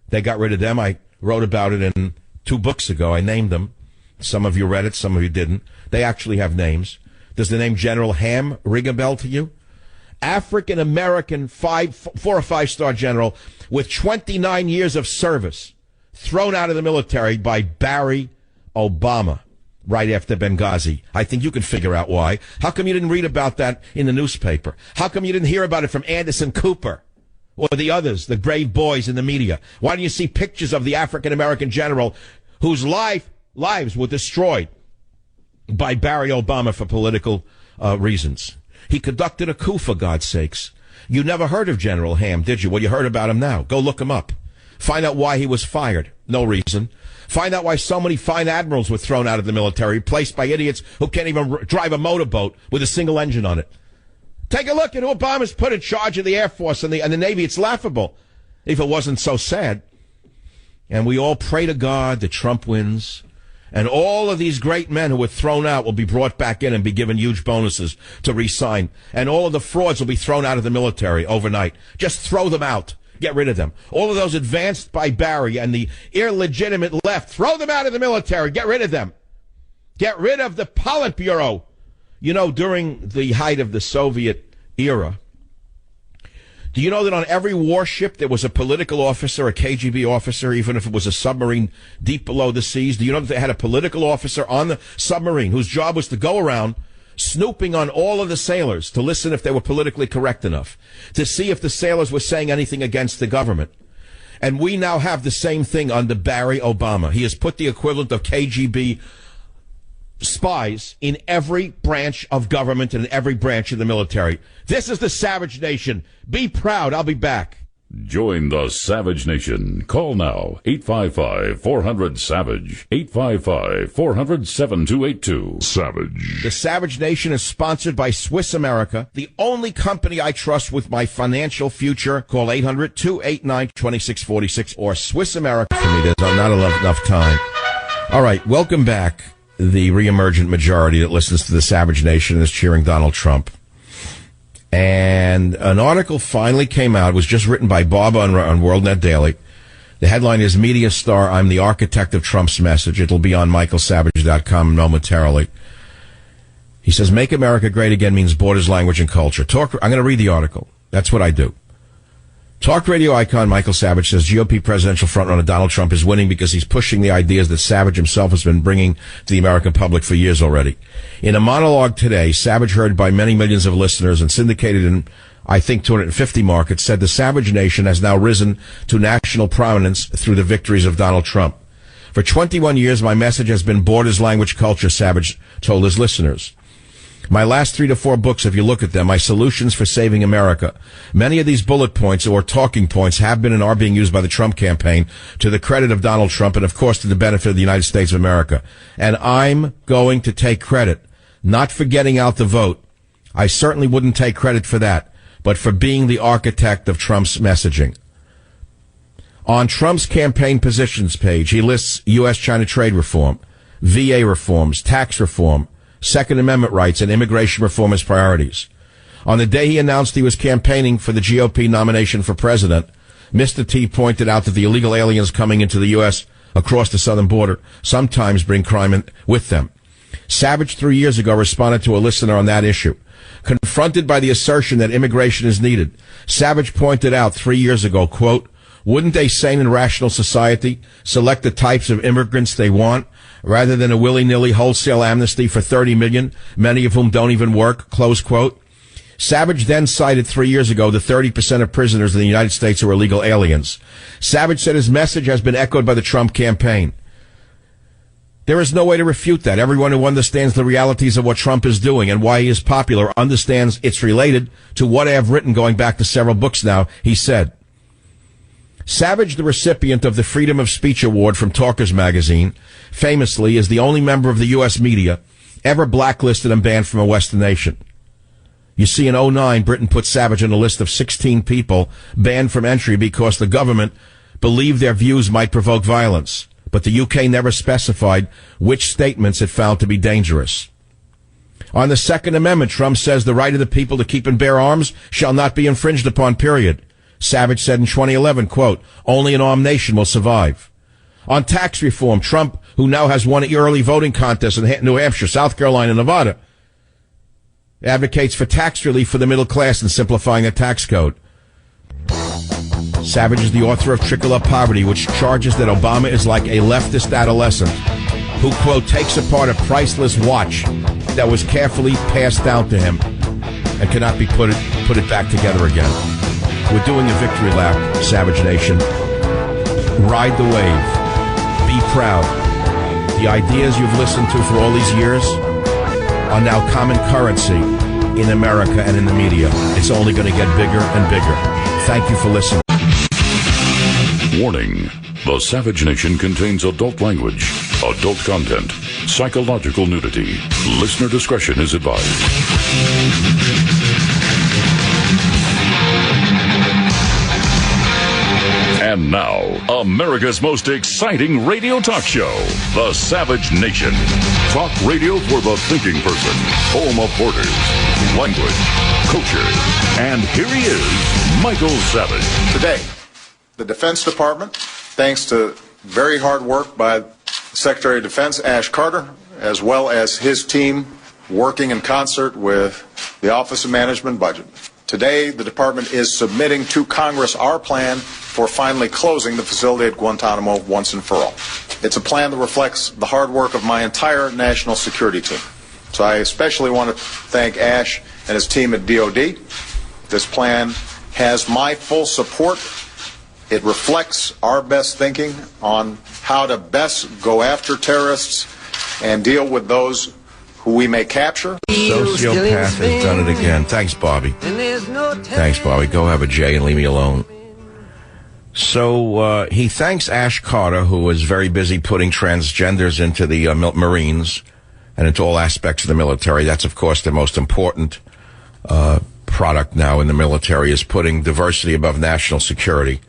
They got rid of them. I wrote about it in 2 books ago. I named them. Some of you read it, some of you didn't. They actually have names. Does the name General Ham ring a bell to you? African-American 4 or 5-star general with 29 years of service thrown out of the military by Barry Obama right after Benghazi. I think you can figure out why. How come you didn't read about that in the newspaper? How come you didn't hear about it from Anderson Cooper or the others, the brave boys in the media? Why don't you see pictures of the African-American general whose lives were destroyed by Barry Obama for political reasons? He conducted a coup, for God's sakes. You never heard of General Ham, did you? Well, you heard about him now. Go look him up. Find out why he was fired. No reason. Find out why so many fine admirals were thrown out of the military, replaced by idiots who can't even drive a motorboat with a single engine on it. Take a look at who Obama's put in charge of the Air Force and the Navy. It's laughable, if it wasn't so sad. And we all pray to God that Trump wins. And all of these great men who were thrown out will be brought back in and be given huge bonuses to re-sign. And all of the frauds will be thrown out of the military overnight. Just throw them out. Get rid of them. All of those advanced by Barry and the illegitimate left, throw them out of the military. Get rid of them. Get rid of the Politburo. You know, during the height of the Soviet era, do you know that on every warship there was a political officer, a KGB officer, even if it was a submarine deep below the seas? Do you know that they had a political officer on the submarine whose job was to go around snooping on all of the sailors to listen if they were politically correct enough, to see if the sailors were saying anything against the government? And we now have the same thing under Barry Obama. He has put the equivalent of KGB spies in every branch of government and in every branch of the military. This is the Savage Nation. Be proud. I'll be back. Join the Savage Nation. Call now, 855-400-SAVAGE, 855-400-7282. Savage. The Savage Nation is sponsored by Swiss America, the only company I trust with my financial future. Call 800-289-2646 or Swiss America. For me, there's not enough time. All right, welcome back, the reemergent majority that listens to the Savage Nation and is cheering Donald Trump. And an article finally came out. It was just written by Bob on WorldNet Daily. The headline is Media Star, I'm the Architect of Trump's Message. It'll be on michaelsavage.com momentarily. He says, make America great again means borders, language, and culture. I'm going to read the article. That's what I do. Talk radio icon Michael Savage says GOP presidential frontrunner Donald Trump is winning because he's pushing the ideas that Savage himself has been bringing to the American public for years already. In a monologue today, Savage, heard by many millions of listeners and syndicated in, I think, 250 markets, said the Savage Nation has now risen to national prominence through the victories of Donald Trump. For 21 years, my message has been borders, language, culture, Savage told his listeners. My last 3 to 4 books, if you look at them, my solutions for saving America. Many of these bullet points or talking points have been and are being used by the Trump campaign to the credit of Donald Trump and, of course, to the benefit of the United States of America. And I'm going to take credit, not for getting out the vote. I certainly wouldn't take credit for that, but for being the architect of Trump's messaging. On Trump's campaign positions page, he lists U.S.-China trade reform, VA reforms, tax reform, Second Amendment rights, and immigration reform as priorities. On the day he announced he was campaigning for the GOP nomination for president, Mr. T pointed out that the illegal aliens coming into the U.S. across the southern border sometimes bring crime with them. Savage 3 years ago responded to a listener on that issue. Confronted by the assertion that immigration is needed, Savage pointed out 3 years ago, quote, wouldn't a sane and rational society select the types of immigrants they want rather than a willy-nilly wholesale amnesty for 30 million, many of whom don't even work, close quote? Savage then cited 3 years ago the 30% of prisoners in the United States who are illegal aliens. Savage said his message has been echoed by the Trump campaign. There is no way to refute that. Everyone who understands the realities of what Trump is doing and why he is popular understands it's related to what I have written going back to several books now, he said. Savage, the recipient of the Freedom of Speech Award from Talkers magazine, famously is the only member of the U.S. media ever blacklisted and banned from a Western nation. You see, in 2009, Britain put Savage on a list of 16 people banned from entry because the government believed their views might provoke violence. But the UK never specified which statements it found to be dangerous. On the Second Amendment, Trump says the right of the people to keep and bear arms shall not be infringed upon, period. Savage said in 2011, quote, only an armed nation will survive. On tax reform, Trump, who now has won early voting contests in New Hampshire, South Carolina, and Nevada, advocates for tax relief for the middle class and simplifying the tax code. Savage is the author of Trickle Up Poverty, which charges that Obama is like a leftist adolescent who, quote, takes apart a priceless watch that was carefully passed down to him and cannot be put it back together again. We're doing a victory lap, Savage Nation. Ride the wave. Be proud. The ideas you've listened to for all these years are now common currency in America and in the media. It's only going to get bigger and bigger. Thank you for listening. Warning. The Savage Nation contains adult language, adult content, psychological nudity. Listener discretion is advised. And now, America's most exciting radio talk show, The Savage Nation. Talk radio for the thinking person, home of borders, language, culture. And here he is, Michael Savage. Today, the Defense Department, thanks to very hard work by Secretary of Defense Ash Carter, as well as his team working in concert with the Office of Management and Budget. Today, the department is submitting to Congress our plan for finally closing the facility at Guantanamo once and for all. It's a plan that reflects the hard work of my entire national security team. So I especially want to thank Ash and his team at DOD. This plan has my full support. It reflects our best thinking on how to best go after terrorists and deal with those who we may capture. Sociopath has done it again. Thanks, Bobby. Thanks, Bobby. Go have a J and leave me alone. So he thanks Ash Carter, who was very busy putting transgenders into the Marines and into all aspects of the military. That's, of course, the most important product now in the military, is putting diversity above national security.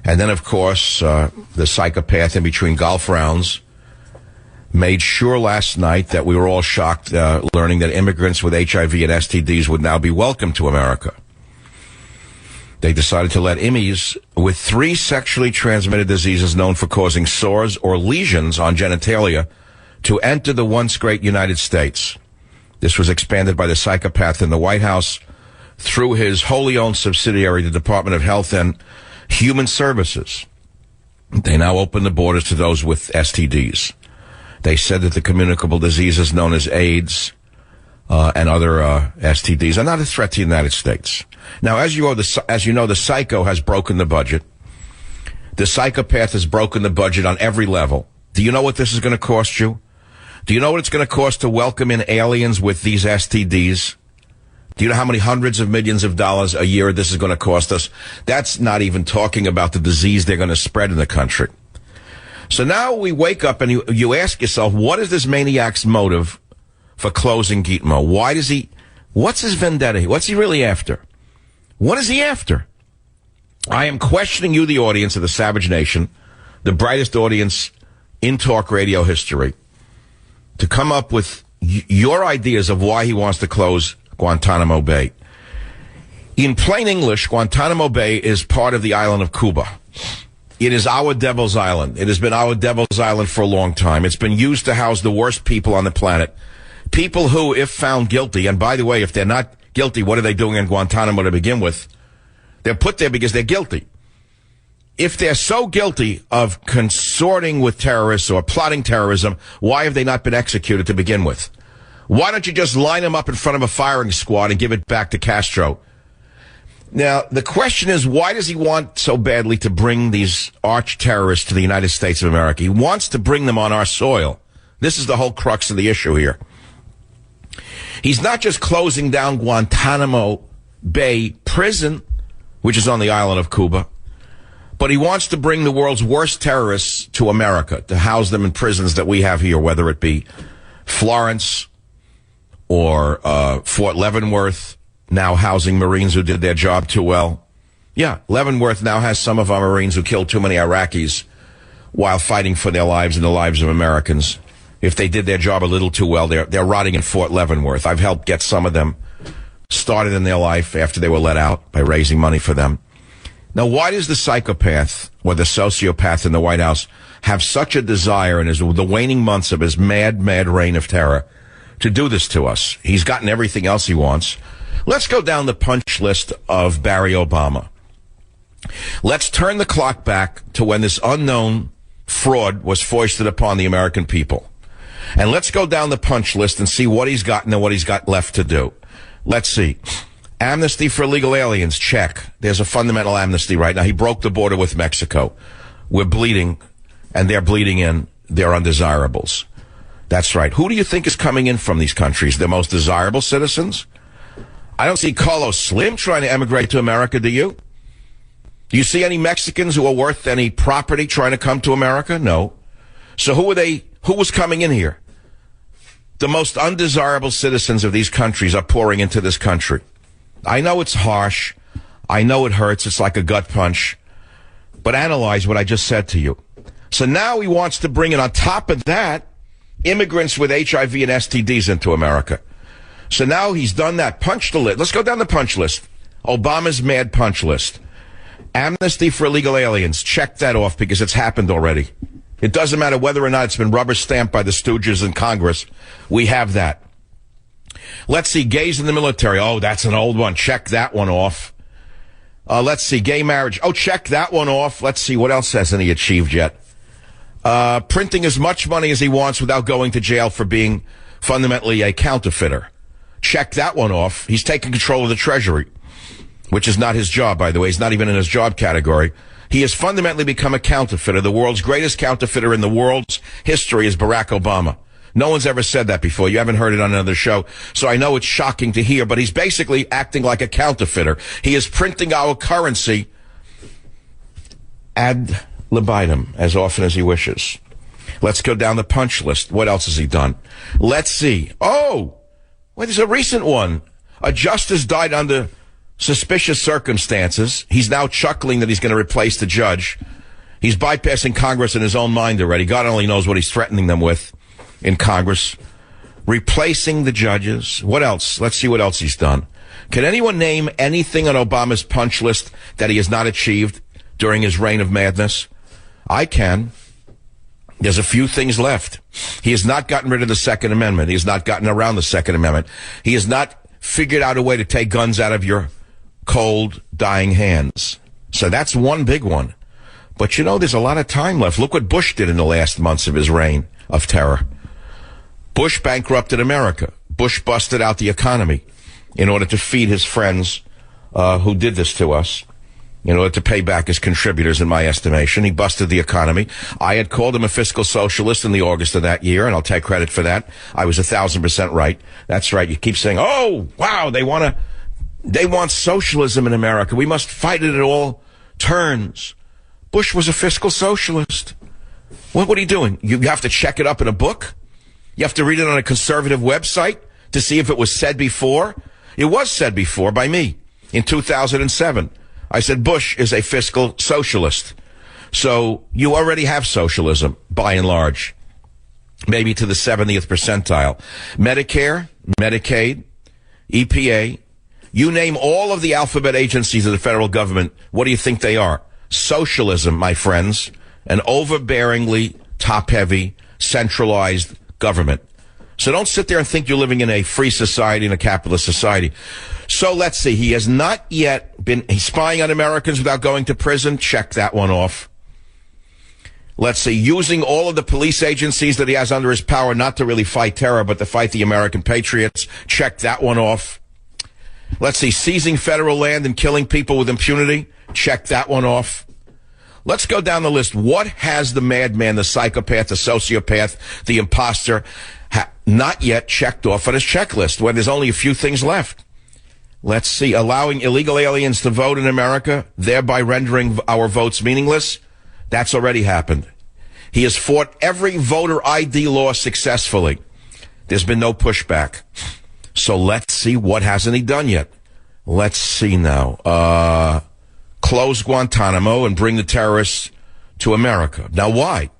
And then, of course, the psychopath in between golf rounds made sure last night that we were all shocked learning that immigrants with HIV and STDs would now be welcome to America. They decided to let immies with 3 sexually transmitted diseases known for causing sores or lesions on genitalia to enter the once great United States. This was expanded by the psychopath in the White House through his wholly owned subsidiary, the Department of Health and Human Services. They now open the borders to those with STDs. They said that the communicable diseases known as AIDS and other STDs are not a threat to the United States. Now, as you know, the psycho has broken the budget. The psychopath has broken the budget on every level. Do you know what this is going to cost you? Do you know what it's going to cost to welcome in aliens with these STDs? Do you know how many hundreds of millions of dollars a year this is going to cost us? That's not even talking about the disease they're going to spread in the country. So now we wake up and you ask yourself, what is this maniac's motive for closing Gitmo? What's his vendetta? What's he really after? What is he after? I am questioning you, the audience of the Savage Nation, the brightest audience in talk radio history, to come up with your ideas of why he wants to close Guantanamo Bay. In plain English, Guantanamo Bay is part of the island of Cuba. It is our devil's island. It has been our devil's island for a long time. It's been used to house the worst people on the planet. People who, if found guilty, and by the way, if they're not guilty, what are they doing in Guantanamo to begin with? They're put there because they're guilty. If they're so guilty of consorting with terrorists or plotting terrorism, why have they not been executed to begin with? Why don't you just line them up in front of a firing squad and give it back to Castro? Now, the question is, why does he want so badly to bring these arch terrorists to the United States of America? He wants to bring them on our soil. This is the whole crux of the issue here. He's not just closing down Guantanamo Bay Prison, which is on the island of Cuba, but he wants to bring the world's worst terrorists to America, to house them in prisons that we have here, whether it be Florence or Fort Leavenworth, now housing Marines who did their job too well. Yeah, Leavenworth now has some of our Marines who killed too many Iraqis while fighting for their lives and the lives of Americans. If they did their job a little too well, they're rotting in Fort Leavenworth. I've helped get some of them started in their life after they were let out by raising money for them. Now, why does the psychopath or the sociopath in the White House have such a desire in the waning months of his mad, mad reign of terror to do this to us? He's gotten everything else he wants. Let's go down the punch list of Barry Obama. Let's turn the clock back to when this unknown fraud was foisted upon the American people. And let's go down the punch list and see what he's gotten and what he's got left to do. Let's see. Amnesty for illegal aliens, check. There's a fundamental amnesty right now. He broke the border with Mexico. We're bleeding, and they're bleeding in their undesirables. That's right. Who do you think is coming in from these countries? The most desirable citizens? I don't see Carlos Slim trying to emigrate to America, do you? Do you see any Mexicans who are worth any property trying to come to America? No. So who are they? Who was coming in here? The most undesirable citizens of these countries are pouring into this country. I know it's harsh. I know it hurts. It's like a gut punch. But analyze what I just said to you. So now he wants to bring in, on top of that, immigrants with HIV and STDs into America. So now he's done that. Punch the list. Let's go down the punch list. Obama's mad punch list. Amnesty for illegal aliens. Check that off because it's happened already. It doesn't matter whether or not it's been rubber stamped by the stooges in Congress. We have that. Let's see, gays in the military. Oh, that's an old one. Check that one off. Let's see, gay marriage. Oh, check that one off. Let's see, what else hasn't he achieved yet? Printing as much money as he wants without going to jail for being fundamentally a counterfeiter. Check that one off. He's taken control of the Treasury, which is not his job, by the way. He's not even in his job category. He has fundamentally become a counterfeiter. The world's greatest counterfeiter in the world's history is Barack Obama. No one's ever said that before. You haven't heard it on another show, so I know it's shocking to hear, but he's basically acting like a counterfeiter. He is printing our currency ad libitum as often as he wishes. Let's go down the punch list. What else has he done? Let's see. Oh, well, there's a recent one. A justice died under suspicious circumstances. He's now chuckling that he's going to replace the judge. He's bypassing Congress in his own mind already. God only knows what he's threatening them with in Congress. Replacing the judges. What else? Let's see what else he's done. Can anyone name anything on Obama's punch list that he has not achieved during his reign of madness? I can. There's a few things left. He has not gotten rid of the Second Amendment. He has not gotten around the Second Amendment. He has not figured out a way to take guns out of your cold, dying hands. So that's one big one. But you know, there's a lot of time left. Look what Bush did in the last months of his reign of terror. Bush bankrupted America. Bush busted out the economy in order to feed his friends who did this to us, in order to pay back his contributors, in my estimation. He busted the economy. I had called him a fiscal socialist in the August of that year, and I'll take credit for that. I was 1,000% right. That's right. You keep saying, oh, wow, they want socialism in America. We must fight it at all turns. Bush was a fiscal socialist. What are you doing? You have to check it up in a book? You have to read it on a conservative website to see if it was said before? It was said before by me in 2007. I said Bush is a fiscal socialist. So you already have socialism, by and large, maybe to the 70th percentile. Medicare, Medicaid, EPA, you name all of the alphabet agencies of the federal government, what do you think they are? Socialism, my friends, an overbearingly top-heavy, centralized government. So don't sit there and think you're living in a free society, in a capitalist society. So let's see. He has not yet been spying on Americans without going to prison. Check that one off. Let's see. Using all of the police agencies that he has under his power, not to really fight terror, but to fight the American patriots. Check that one off. Let's see. Seizing federal land and killing people with impunity. Check that one off. Let's go down the list. What has the madman, the psychopath, the sociopath, the imposter not yet checked off on his checklist when there's only a few things left? Let's see. Allowing illegal aliens to vote in America, thereby rendering our votes meaningless. That's already happened. He has fought every voter ID law successfully. There's been no pushback. So let's see, what hasn't he done yet? Let's see now. Close Guantanamo and bring the terrorists to America. Now, why?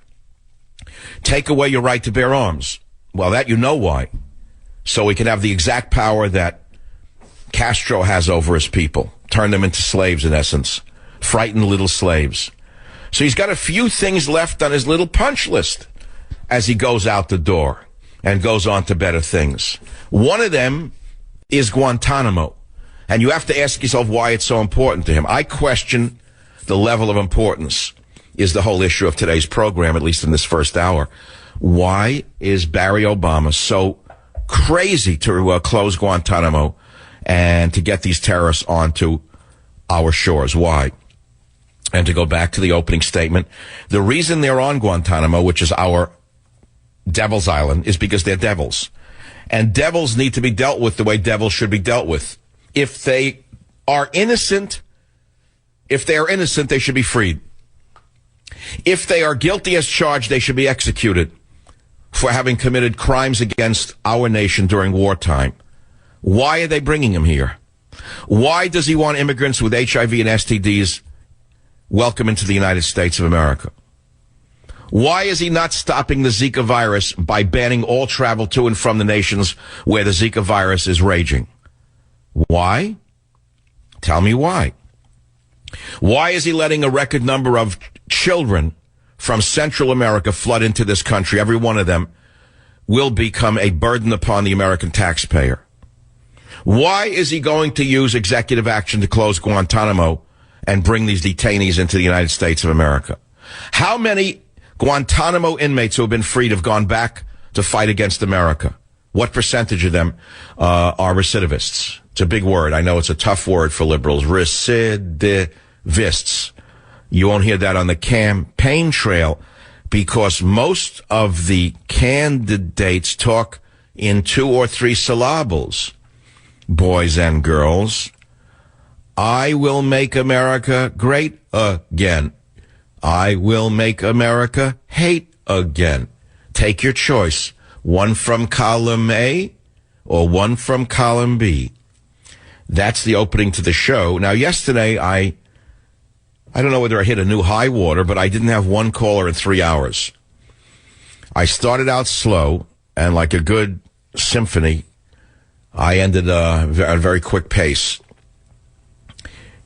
Take away your right to bear arms. Well, that you know why. So we can have the exact power that Castro has over his people. Turn them into slaves, in essence. Frightened little slaves. So he's got a few things left on his little punch list as he goes out the door and goes on to better things. One of them is Guantanamo. And you have to ask yourself why it's so important to him. I question the level of importance is the whole issue of today's program, at least in this first hour. Why is Barry Obama so crazy to close Guantanamo and to get these terrorists onto our shores? Why? And to go back to the opening statement, the reason they're on Guantanamo, which is our devil's island, is because they're devils. And devils need to be dealt with the way devils should be dealt with. If they are innocent, they should be freed. If they are guilty as charged, they should be executed for having committed crimes against our nation during wartime. Why are they bringing him here? Why does he want immigrants with HIV and STDs welcome into the United States of America? Why is he not stopping the Zika virus by banning all travel to and from the nations where the Zika virus is raging? Why? Tell me why. Why is he letting a record number of children from Central America flood into this country? Every one of them will become a burden upon the American taxpayer. Why is he going to use executive action to close Guantanamo and bring these detainees into the United States of America? How many Guantanamo inmates who have been freed have gone back to fight against America? What percentage of them are recidivists? It's a big word. I know it's a tough word for liberals. Recidivists. You won't hear that on the campaign trail because most of the candidates talk in 2 or 3 syllables. Boys and girls, I will make America great again. I will make America hate again. Take your choice. One from column A or one from column B. That's the opening to the show. Now, yesterday, I don't know whether I hit a new high water, but I didn't have one caller in 3 hours. I started out slow, and like a good symphony, I ended at a very quick pace.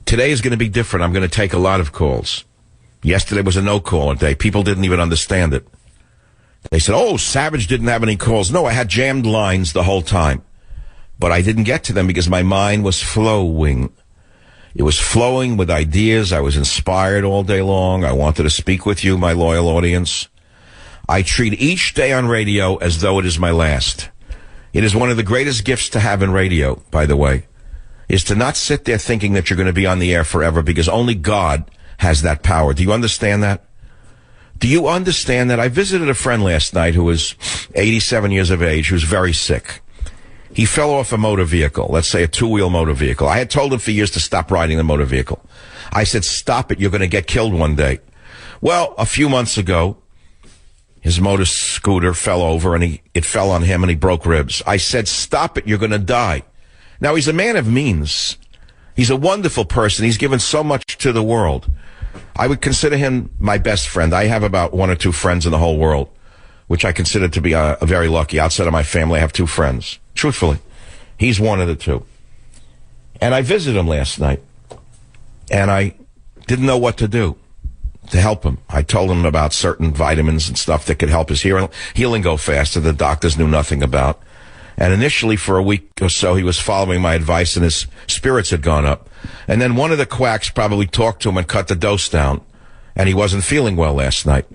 Today is going to be different. I'm going to take a lot of calls. Yesterday was a no-caller day. People didn't even understand it. They said, oh, Savage didn't have any calls. No, I had jammed lines the whole time. But I didn't get to them because my mind was flowing. It was flowing with ideas. I was inspired all day long. I wanted to speak with you, my loyal audience. I treat each day on radio as though it is my last. It is one of the greatest gifts to have in radio, by the way, is to not sit there thinking that you're going to be on the air forever, because only God has that power. Do you understand that? Do you understand that? I visited a friend last night who was 87 years of age, who's very sick. He fell off a motor vehicle, let's say a two-wheel motor vehicle. I had told him for years to stop riding the motor vehicle. I said, stop it, you're going to get killed one day. Well, a few months ago, his motor scooter fell over and it fell on him and he broke ribs. I said, stop it, you're going to die. Now, he's a man of means. He's a wonderful person. He's given so much to the world. I would consider him my best friend. I have about one or two friends in the whole world, which I consider to be very lucky. Outside of my family, I have two friends. Truthfully, he's one of the two. And I visited him last night, and I didn't know what to do to help him. I told him about certain vitamins and stuff that could help his healing go faster the doctors knew nothing about. And initially, for a week or so, he was following my advice, and his spirits had gone up. And then one of the quacks probably talked to him and cut the dose down, and he wasn't feeling well last night.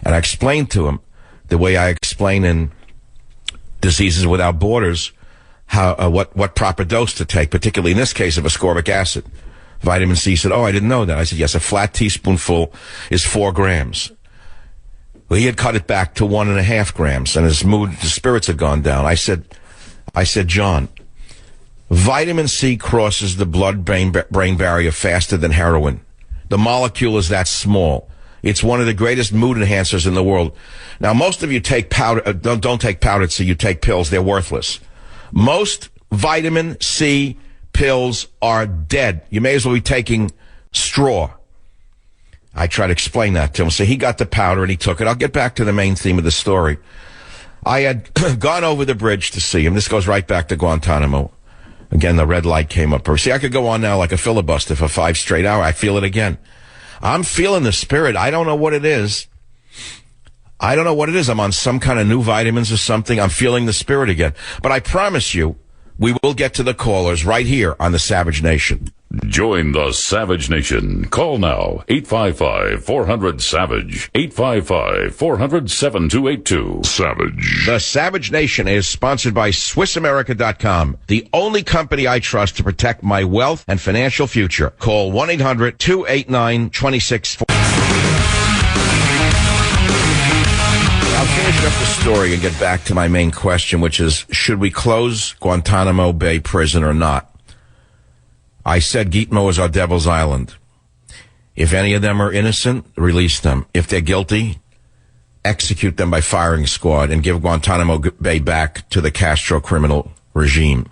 And I explained to him, the way I explain in Diseases Without Borders, how what proper dose to take, particularly in this case of ascorbic acid. Vitamin C. Said, oh, I didn't know that. I said, yes, a flat teaspoonful is 4 grams. Well, he had cut it back to 1.5 grams, and his spirits had gone down. I said, John, vitamin C crosses the blood-brain barrier faster than heroin. The molecule is that small. It's one of the greatest mood enhancers in the world. Now, most of you take powder, don't take powdered C, you take pills. They're worthless. Most vitamin C pills are dead. You may as well be taking straw. I try to explain that to him. So he got the powder and he took it. I'll get back to the main theme of the story. I had gone over the bridge to see him. This goes right back to Guantanamo. Again, the red light came up. See, I could go on now like a filibuster for 5 straight hours. I feel it again. I'm feeling the spirit. I don't know what it is. I'm on some kind of new vitamins or something. I'm feeling the spirit again. But I promise you, we will get to the callers right here on the Savage Nation. Join the Savage Nation. Call now, 855-400-SAVAGE, 855-400-7282. Savage. The Savage Nation is sponsored by SwissAmerica.com, the only company I trust to protect my wealth and financial future. Call 1-800-289-2640. I'll finish up the story and get back to my main question, which is, should we close Guantanamo Bay Prison or not? I said Gitmo is our devil's island. If any of them are innocent, release them. If they're guilty, execute them by firing squad and give Guantanamo Bay back to the Castro criminal regime.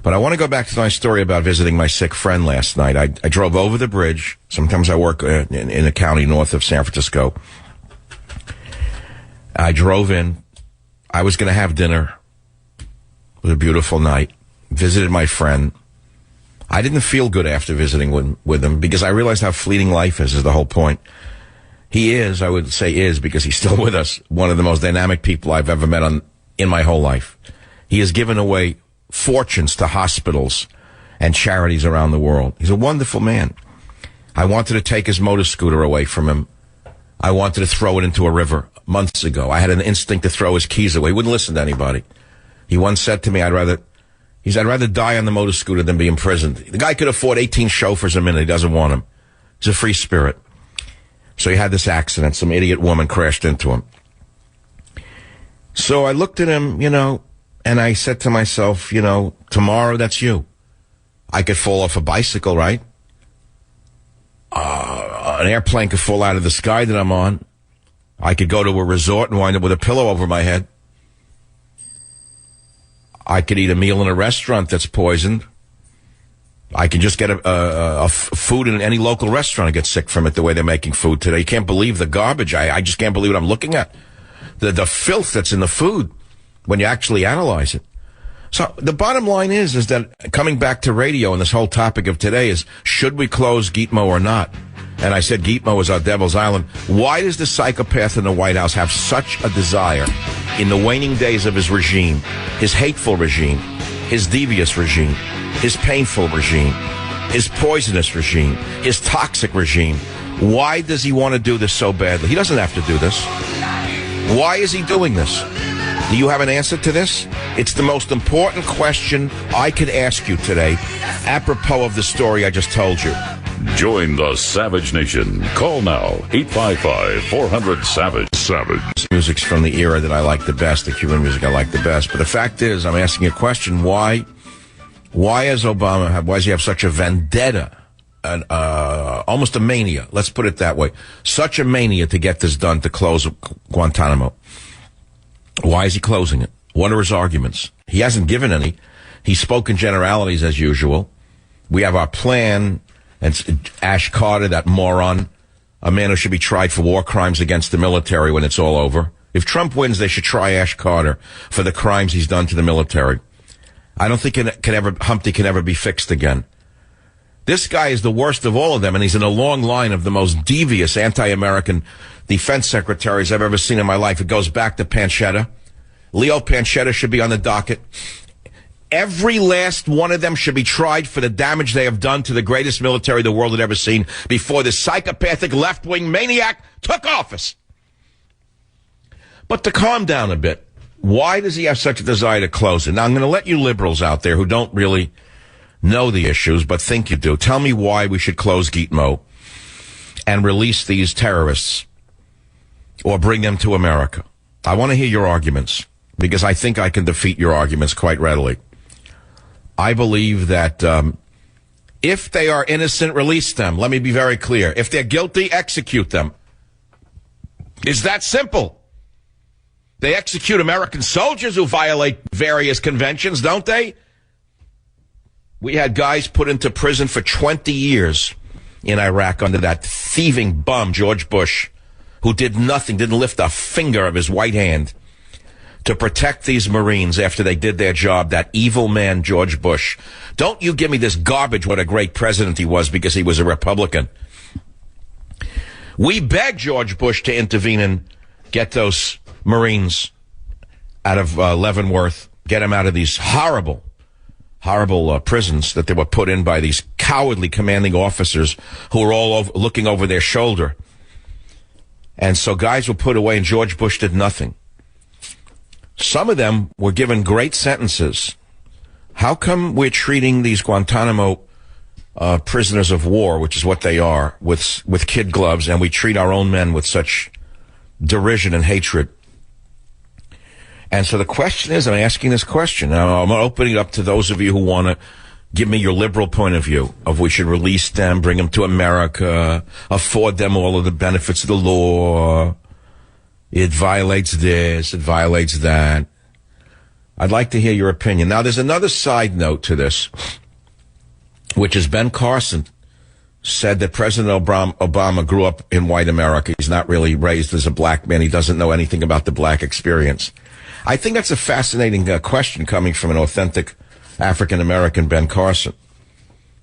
But I want to go back to my story about visiting my sick friend last night. I drove over the bridge. Sometimes I work in a county north of San Francisco. I drove in. I was going to have dinner. It was a beautiful night. Visited my friend. I didn't feel good after visiting with him because I realized how fleeting life is the whole point. He is, I would say is, because he's still with us, one of the most dynamic people I've ever met in my whole life. He has given away fortunes to hospitals and charities around the world. He's a wonderful man. I wanted to take his motor scooter away from him. I wanted to throw it into a river months ago. I had an instinct to throw his keys away. He wouldn't listen to anybody. He once said to me, I'd rather die on the motor scooter than be imprisoned. The guy could afford 18 chauffeurs a minute. He doesn't want them. He's a free spirit. So he had this accident. Some idiot woman crashed into him. So I looked at him, and I said to myself, tomorrow that's you. I could fall off a bicycle, right? An airplane could fall out of the sky that I'm on. I could go to a resort and wind up with a pillow over my head. I could eat a meal in a restaurant that's poisoned. I can just get a food in any local restaurant and get sick from it the way they're making food today. You can't believe the garbage. I just can't believe what I'm looking at. The filth that's in the food when you actually analyze it. So the bottom line is that coming back to radio and this whole topic of today is, should we close Gitmo or not? and I said Gitmo is our devil's island, why does the psychopath in the White House have such a desire in the waning days of his regime, his hateful regime, his devious regime, his painful regime, his poisonous regime, his toxic regime? Why does he want to do this so badly? He doesn't have to do this. Why is he doing this? Do you have an answer to this? It's the most important question I could ask you today, apropos of the story I just told you. Join the Savage Nation. Call now, 855-400-SAVAGE. Savage. Music's from the era that I like the best, the Cuban music I like the best. But the fact is, I'm asking a question, why does he have such a vendetta, almost a mania, let's put it that way, such a mania to get this done, to close Guantanamo? Why is he closing it? What are his arguments? He hasn't given any. He spoke in generalities as usual. We have our plan, and Ash Carter, that moron, a man who should be tried for war crimes against the military when it's all over. If Trump wins, they should try Ash Carter for the crimes he's done to the military. I don't think Humpty can ever be fixed again. This guy is the worst of all of them, and he's in a long line of the most devious anti-American defense secretaries I've ever seen in my life. It goes back to Panchetta. Leo Panchetta should be on the docket. Every last one of them should be tried for the damage they have done to the greatest military the world had ever seen before this psychopathic left-wing maniac took office. But to calm down a bit, why does he have such a desire to close it? Now, I'm going to let you liberals out there who don't really know the issues but think you do, tell me why we should close Gitmo and release these terrorists or bring them to America. I want to hear your arguments, because I think I can defeat your arguments quite readily. I believe that if they are innocent, release them. Let me be very clear. If they're guilty, execute them. It's that simple. They execute American soldiers who violate various conventions, don't they? We had guys put into prison for 20 years in Iraq under that thieving bum, George Bush, who did nothing, didn't lift a finger of his white hand to protect these Marines after they did their job, that evil man, George Bush. Don't you give me this garbage, what a great president he was because he was a Republican. We begged George Bush to intervene and get those Marines out of Leavenworth, get them out of these horrible prisons that they were put in by these cowardly commanding officers who were all looking over their shoulder. And so guys were put away, and George Bush did nothing. Some of them were given great sentences. How come we're treating these Guantanamo prisoners of war, which is what they are, with kid gloves, and we treat our own men with such derision and hatred? And so the question is, I'm asking this question. Now, I'm opening it up to those of you who want to give me your liberal point of view of we should release them, bring them to America, afford them all of the benefits of the law. It violates this, it violates that. I'd like to hear your opinion. Now, there's another side note to this, which is Ben Carson said that President Obama grew up in white America. He's not really raised as a black man. He doesn't know anything about the black experience. I think that's a fascinating question coming from an authentic African-American Ben Carson.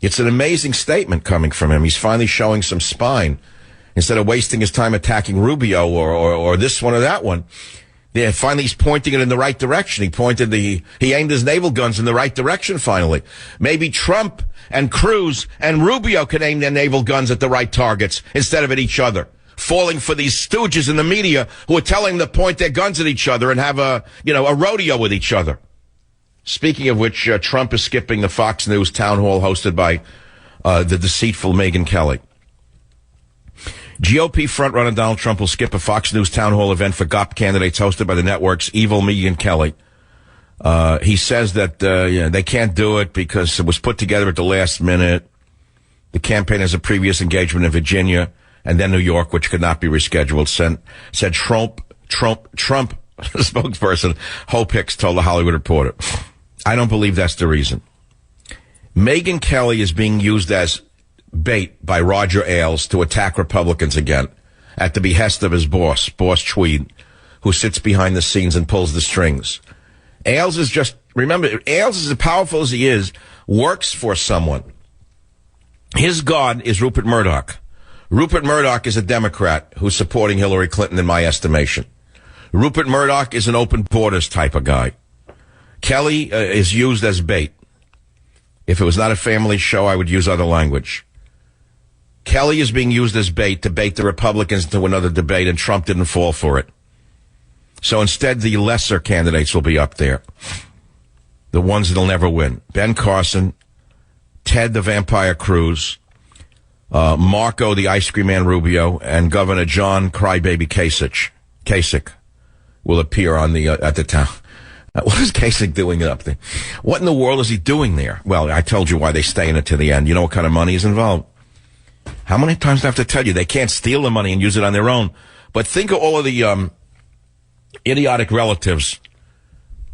It's an amazing statement coming from him. He's finally showing some spine. Instead of wasting his time attacking Rubio or this one or that one, finally he's pointing it in the right direction. He aimed his naval guns in the right direction finally. Maybe Trump and Cruz and Rubio can aim their naval guns at the right targets instead of at each other, falling for these stooges in the media who are telling them to point their guns at each other and have a rodeo with each other. Speaking of which, Trump is skipping the Fox News town hall hosted by the deceitful Megyn Kelly. GOP frontrunner Donald Trump will skip a Fox News town hall event for GOP candidates hosted by the network's evil Megyn Kelly. He says that they can't do it because it was put together at the last minute. The campaign has a previous engagement in Virginia and then New York, which could not be rescheduled. Said Trump spokesperson Hope Hicks told the Hollywood Reporter. I don't believe that's the reason. Megyn Kelly is being used as bait by Roger Ailes to attack Republicans again at the behest of his boss Tweed, who sits behind the scenes and pulls the strings. Ailes is as powerful as he is, works for someone. His God is Rupert Murdoch. Rupert Murdoch is a Democrat who's supporting Hillary Clinton in my estimation. Rupert Murdoch is an open borders type of guy. Kelly is used as bait. If it was not a family show, I would use other language. Kelly is being used as bait to bait the Republicans into another debate, and Trump didn't fall for it. So instead, the lesser candidates will be up there. The ones that'll never win. Ben Carson, Ted the Vampire Cruz, Marco the Ice Cream Man Rubio, and Governor John Crybaby Kasich will appear on the at the town. What is Kasich doing up there? What in the world is he doing there? Well, I told you why they stay in it to the end. You know what kind of money is involved? How many times do I have to tell you? They can't steal the money and use it on their own. But think of all of the idiotic relatives,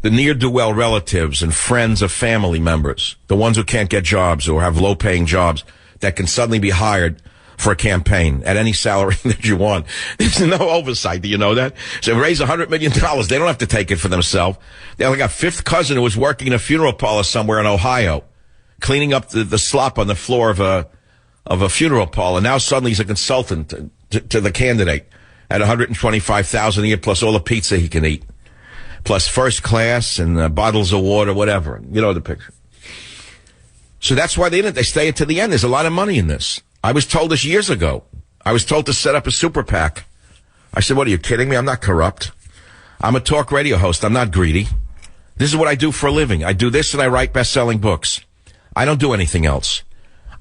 the ne'er-do-well relatives and friends of family members, the ones who can't get jobs or have low-paying jobs that can suddenly be hired for a campaign at any salary that you want. There's no oversight. Do you know that? So raise $100 million. They don't have to take it for themselves. They have like a fifth cousin who was working in a funeral parlor somewhere in Ohio, cleaning up the slop on the floor of a funeral parlor. Now suddenly he's a consultant to the candidate at $125,000 a year, plus all the pizza he can eat, plus first class and bottles of water, whatever. You know the picture. So that's why they stay to the end. There's a lot of money in this. I was told this years ago. I was told to set up a super PAC. I said, what, are you kidding me? I'm not corrupt. I'm a talk radio host. I'm not greedy. This is what I do for a living. I do this and I write best-selling books. I don't do anything else.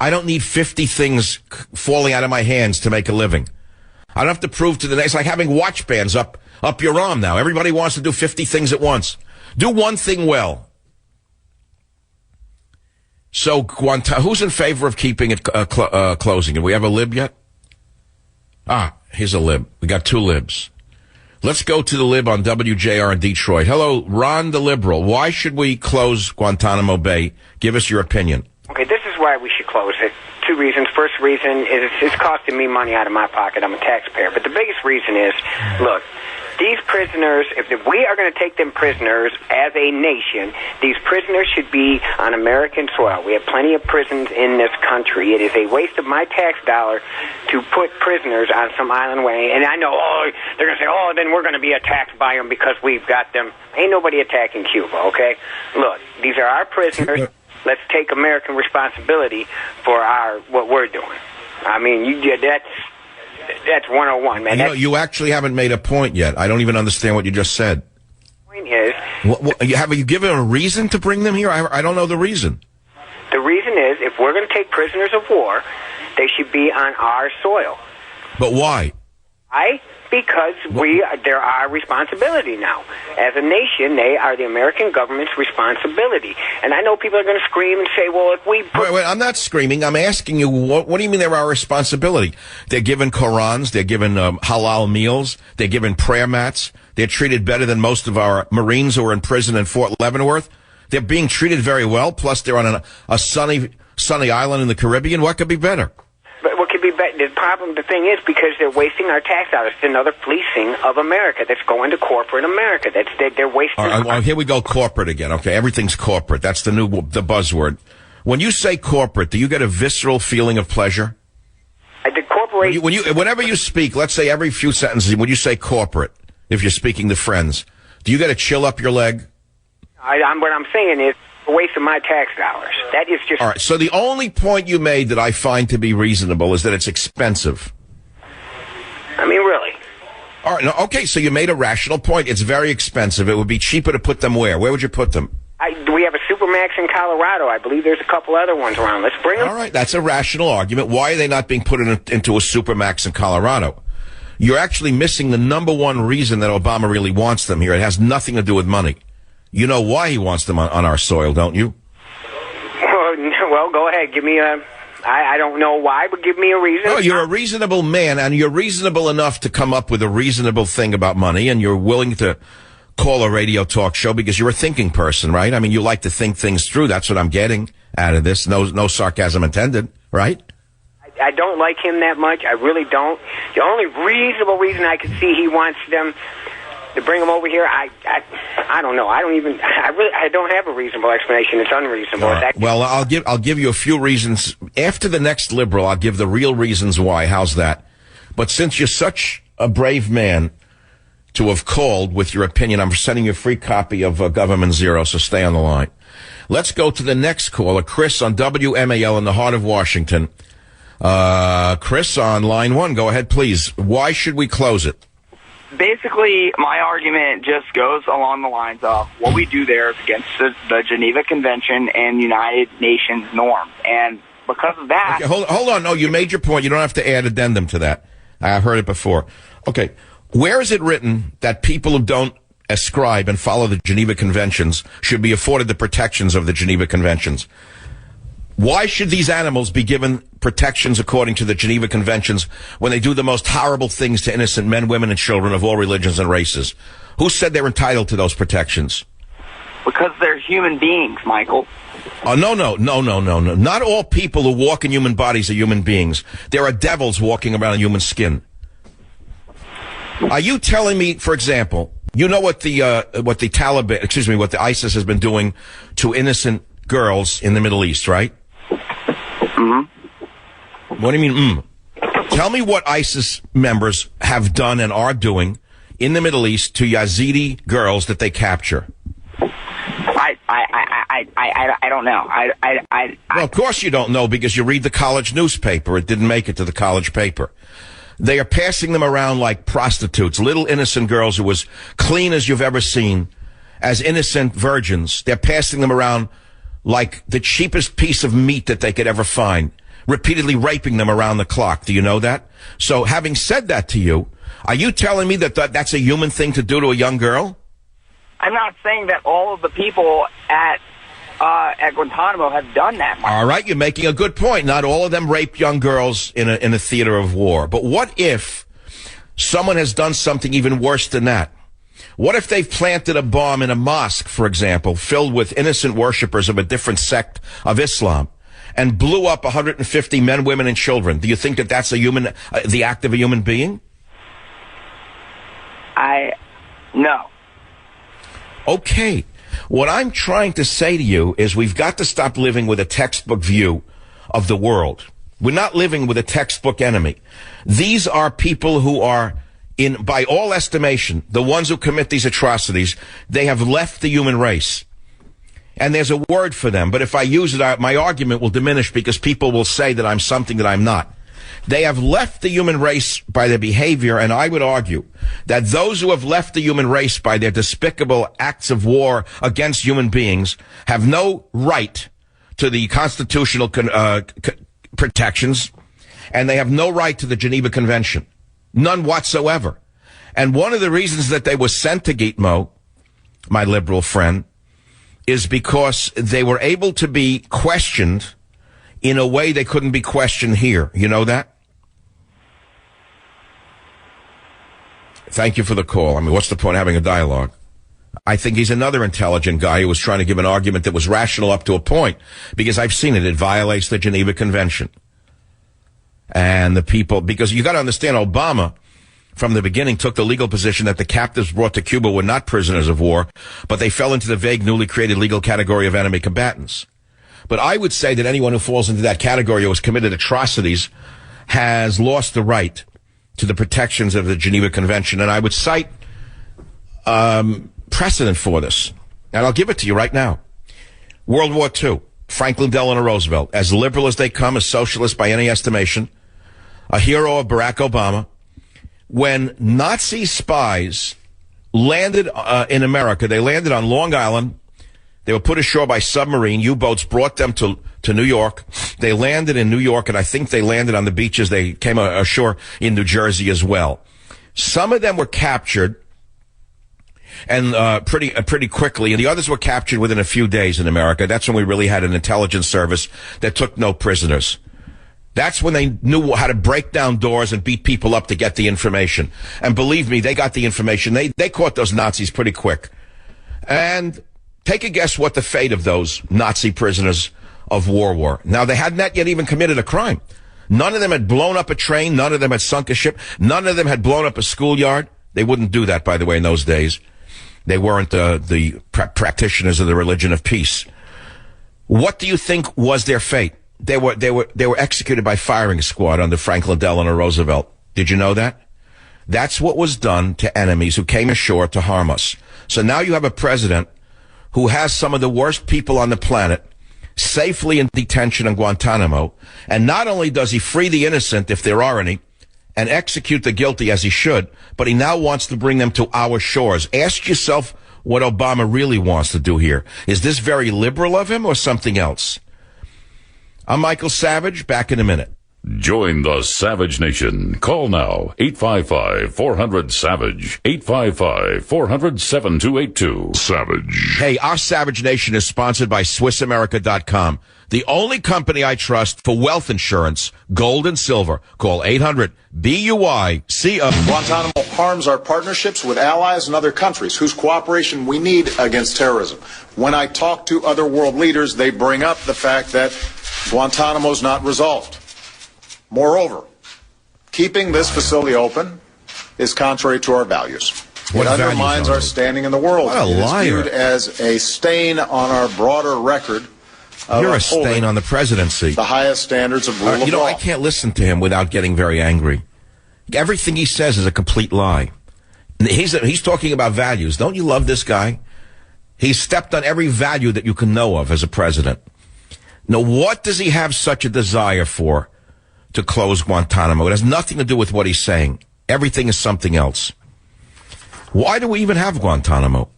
I don't need 50 things falling out of my hands to make a living. I don't have to prove to the next. It's like having watch bands up your arm now. Everybody wants to do 50 things at once. Do one thing well. So, who's in favor of keeping it closing? Do we have a lib yet? Here's a lib. We got two libs. Let's go to the lib on WJR in Detroit. Hello, Ron the Liberal. Why should we close Guantanamo Bay? Give us your opinion. Okay, this is why we should close it. Two reasons. First reason is it's costing me money out of my pocket. I'm a taxpayer. But the biggest reason is, look, these prisoners, if we are going to take them prisoners as a nation, these prisoners should be on American soil. We have plenty of prisons in this country. It is a waste of my tax dollar to put prisoners on some island way. And I know, they're going to say, then we're going to be attacked by them because we've got them. Ain't nobody attacking Cuba, okay? Look, these are our prisoners. Let's take American responsibility for what we're doing. I mean, that's 101, man. You actually haven't made a point yet. I don't even understand what you just said. The point is... have you given a reason to bring them here? I don't know the reason. The reason is, if we're going to take prisoners of war, they should be on our soil. But why? Because they're our responsibility now. As a nation, they are the American government's responsibility. And I know people are going to scream and say, well, if we... Wait, I'm not screaming. I'm asking you, what do you mean they're our responsibility? They're given Korans, they're given halal meals, they're given prayer mats, they're treated better than most of our Marines who are in prison in Fort Leavenworth. They're being treated very well, plus they're on a sunny island in the Caribbean. What could be better? But what could be better? The thing is, because they're wasting our tax dollars. It's another fleecing of America that's going to corporate America. They're wasting. All right, here we go, corporate again. Okay, everything's corporate. That's the buzzword. When you say corporate, do you get a visceral feeling of pleasure? The corporation. Whenever you speak, let's say every few sentences, when you say corporate, if you're speaking to friends, do you get a chill up your leg? What I'm saying is, a waste of my tax dollars. That is just... All right, so the only point you made that I find to be reasonable is that it's expensive. I mean, really? All right, no, okay, so you made a rational point. It's very expensive. It would be cheaper to put them where? Where would you put them? We have a Supermax in Colorado. I believe there's a couple other ones around. Let's bring them. All right, that's a rational argument. Why are they not being put into a Supermax in Colorado? You're actually missing the number one reason that Obama really wants them here. It has nothing to do with money. You know why he wants them on our soil, don't you? Well, go ahead. Give me a... I don't know why, but give me a reason. No, you're a reasonable man, and you're reasonable enough to come up with a reasonable thing about money, and you're willing to call a radio talk show because you're a thinking person, right? I mean, you like to think things through. That's what I'm getting out of this. No sarcasm intended, right? I don't like him that much. I really don't. The only reasonable reason I could see he wants them to bring them over here, I don't know. I don't have a reasonable explanation. It's unreasonable. Right. Well, I'll give you a few reasons. After the next liberal, I'll give the real reasons why. How's that? But since you're such a brave man to have called with your opinion, I'm sending you a free copy of Government Zero, so stay on the line. Let's go to the next caller, Chris on WMAL in the heart of Washington. Chris on line 1. Go ahead, please. Why should we close it? Basically, my argument just goes along the lines of what we do there is against the Geneva Convention and United Nations norms. And because of that... Okay, hold on. No, you made your point. You don't have to add addendum to that. I heard it before. Okay. Where is it written that people who don't ascribe and follow the Geneva Conventions should be afforded the protections of the Geneva Conventions? Why should these animals be given protections according to the Geneva Conventions when they do the most horrible things to innocent men, women, and children of all religions and races? Who said they're entitled to those protections? Because they're human beings, Michael. Oh, no. Not all people who walk in human bodies are human beings. There are devils walking around in human skin. Are you telling me, for example, you know what the Taliban, what the ISIS has been doing to innocent girls in the Middle East, right? Mm-hmm. What do you mean, Tell me what ISIS members have done and are doing in the Middle East to Yazidi girls that they capture. I don't know. Well, of course you don't know because you read the college newspaper. It didn't make it to the college paper. They are passing them around like prostitutes, little innocent girls who was clean as you've ever seen, as innocent virgins. They're passing them around like the cheapest piece of meat that they could ever find, repeatedly raping them around the clock. Do you know that? So having said that to you, are you telling me that that's a human thing to do to a young girl? I'm not saying that all of the people at Guantanamo have done that, Mike. All right, you're making a good point. Not all of them rape young girls in a theater of war. But what if someone has done something even worse than that? What if they've planted a bomb in a mosque, for example, filled with innocent worshippers of a different sect of Islam, and blew up 150 men, women, and children? Do you think that that's the act of a human being? No. Okay. What I'm trying to say to you is we've got to stop living with a textbook view of the world. We're not living with a textbook enemy. These are people who are, by all estimation, the ones who commit these atrocities. They have left the human race. And there's a word for them. But if I use it, my argument will diminish because people will say that I'm something that I'm not. They have left the human race by their behavior, and I would argue that those who have left the human race by their despicable acts of war against human beings have no right to the constitutional protections, and they have no right to the Geneva Convention. None whatsoever. And one of the reasons that they were sent to Gitmo, my liberal friend, is because they were able to be questioned in a way they couldn't be questioned here. You know that? Thank you for the call. I mean, what's the point of having a dialogue? I think he's another intelligent guy who was trying to give an argument that was rational up to a point, because I've seen it. It violates the Geneva Convention. And the people, because you got to understand, Obama, from the beginning, took the legal position that the captives brought to Cuba were not prisoners of war, but they fell into the vague, newly created legal category of enemy combatants. But I would say that anyone who falls into that category or has committed atrocities has lost the right to the protections of the Geneva Convention. And I would cite precedent for this. And I'll give it to you right now. World War II, Franklin Delano Roosevelt, as liberal as they come, as socialist by any estimation, a hero of Barack Obama. When Nazi spies landed in America, they landed on Long Island. They were put ashore by submarine. U-boats brought them to New York. They landed in New York, and I think they landed on the beaches. They came ashore in New Jersey as well. Some of them were captured, and pretty quickly, and the others were captured within a few days in America. That's when we really had an intelligence service that took no prisoners. That's when they knew how to break down doors and beat people up to get the information. And believe me, they got the information. They caught those Nazis pretty quick. And take a guess what the fate of those Nazi prisoners of war were. Now, they had not yet even committed a crime. None of them had blown up a train. None of them had sunk a ship. None of them had blown up a schoolyard. They wouldn't do that, by the way, in those days. They weren't the practitioners of the religion of peace. What do you think was their fate? They were executed by firing squad under Franklin Delano Roosevelt. Did you know that? That's what was done to enemies who came ashore to harm us. So now you have a president who has some of the worst people on the planet safely in detention in Guantanamo, and not only does he free the innocent, if there are any, and execute the guilty as he should, but he now wants to bring them to our shores. Ask yourself what Obama really wants to do here. Is this very liberal of him or something else? I'm Michael Savage, back in a minute. Join the Savage Nation. Call now, 855-400-SAVAGE, 855-400-7282. Savage. Hey, our Savage Nation is sponsored by SwissAmerica.com, the only company I trust for wealth insurance, gold and silver. Call 800-BUI-CO. Guantanamo harms our partnerships with allies and other countries whose cooperation we need against terrorism. When I talk to other world leaders, they bring up the fact that Guantanamo's not resolved. Moreover, keeping this facility open is contrary to our values. What it undermines our standing in the world. What a It is liar. viewed as a stain on our broader record of You're a upholding stain on the presidency. the highest standards of rule of You know, law. I can't listen to him without getting very angry. Everything he says is a complete lie. He's talking about values. Don't you love this guy? He's stepped on every value that you can know of as a president. Now, what does he have such a desire for to close Guantanamo? It has nothing to do with what he's saying. Everything is something else. Why do we even have Guantanamo?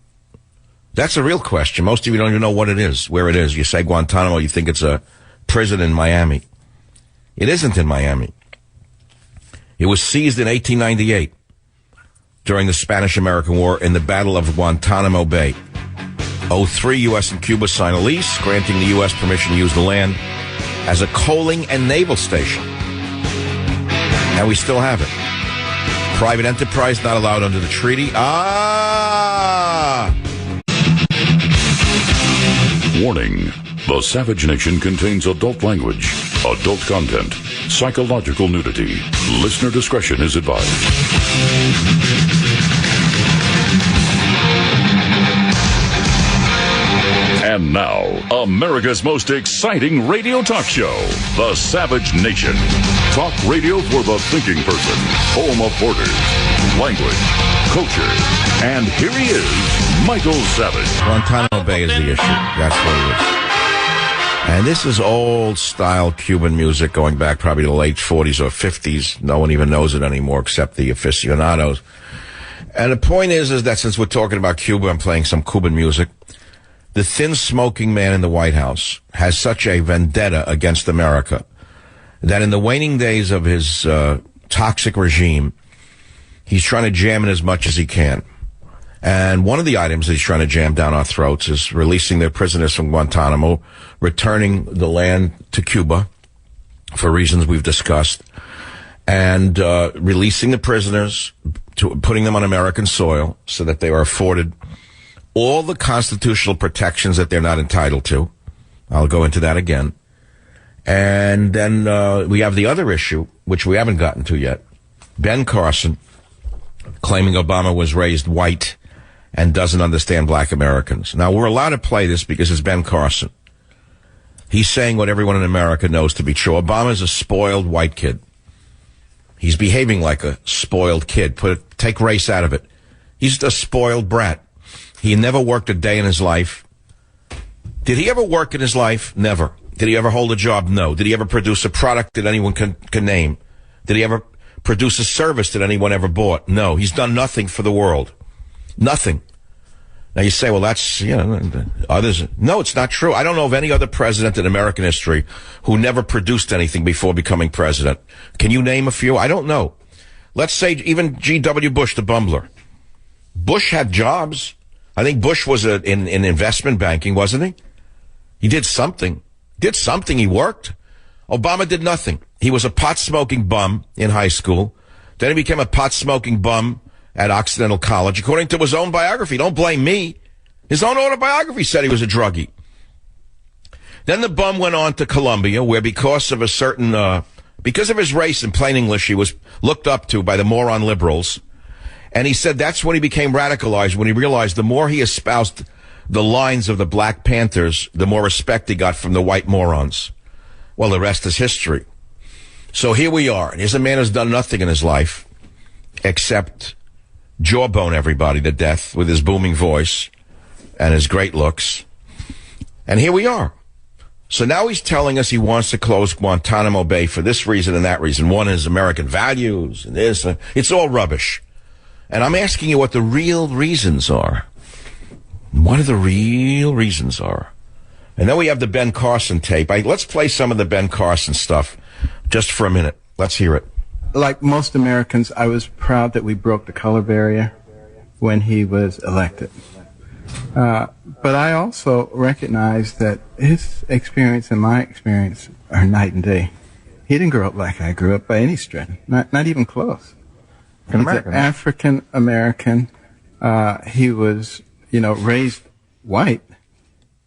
That's a real question. Most of you don't even know what it is, where it is. You say Guantanamo, you think it's a prison in Miami. It isn't in Miami. It was seized in 1898 during the Spanish-American War in the Battle of Guantanamo Bay. 03, U.S. and Cuba sign a lease granting the U.S. permission to use the land as a coaling and naval station. And we still have it. Private enterprise not allowed under the treaty. Warning. The Savage Nation contains adult language, adult content, psychological nudity. Listener discretion is advised. And now, America's most exciting radio talk show, The Savage Nation. Talk radio for the thinking person, home of borders, language, culture. And here he is, Michael Savage. Guantanamo Bay is the issue. That's what it is. And this is old-style Cuban music going back probably to the late 40s or 50s. No one even knows it anymore except the aficionados. And the point is that since we're talking about Cuba, I'm playing some Cuban music. The thin-smoking man in the White House has such a vendetta against America that in the waning days of his toxic regime, he's trying to jam in as much as he can. And one of the items that he's trying to jam down our throats is releasing their prisoners from Guantanamo, returning the land to Cuba for reasons we've discussed, and releasing the prisoners, putting them on American soil so that they are afforded all the constitutional protections that they're not entitled to. I'll go into that again. And then we have the other issue, which we haven't gotten to yet. Ben Carson claiming Obama was raised white and doesn't understand black Americans. Now, we're allowed to play this because it's Ben Carson. He's saying what everyone in America knows to be true. Obama's a spoiled white kid. He's behaving like a spoiled kid. Take race out of it. He's a spoiled brat. He never worked a day in his life. Did he ever work in his life? Never. Did he ever hold a job? No. Did he ever produce a product that anyone can name? Did he ever produce a service that anyone ever bought? No. He's done nothing for the world. Nothing. Now you say, well, that's, others. No, it's not true. I don't know of any other president in American history who never produced anything before becoming president. Can you name a few? I don't know. Let's say even G.W. Bush, the bumbler. Bush had jobs. I think Bush was in investment banking, wasn't he? He did something. He worked. Obama did nothing. He was a pot-smoking bum in high school. Then he became a pot-smoking bum at Occidental College, according to his own biography. Don't blame me. His own autobiography said he was a druggie. Then the bum went on to Columbia, where because of his race, in plain English, he was looked up to by the moron liberals. And he said that's when he became radicalized, when he realized the more he espoused the lines of the Black Panthers, the more respect he got from the white morons. Well, the rest is history. So here we are. Here's a man who's done nothing in his life except jawbone everybody to death with his booming voice and his great looks. And here we are. So now he's telling us he wants to close Guantanamo Bay for this reason and that reason. One is American values and this. It's all rubbish. And I'm asking you what the real reasons are. What are the real reasons are? And then we have the Ben Carson tape. Let's play some of the Ben Carson stuff just for a minute. Let's hear it. Like most Americans, I was proud that we broke the color barrier when he was elected. But I also recognize that his experience and my experience are night and day. He didn't grow up like I grew up by any stretch, not even close. African American. He was, raised white.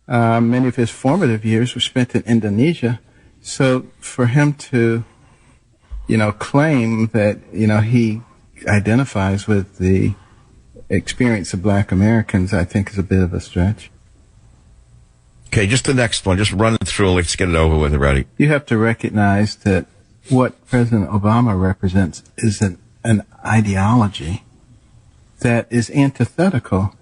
Many of his formative years were spent in Indonesia. So for him to, claim that, he identifies with the experience of Black Americans, I think is a bit of a stretch. Okay, just the next one. Just run it through. Let's get it over with already. You have to recognize that what President Obama represents is an ideology that is antithetical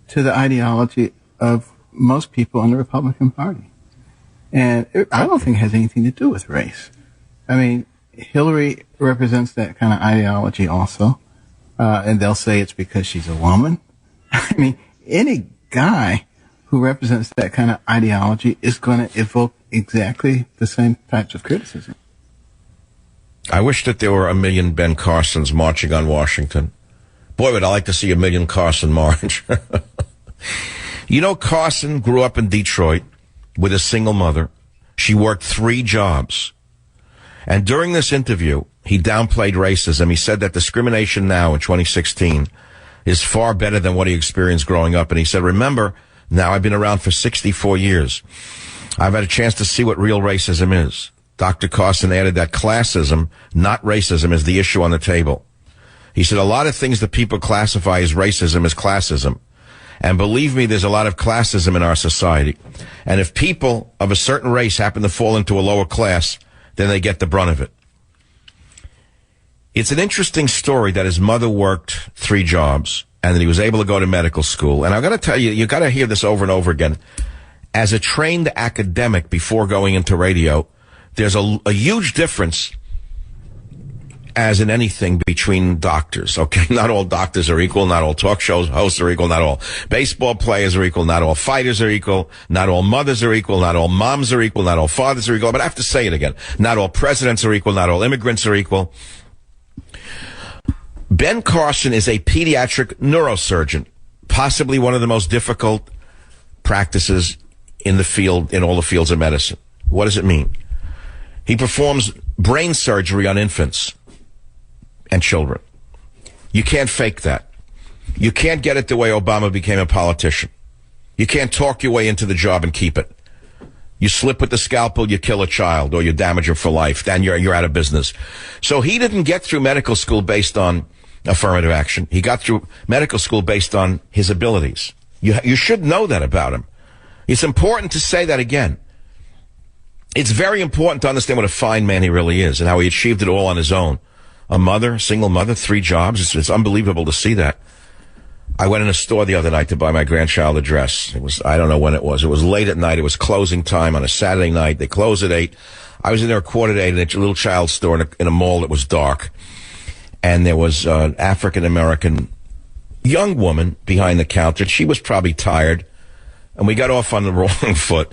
to the ideology of most people in the Republican Party. And I don't think it has anything to do with race. I mean, Hillary represents that kind of ideology also. And they'll say it's because she's a woman. I mean, any guy who represents that kind of ideology is going to evoke exactly the same types of criticism. I wish that there were a million Ben Carsons marching on Washington. Boy, would I like to see a million Carson march. Carson grew up in Detroit with a single mother. She worked 3 jobs. And during this interview, he downplayed racism. He said that discrimination now in 2016 is far better than what he experienced growing up. And he said, remember, now I've been around for 64 years. I've had a chance to see what real racism is. Dr. Carson added that classism, not racism, is the issue on the table. He said a lot of things that people classify as racism is classism. And believe me, there's a lot of classism in our society. And if people of a certain race happen to fall into a lower class, then they get the brunt of it. It's an interesting story that his mother worked 3 jobs and that he was able to go to medical school. And I've got to tell you, you've got to hear this over and over again. As a trained academic before going into radio, there's a huge difference, as in anything, between doctors, okay? Not all doctors are equal, not all talk show hosts are equal, not all baseball players are equal, not all fighters are equal, not all mothers are equal, not all moms are equal, not all fathers are equal, but I have to say it again. Not all presidents are equal, not all immigrants are equal. Ben Carson is a pediatric neurosurgeon, possibly one of the most difficult practices in the field, in all the fields of medicine. What does it mean? He performs brain surgery on infants and children. You can't fake that. You can't get it the way Obama became a politician. You can't talk your way into the job and keep it. You slip with the scalpel, you kill a child, or you damage her for life, then you're out of business. So he didn't get through medical school based on affirmative action. He got through medical school based on his abilities. You should know that about him. It's important to say that again. It's very important to understand what a fine man he really is and how he achieved it all on his own. A mother, single mother, 3 jobs. It's unbelievable to see that. I went in a store the other night to buy my grandchild a dress. I don't know when it was. It was late at night. It was closing time on a Saturday night. They closed at 8. I was in there 7:45 in a little child store in a mall that was dark. And there was an African-American young woman behind the counter. She was probably tired. And we got off on the wrong foot.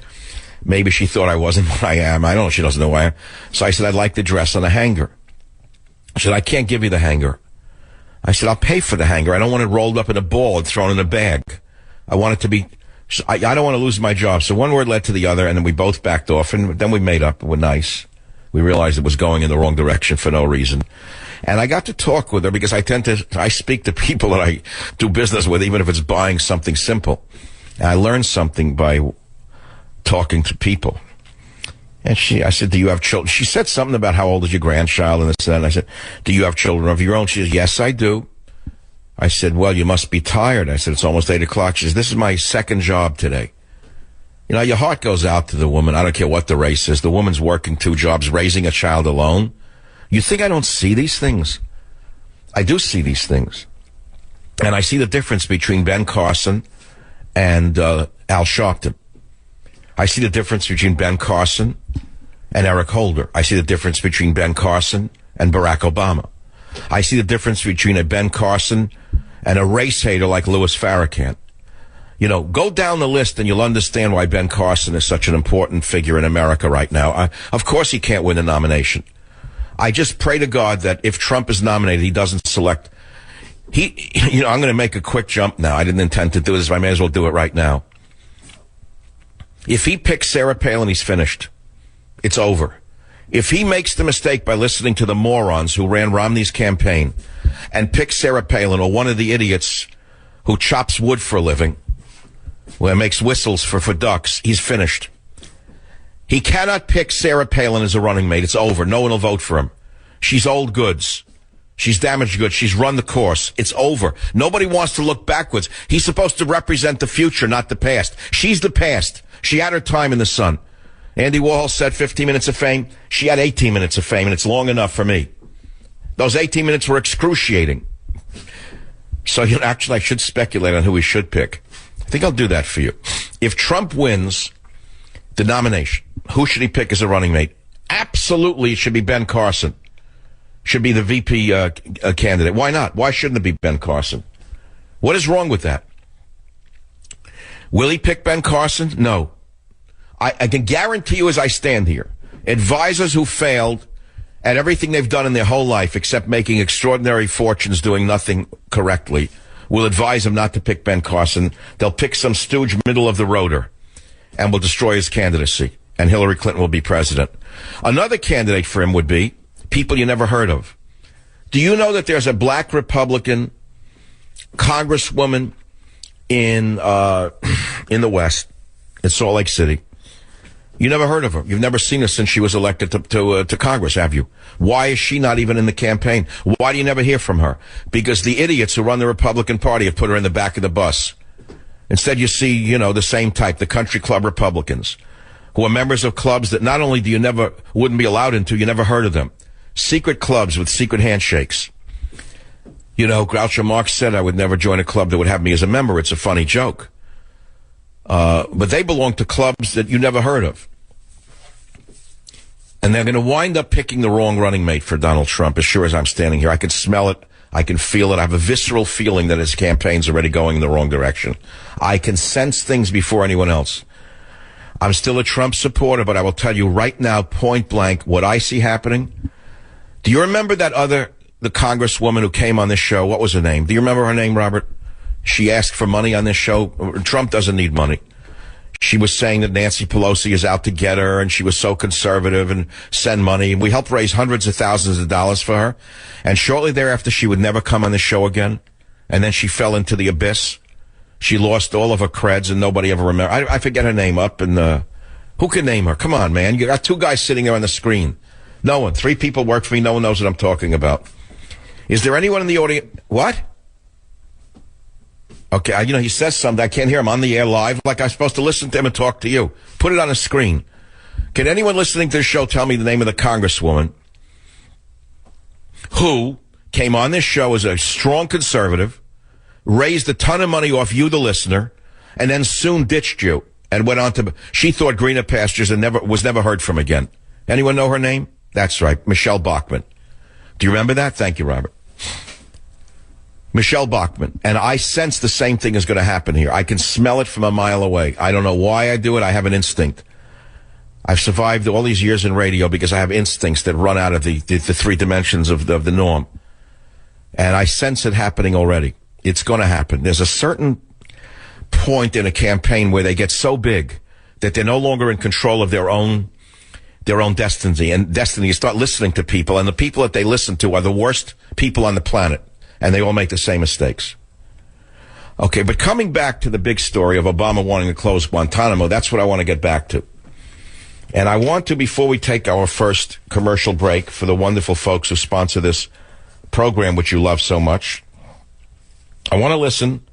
Maybe she thought I wasn't what I am. I don't know. She doesn't know who I am. So I said, I'd like the dress on a hanger. She said, I can't give you the hanger. I said, I'll pay for the hanger. I don't want it rolled up in a ball and thrown in a bag. I want it to be, I don't want to lose my job. So one word led to the other, and then we both backed off, and then we made up. We're nice. We realized it was going in the wrong direction for no reason. And I got to talk with her because I speak to people that I do business with, even if it's buying something simple. And I learned something by talking to people. And I said, do you have children? She said something about how old is your grandchild and this and that. And I said, do you have children of your own? She said, yes, I do. I said, well, you must be tired. I said, it's almost 8 o'clock. She says, this is my second job today. You know, your heart goes out to the woman. I don't care what the race is. The woman's working 2 jobs, raising a child alone. You think I don't see these things? I do see these things. And I see the difference between Ben Carson and Al Sharpton. I see the difference between Ben Carson and Eric Holder. I see the difference between Ben Carson and Barack Obama. I see the difference between a Ben Carson and a race hater like Louis Farrakhan. You know, go down the list and you'll understand why Ben Carson is such an important figure in America right now. Of course he can't win a nomination. I just pray to God that if Trump is nominated, he doesn't select. I'm going to make a quick jump now. I didn't intend to do this, but I may as well do it right now. If he picks Sarah Palin, he's finished. It's over. If he makes the mistake by listening to the morons who ran Romney's campaign and picks Sarah Palin or one of the idiots who chops wood for a living, who makes whistles for ducks, he's finished. He cannot pick Sarah Palin as a running mate. It's over. No one will vote for him. She's old goods. She's damaged goods. She's run the course. It's over. Nobody wants to look backwards. He's supposed to represent the future, not the past. She's the past. She had her time in the sun. Andy Warhol said 15 minutes of fame. She had 18 minutes of fame, and it's long enough for me. Those 18 minutes were excruciating. So, actually, I should speculate on who we should pick. I think I'll do that for you. If Trump wins the nomination, who should he pick as a running mate? Absolutely, it should be Ben Carson. Should be the VP candidate. Why not? Why shouldn't it be Ben Carson? What is wrong with that? Will he pick Ben Carson? No. I can guarantee you as I stand here, advisors who failed at everything they've done in their whole life except making extraordinary fortunes doing nothing correctly will advise him not to pick Ben Carson. They'll pick some stooge middle of the roader and will destroy his candidacy, and Hillary Clinton will be president. Another candidate for him would be people you never heard of. Do you know that there's a black Republican congresswoman in the West, in Salt Lake City? You never heard of her. You've never seen her since she was elected to Congress, have you? Why is she not even in the campaign? Why do you never hear from her? Because the idiots who run the Republican Party have put her in the back of the bus. Instead, you see, the same type, the country club Republicans, who are members of clubs that not only wouldn't be allowed into, you never heard of them. Secret clubs with secret handshakes. Groucho Marx said I would never join a club that would have me as a member. It's a funny joke. But they belong to clubs that you never heard of. And they're going to wind up picking the wrong running mate for Donald Trump, as sure as I'm standing here. I can smell it. I can feel it. I have a visceral feeling that his campaign's already going in the wrong direction. I can sense things before anyone else. I'm still a Trump supporter, but I will tell you right now, point blank, what I see happening. Do you remember the congresswoman who came on this show? What was her name? Do you remember her name, Robert? She asked for money on this show. Trump doesn't need money. She was saying that Nancy Pelosi is out to get her, and she was so conservative and send money. We helped raise hundreds of thousands of dollars for her. And shortly thereafter, she would never come on the show again. And then she fell into the abyss. She lost all of her creds, and nobody ever remembered. I forget her name up. And who can name her? Come on, man. You got 2 guys sitting there on the screen. No one. 3 people work for me. No one knows what I'm talking about. Is there anyone in the audience? What? Okay, he says something. I can't hear him on the air live. Like I'm supposed to listen to him and talk to you. Put it on a screen. Can anyone listening to this show tell me the name of the congresswoman who came on this show as a strong conservative, raised a ton of money off you, the listener, and then soon ditched you and went on to... She thought greener pastures and was never heard from again. Anyone know her name? That's right, Michelle Bachmann. Do you remember that? Thank you, Robert. Michelle Bachmann. And I sense the same thing is going to happen here. I can smell it from a mile away. I don't know why I do it. I have an instinct. I've survived all these years in radio because I have instincts that run out of the 3 dimensions of the norm. And I sense it happening already. It's going to happen. There's a certain point in a campaign where they get so big that they're no longer in control of their own destiny. And you start listening to people, and the people that they listen to are the worst people on the planet. And they all make the same mistakes. Okay, but coming back to the big story of Obama wanting to close Guantanamo, that's what I want to get back to. And I want to, before we take our first commercial break for the wonderful folks who sponsor this program, which you love so much, I want to listen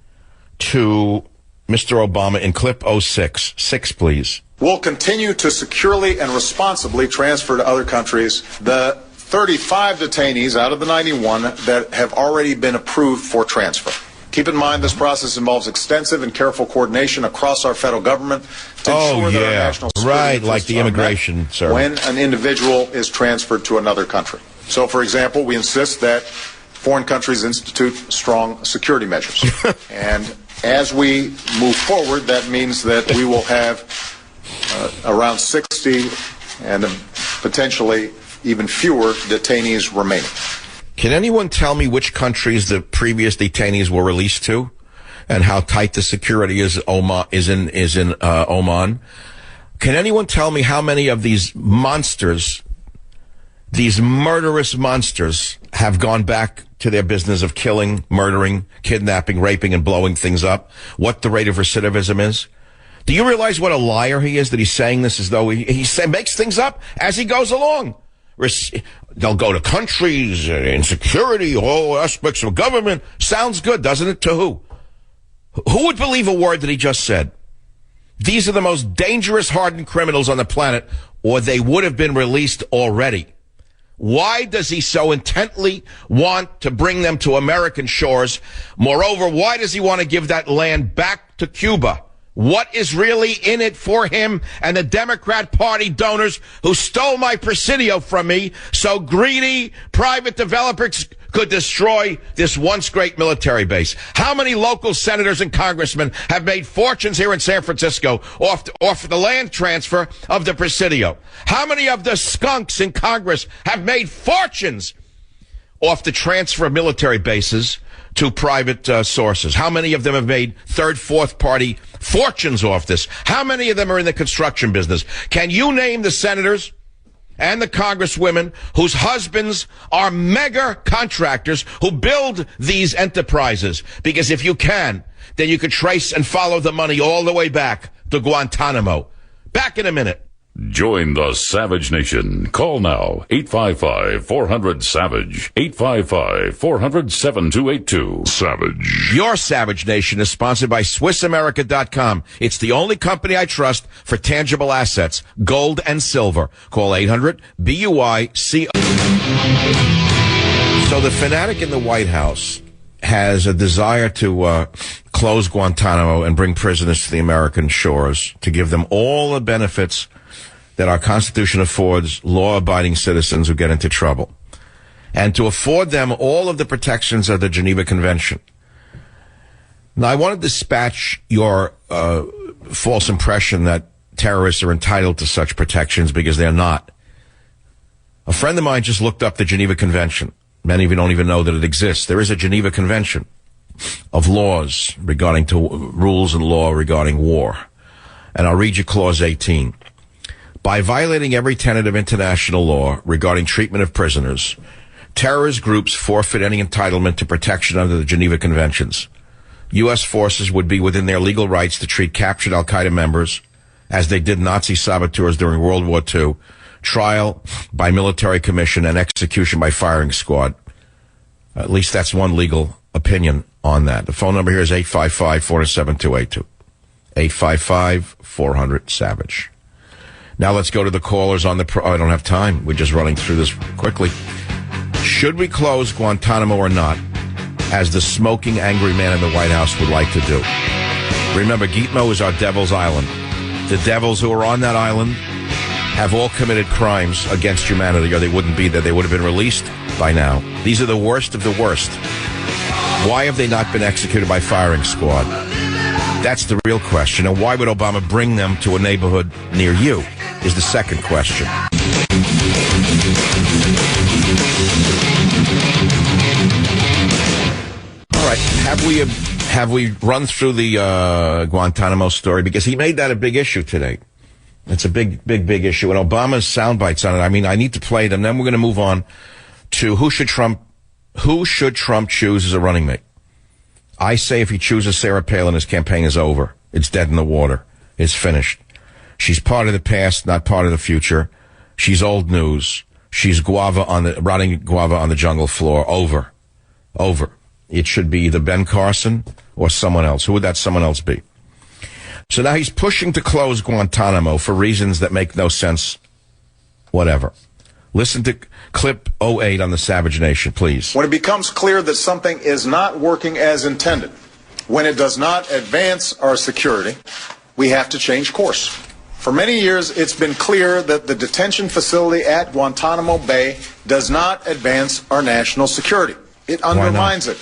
to Mr. Obama in clip 06. 6, please. We'll continue to securely and responsibly transfer to other countries the 35 detainees out of the 91 that have already been approved for transfer. Keep in mind this process involves extensive and careful coordination across our federal government to ensure that our national security interests like the immigration, sir. when an individual is transferred to another country. So, for example, we insist that foreign countries institute strong security measures. And as we move forward, that means that we will have around 60 and potentially even fewer detainees remaining. Can anyone tell me which countries the previous detainees were released to, and how tight the security is in Oman? Can anyone tell me how many of these monsters, these murderous monsters, have gone back to their business of killing, murdering, kidnapping, raping, and blowing things up? What the rate of recidivism is? Do you realize what a liar he is, that he's saying this as though he makes things up as he goes along? They'll go to countries, insecurity, all aspects of government. Sounds good, doesn't it? To who? Who would believe a word that he just said? These are the most dangerous, hardened criminals on the planet, or they would have been released already. Why does he so intently want to bring them to American shores? Moreover, why does he want to give that land back to Cuba? What is really in it for him and the Democrat Party donors who stole my Presidio from me so greedy private developers could destroy this once great military base? How many local senators and congressmen have made fortunes here in San Francisco off the land transfer of the Presidio? How many of the skunks in Congress have made fortunes off the transfer of military bases to private sources? How many of them have made third, fourth party fortunes off this? How many of them are in the construction business? Can you name the senators and the congresswomen whose husbands are mega contractors who build these enterprises? Because if you can, then you could trace and follow the money all the way back to Guantanamo. Back in a minute. Join the Savage Nation. Call now, 855-400-SAVAGE, 855-400-7282. Savage. Your Savage Nation is sponsored by SwissAmerica.com. It's the only company I trust for tangible assets, gold and silver. Call 800-BUI-CO. So the fanatic in the White House has a desire to close Guantanamo and bring prisoners to the American shores, to give them all the benefits that our Constitution affords law-abiding citizens who get into trouble, and to afford them all of the protections of the Geneva Convention. Now, I want to dispatch your false impression that terrorists are entitled to such protections, because they're not. A friend of mine just looked up the Geneva Convention. Many of you don't even know that it exists. There is a Geneva Convention of laws regarding to rules and law regarding war. And I'll read you Clause 18. By violating every tenet of international law regarding treatment of prisoners, terrorist groups forfeit any entitlement to protection under the Geneva Conventions. U.S. forces would be within their legal rights to treat captured al-Qaeda members as they did Nazi saboteurs during World War II, trial by military commission and execution by firing squad. At least that's one legal opinion on that. The phone number here is 855-407-282. 855-400-SAVAGE. Now let's go to the callers on the I don't have time. We're just running through this quickly. Should we close Guantanamo or not, as the smoking angry man in the White House would like to do? Remember, Gitmo is our devil's island. The devils who are on that island have all committed crimes against humanity, or they wouldn't be there. They would have been released by now. These are the worst of the worst. Why have they not been executed by firing squad? That's the real question. And why would Obama bring them to a neighborhood near you is the second question. All right. Have we run through the Guantanamo story? Because he made that a big issue today. It's a big issue. And Obama's sound bites on it. I mean, I need to play them. Then we're going to move on to who should Trump choose as a running mate. I say if he chooses Sarah Palin, his campaign is over. It's dead in the water. It's finished. She's part of the past, not part of the future. She's old news. She's rotting guava on the jungle floor. Over. it should be either Ben Carson or someone else. Who would that someone else be? So now he's pushing to close Guantanamo for reasons that make no sense, whatever. Listen to clip 08 on the Savage Nation, please. When it becomes clear that something is not working as intended, when it does not advance our security, we have to change course. For many years, it's been clear that the detention facility at Guantanamo Bay does not advance our national security. It undermines it.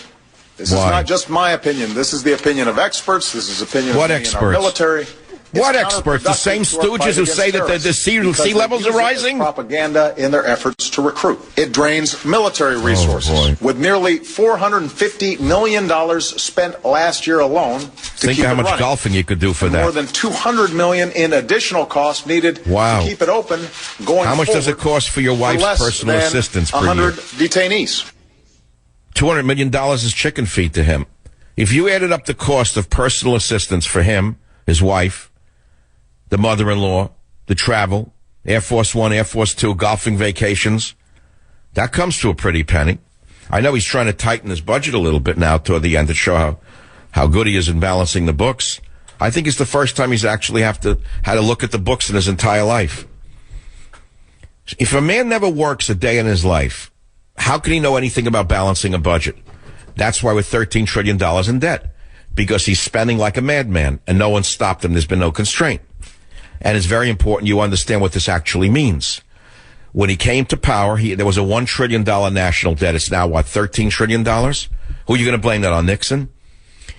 This is not just my opinion. This is the opinion of experts. This is the opinion of many in our military. What experts? The same stooges who say that the sea levels are rising? Propaganda in their efforts to recruit. It drains military resources. With nearly $450 million spent last year alone to Think keep how it much running. golfing you could do for that. More than $200 million in additional costs needed Wow. to keep it open going How much does it cost for your wife's less personal than assistance per 100 year? detainees. $200 million is chicken feed to him. If you added up the cost of personal assistance for him, his wife, the mother-in-law, the travel, Air Force One, Air Force Two, golfing vacations, that comes to a pretty penny. I know he's trying to tighten his budget a little bit now toward the end to show how good he is in balancing the books. I think it's the first time he's actually had to look at the books in his entire life. If a man never works a day in his life, how can he know anything about balancing a budget? That's why we're $13 trillion in debt, because he's spending like a madman, and no one stopped him. There's been no constraint. And it's very important you understand what this actually means. When he came to power, there was a $1 trillion national debt. It's now, what, $13 trillion? Who are you going to blame that on, Nixon?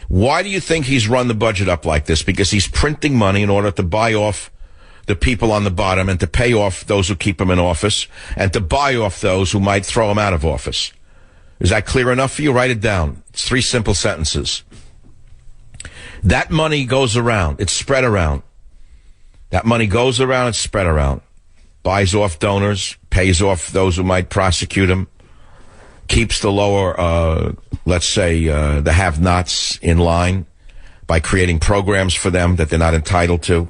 Why do you think he's run the budget up like this? Because he's printing money in order to buy off the people on the bottom and to pay off those who keep him in office and to buy off those who might throw him out of office. Is that clear enough for you? Write it down. It's 3 simple sentences. That money goes around. It's spread around. That money goes around and spread around. Buys off donors, pays off those who might prosecute him, keeps the lower, let's say, the have-nots in line by creating programs for them that they're not entitled to.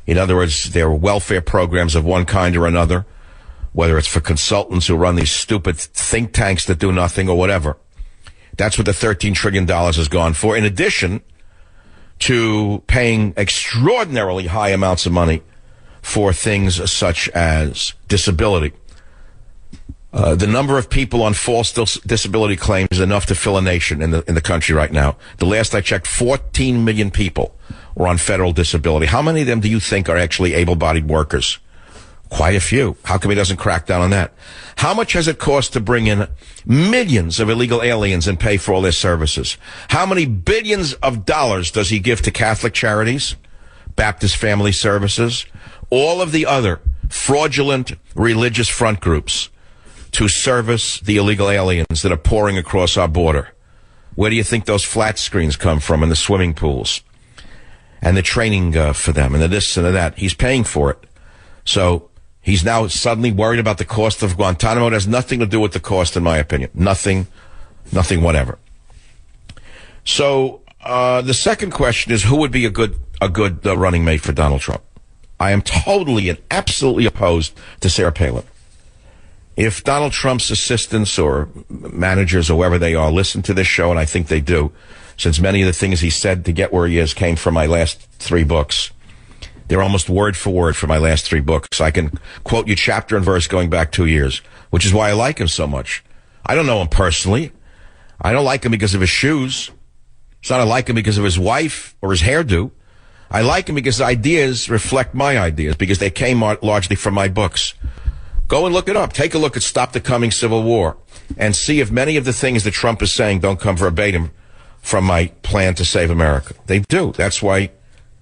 In other words, there are welfare programs of one kind or another, whether it's for consultants who run these stupid think tanks that do nothing or whatever. That's what the $13 trillion has gone for. In addition to paying extraordinarily high amounts of money for things such as disability. The number of people on false disability claims is enough to fill a nation in the country right now. The last I checked, 14 million people were on federal disability. How many of them do you think are actually able-bodied workers? Quite a few. How come he doesn't crack down on that? How much has it cost to bring in millions of illegal aliens and pay for all their services? How many billions of dollars does he give to Catholic charities, Baptist Family Services, all of the other fraudulent religious front groups to service the illegal aliens that are pouring across our border? Where do you think those flat screens come from in the swimming pools? And the training for them and the this and the that. He's paying for it. So he's now suddenly worried about the cost of Guantanamo. It has nothing to do with the cost, in my opinion. Nothing whatever. So the second question is, who would be a good running mate for Donald Trump? I am totally and absolutely opposed to Sarah Palin. If Donald Trump's assistants or managers or whoever they are listen to this show, and I think they do, since many of the things he said to get where he is came from my last 3 books. They're almost word for word from my last 3 books. I can quote you chapter and verse going back 2 years, which is why I like him so much. I don't know him personally. I don't like him because of his shoes. It's not I like him because of his wife or his hairdo. I like him because his ideas reflect my ideas, because they came largely from my books. Go and look it up. Take a look at Stop the Coming Civil War and see if many of the things that Trump is saying don't come verbatim from my plan to save America. They do. That's why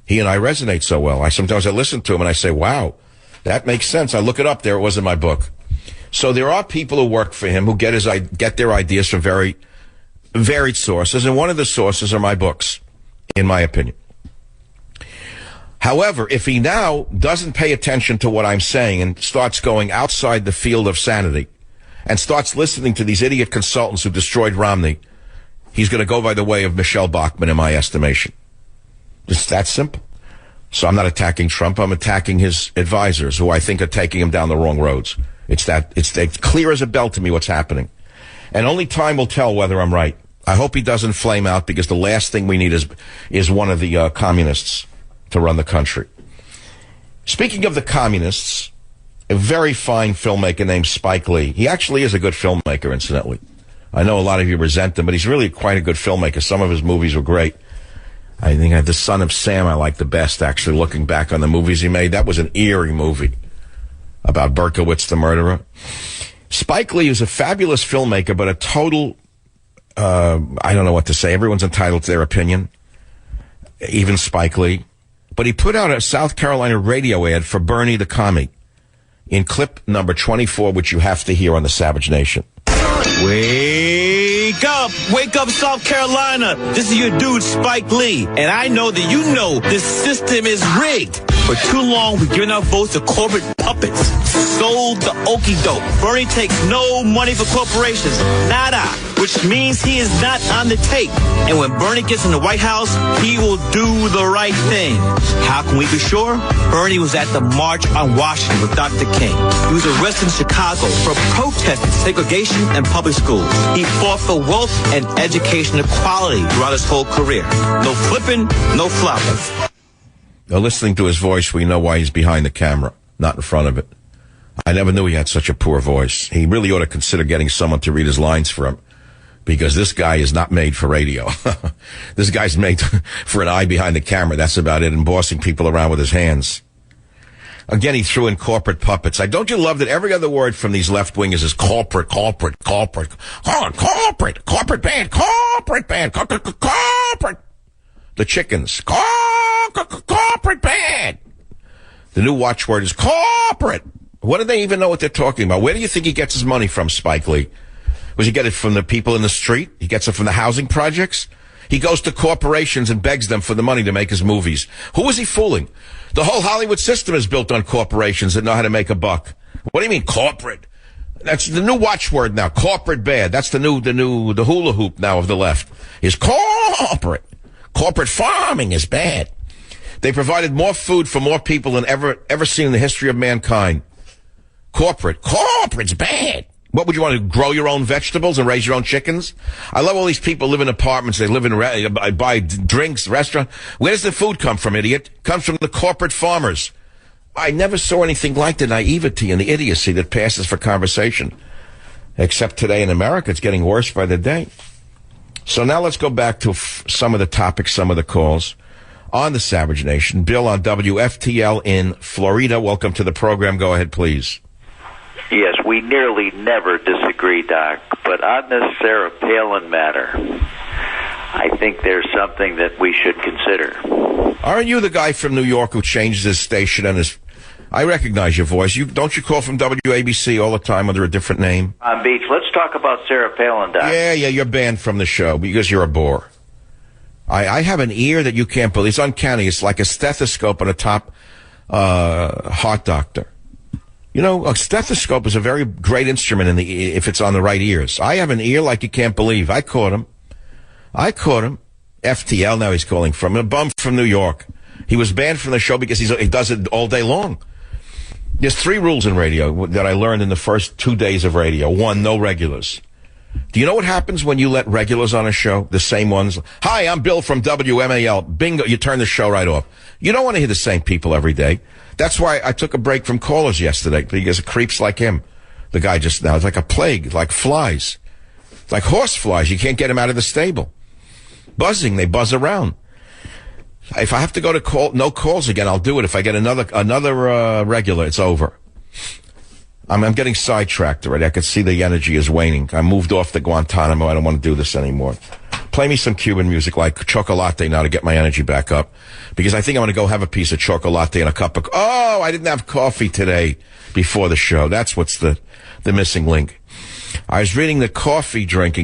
he and I resonate so well. Sometimes I listen to him and I say, wow, that makes sense. I look it up there. It was in my book. So there are people who work for him who get their ideas from very varied sources, and one of the sources are my books, in my opinion. However, if he now doesn't pay attention to what I'm saying and starts going outside the field of sanity and starts listening to these idiot consultants who destroyed Romney, he's going to go by the way of Michelle Bachmann, in my estimation. It's that simple. So I'm not attacking Trump. I'm attacking his advisors, who I think are taking him down the wrong roads. It's clear as a bell to me what's happening. And only time will tell whether I'm right. I hope he doesn't flame out, because the last thing we need is one of the communists to run the country. Speaking of the communists, a very fine filmmaker named Spike Lee. He actually is a good filmmaker, incidentally. I know a lot of you resent him, but he's really quite a good filmmaker. Some of his movies were great. I think The Son of Sam I like the best, actually, looking back on the movies he made. That was an eerie movie about Berkowitz, the murderer. Spike Lee is a fabulous filmmaker, but a total, I don't know what to say. Everyone's entitled to their opinion, even Spike Lee. But he put out a South Carolina radio ad for Bernie the Commie in clip number 24, which you have to hear on the Savage Nation. Wake up! Wake up, South Carolina! This is your dude, Spike Lee, and I know that you know this system is rigged. For too long, we've given our votes to corporate puppets. Sold the okie doke. Bernie takes no money for corporations. Nada. Which means he is not on the tape. And when Bernie gets in the White House, he will do the right thing. How can we be sure? Bernie was at the March on Washington with Dr. King. He was arrested in Chicago for protesting segregation in public schools. He fought for wealth and education equality throughout his whole career. No flipping, no flopping. Now, listening to his voice, we know why he's behind the camera, not in front of it. I never knew he had such a poor voice. He really ought to consider getting someone to read his lines for him, because this guy is not made for radio. This guy's made for an eye behind the camera. That's about it, and bossing people around with his hands. Again, he threw in corporate puppets. Don't you love that every other word from these left-wingers is corporate band, corporate band, corporate. The chickens, corporate band. The new watchword is corporate. What do they even know what they're talking about? Where do you think he gets his money from, Spike Lee? Does he get it from the people in the street? He gets it from the housing projects? He goes to corporations and begs them for the money to make his movies. Who is he fooling? The whole Hollywood system is built on corporations that know how to make a buck. What do you mean, corporate? That's the new watchword now, corporate bad. That's the hula hoop now of the left, is corporate. Corporate farming is bad. They provided more food for more people than ever seen in the history of mankind. Corporate's bad. What would you want to grow your own vegetables and raise your own chickens? I love all these people live in apartments. They live in buy drinks, restaurant. Where does the food come from, idiot? It comes from the corporate farmers. I never saw anything like the naivety and the idiocy that passes for conversation. Except today in America, it's getting worse by the day. So now let's go back to some of the topics, some of the calls on the Savage Nation. Bill on WFTL in Florida. Welcome to the program. Go ahead, please. Yes, we nearly never disagree, Doc. But on this Sarah Palin matter, I think there's something that we should consider. Aren't you the guy from New York who changed his station and his... I recognize your voice. Don't you call from WABC all the time under a different name? On Beach, let's talk about Sarah Palin, Doc. Yeah, you're banned from the show because you're a bore. I have an ear that you can't believe. It's uncanny. It's like a stethoscope on a top heart doctor. You know, a stethoscope is a very great instrument if it's on the right ears. I have an ear like you can't believe. I caught him. FTL, now he's calling from. A bum from New York. He was banned from the show because he does it all day long. There's 3 rules in radio that I learned in the first 2 days of radio. 1, no regulars. Do you know what happens when you let regulars on a show? The same ones. Hi, I'm Bill from WMAL. Bingo. You turn the show right off. You don't want to hear the same people every day. That's why I took a break from callers yesterday, because of creeps like him. The guy just now, it's like a plague, like flies. Like horse flies. You can't get him out of the stable. Buzzing. They buzz around. If I have to go to no calls again, I'll do it. If I get another regular, it's over. I'm getting sidetracked already. I can see the energy is waning. I moved off the Guantanamo. I don't want to do this anymore. Play me some Cuban music like Chocolate now to get my energy back up. Because I think I'm going to go have a piece of chocolate and a cup of... Oh, I didn't have coffee today before the show. That's what's the missing link. I was reading the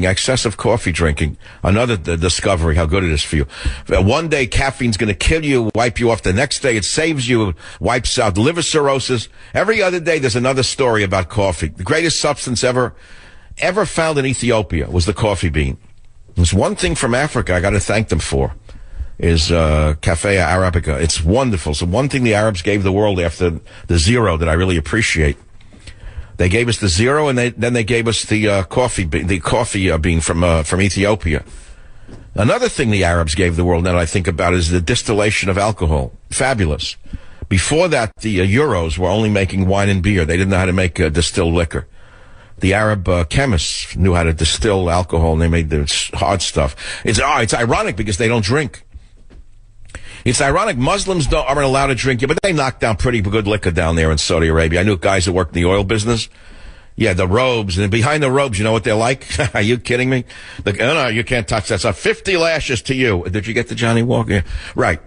excessive coffee drinking, another discovery, how good it is for you. One day, caffeine's going to kill you, wipe you off. The next day, it saves you, wipes out liver cirrhosis. Every other day, there's another story about coffee. The greatest substance ever found in Ethiopia was the coffee bean. There's one thing from Africa I got to thank them for, is Cafe Arabica. It's wonderful. So one thing the Arabs gave the world after the zero that I really appreciate. They gave us the zero, and then they gave us the coffee bean from Ethiopia. Another thing the Arabs gave the world, now that I think about it, is the distillation of alcohol. Fabulous. Before that, the Euros were only making wine and beer. They didn't know how to make distilled liquor. The Arab chemists knew how to distill alcohol, and they made the hard stuff. It's ironic because they don't drink. It's ironic Muslims aren't allowed to drink, but they knock down pretty good liquor down there in Saudi Arabia. I knew guys that worked in the oil business. Yeah, the robes, and behind the robes, you know what they're like? Are you kidding me? No, you can't touch that stuff. 50 lashes to you. Did you get the Johnny Walker? Yeah. Right.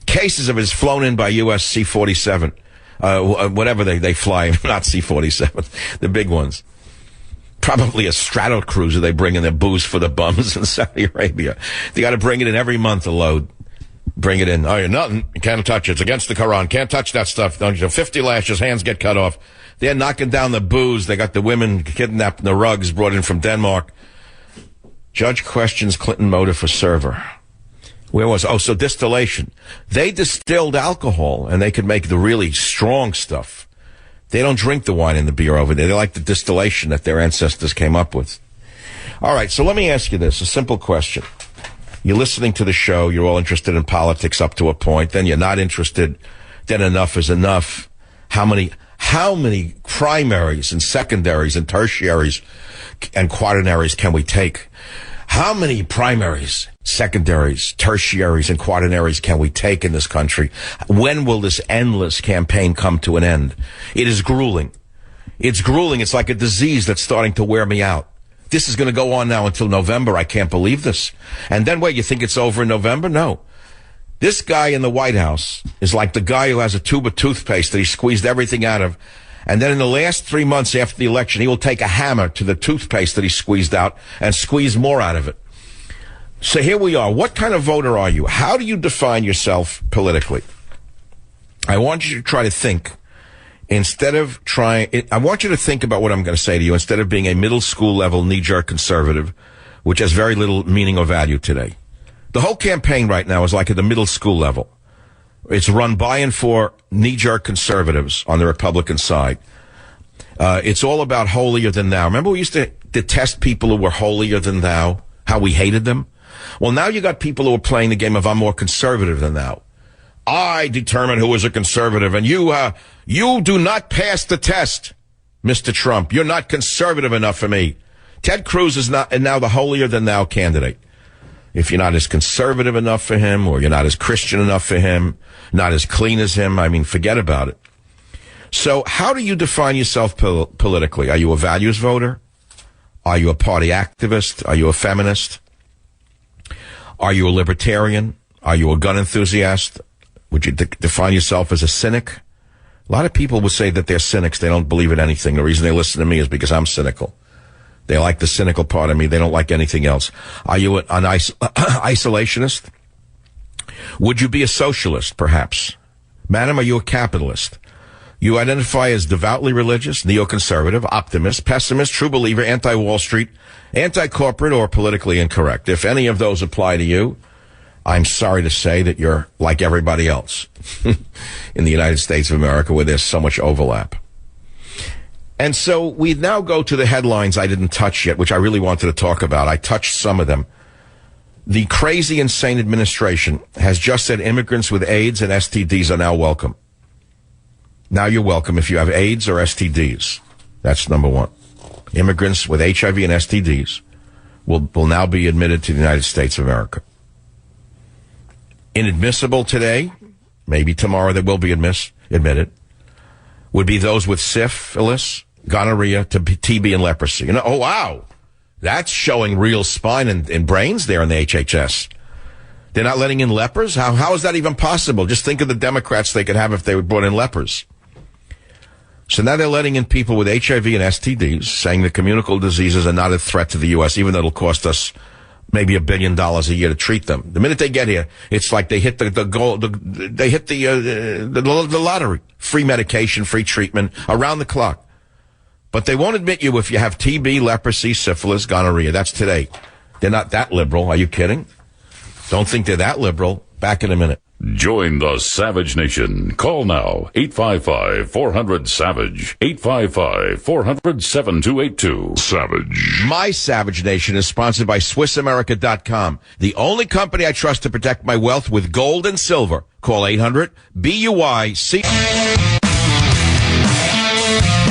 Cases of it is flown in by U.S. C-47. Whatever they fly, not C-47, the big ones. Probably a strato cruiser they bring in their booze for the bums in Saudi Arabia. They got to bring it in every month, a load. Bring it in. Oh, you're nothing. You can't touch it. It's against the Quran. Can't touch that stuff. Don't you? 50 lashes, hands get cut off. They're knocking down the booze. They got the women kidnapped in the rugs brought in from Denmark. Judge questions Clinton motive for server. So distillation. They distilled alcohol, and they could make the really strong stuff. They don't drink the wine and the beer over there. They like the distillation that their ancestors came up with. All right, so let me ask you this, a simple question. You're listening to the show, you're all interested in politics up to a point, then you're not interested, then enough is enough. How many primaries and secondaries and tertiaries and quaternaries can we take? How many primaries, secondaries, tertiaries, and quaternaries can we take in this country? When will this endless campaign come to an end? It is grueling. It's grueling. It's like a disease that's starting to wear me out. This is going to go on now until November. I can't believe this. And then wait, you think it's over in November? No. This guy in the White House is like the guy who has a tube of toothpaste that he squeezed everything out of. And then in the last 3 months after the election, he will take a hammer to the toothpaste that he squeezed out and squeeze more out of it. So here we are. What kind of voter are you? How do you define yourself politically? I want you to try to think. I want you to think about what I'm going to say to you instead of being a middle school level knee-jerk conservative, which has very little meaning or value today. The whole campaign right now is like at the middle school level. It's run by and for knee-jerk conservatives on the Republican side. It's all about holier than thou. Remember we used to detest people who were holier than thou, how we hated them? Well, now you got people who are playing the game of I'm more conservative than thou. I determine who is a conservative, and you do not pass the test, Mr. Trump. You're not conservative enough for me. Ted Cruz is now the holier-than-thou candidate. If you're not as conservative enough for him, or you're not as Christian enough for him, not as clean as him, I mean, forget about it. So how do you define yourself politically? Are you a values voter? Are you a party activist? Are you a feminist? Are you a libertarian? Are you a gun enthusiast? Would you define yourself as a cynic? A lot of people will say that they're cynics. They don't believe in anything. The reason they listen to me is because I'm cynical. They like the cynical part of me. They don't like anything else. Are you an isolationist? Would you be a socialist, perhaps? Madam, are you a capitalist? You identify as devoutly religious, neoconservative, optimist, pessimist, true believer, anti-Wall Street, anti-corporate, or politically incorrect. If any of those apply to you, I'm sorry to say that you're like everybody else in the United States of America where there's so much overlap. And so we now go to the headlines I didn't touch yet, which I really wanted to talk about. I touched some of them. The crazy, insane administration has just said immigrants with AIDS and STDs are now welcome. Now you're welcome if you have AIDS or STDs. That's number one. Immigrants with HIV and STDs will now be admitted to the United States of America. Inadmissible today, maybe tomorrow they will be admitted, would be those with syphilis, gonorrhea, TB, and leprosy. You know, oh, wow. That's showing real spine and brains there in the HHS. They're not letting in lepers? How is that even possible? Just think of the Democrats they could have if they brought in lepers. So now they're letting in people with HIV and STDs, saying that communicable diseases are not a threat to the U.S., even though it'll cost us maybe $1 billion a year to treat them. The minute they get here, it's like they hit the lottery. Free medication, free treatment, around the clock. But they won't admit you if you have TB, leprosy, syphilis, gonorrhea. That's today. They're not that liberal. Are you kidding? Don't think they're that liberal. Back in a minute. Join the Savage Nation. Call now, 855-400-SAVAGE, 855-400-7282. Savage. My Savage Nation is sponsored by SwissAmerica.com, the only company I trust to protect my wealth with gold and silver. Call 800-BUIC.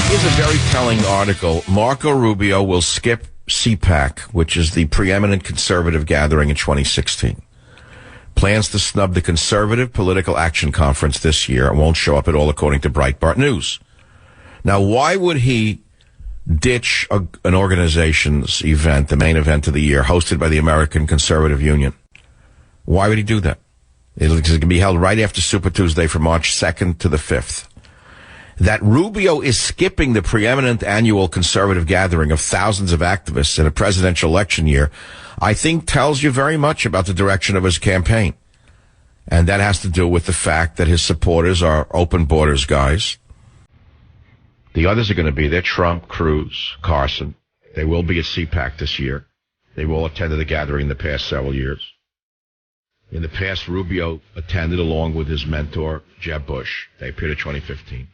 Here's a very telling article. Marco Rubio will skip CPAC, which is the preeminent conservative gathering in 2016. Plans to snub the Conservative Political Action Conference this year and won't show up at all, according to Breitbart News. Now, why would he ditch an organization's event, the main event of the year, hosted by the American Conservative Union? Why would he do that? It's going to be held right after Super Tuesday from March 2nd to the 5th. That Rubio is skipping the preeminent annual conservative gathering of thousands of activists in a presidential election year, I think tells you very much about the direction of his campaign. And that has to do with the fact that his supporters are open borders guys. The others are going to be there: Trump, Cruz, Carson. They will be at CPAC this year. They've all attended the gathering in the past several years. In the past, Rubio attended along with his mentor, Jeb Bush. They appeared at 2015.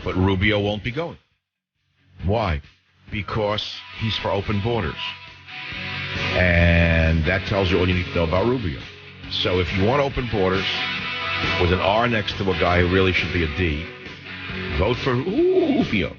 But Rubio won't be going. Why? Because he's for open borders. And that tells you all you need to know about Rubio. So if you want open borders with an R next to a guy who really should be a D, vote for Rubio.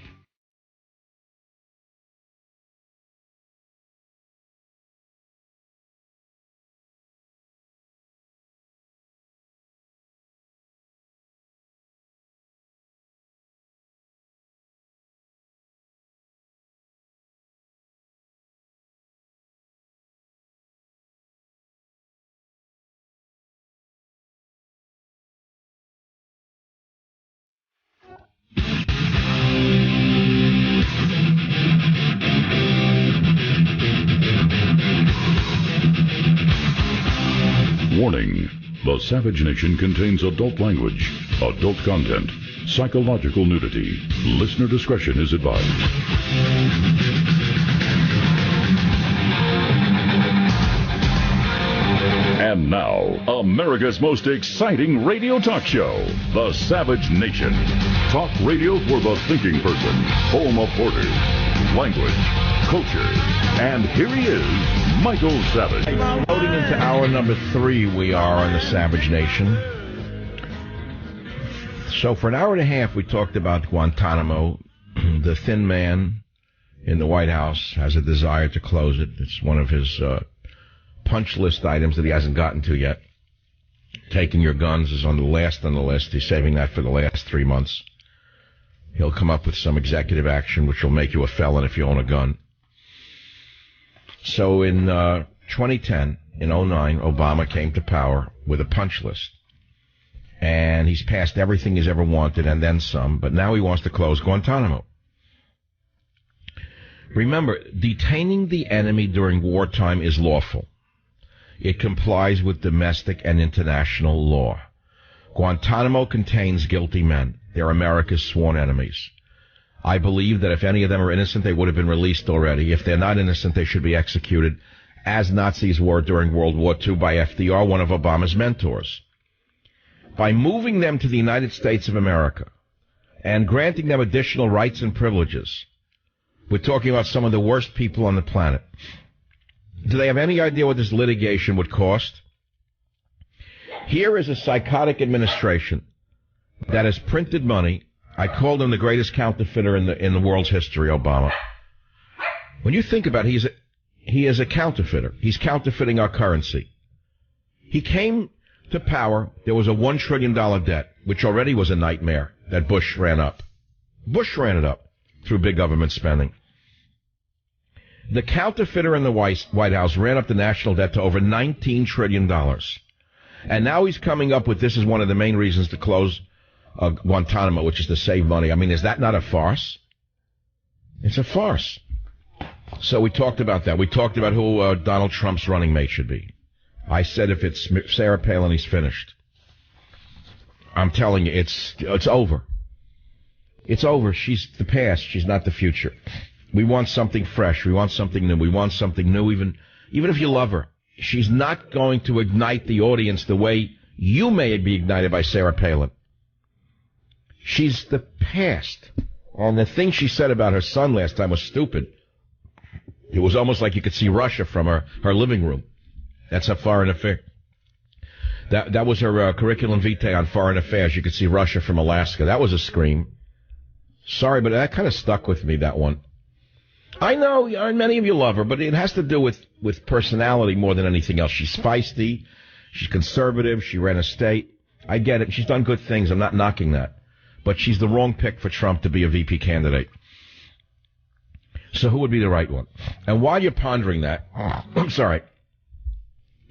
Warning. The Savage Nation contains adult language, adult content, psychological nudity. Listener discretion is advised. And now, America's most exciting radio talk show, The Savage Nation. Talk radio for the thinking person, home of borders, language, culture. And here he is, Michael Savage. Loading into hour number 3, we are on The Savage Nation. So for an hour and a half, we talked about Guantanamo. The thin man in the White House has a desire to close it. It's one of his punch list items that he hasn't gotten to yet. Taking your guns is on the last on the list. He's saving that for the last 3 months. He'll come up with some executive action which will make you a felon if you own a gun. So in 2010, in 2009, Obama came to power with a punch list. And he's passed everything he's ever wanted and then some, but now he wants to close Guantanamo. Remember, detaining the enemy during wartime is lawful. It complies with domestic and international law. Guantanamo contains guilty men. They're America's sworn enemies. I believe that if any of them are innocent, they would have been released already. If they're not innocent, they should be executed, as Nazis were during World War II by FDR, one of Obama's mentors. By moving them to the United States of America and granting them additional rights and privileges, we're talking about some of the worst people on the planet. Do they have any idea what this litigation would cost? Here is a psychotic administration that has printed money. I called him the greatest counterfeiter in the world's history, Obama. When you think about it, he is a counterfeiter. He's counterfeiting our currency. He came to power. There was a $1 trillion debt, which already was a nightmare that Bush ran up. Bush ran it up through big government spending. The counterfeiter in the White House ran up the national debt to over $19 trillion. And now he's coming up with this as one of the main reasons to close Guantanamo, which is to save money. I mean, is that not a farce? It's a farce. So we talked about that. We talked about who Donald Trump's running mate should be. I said if it's Sarah Palin, he's finished. I'm telling you, it's over. It's over. She's the past. She's not the future. We want something fresh. We want something new. We want something new, even if you love her. She's not going to ignite the audience the way You may be ignited by Sarah Palin. She's the past. And the thing she said about her son last time was stupid. It was almost like you could see Russia from her living room. That's a foreign affair. That was her curriculum vitae on foreign affairs. You could see Russia from Alaska. That was a scream. Sorry, but that kind of stuck with me, that one. I know many of you love her, but it has to do with personality more than anything else. She's feisty. She's conservative. She ran a state. I get it. She's done good things. I'm not knocking that. But she's the wrong pick for Trump to be a VP candidate. So who would be the right one? And while you're pondering that, I'm sorry,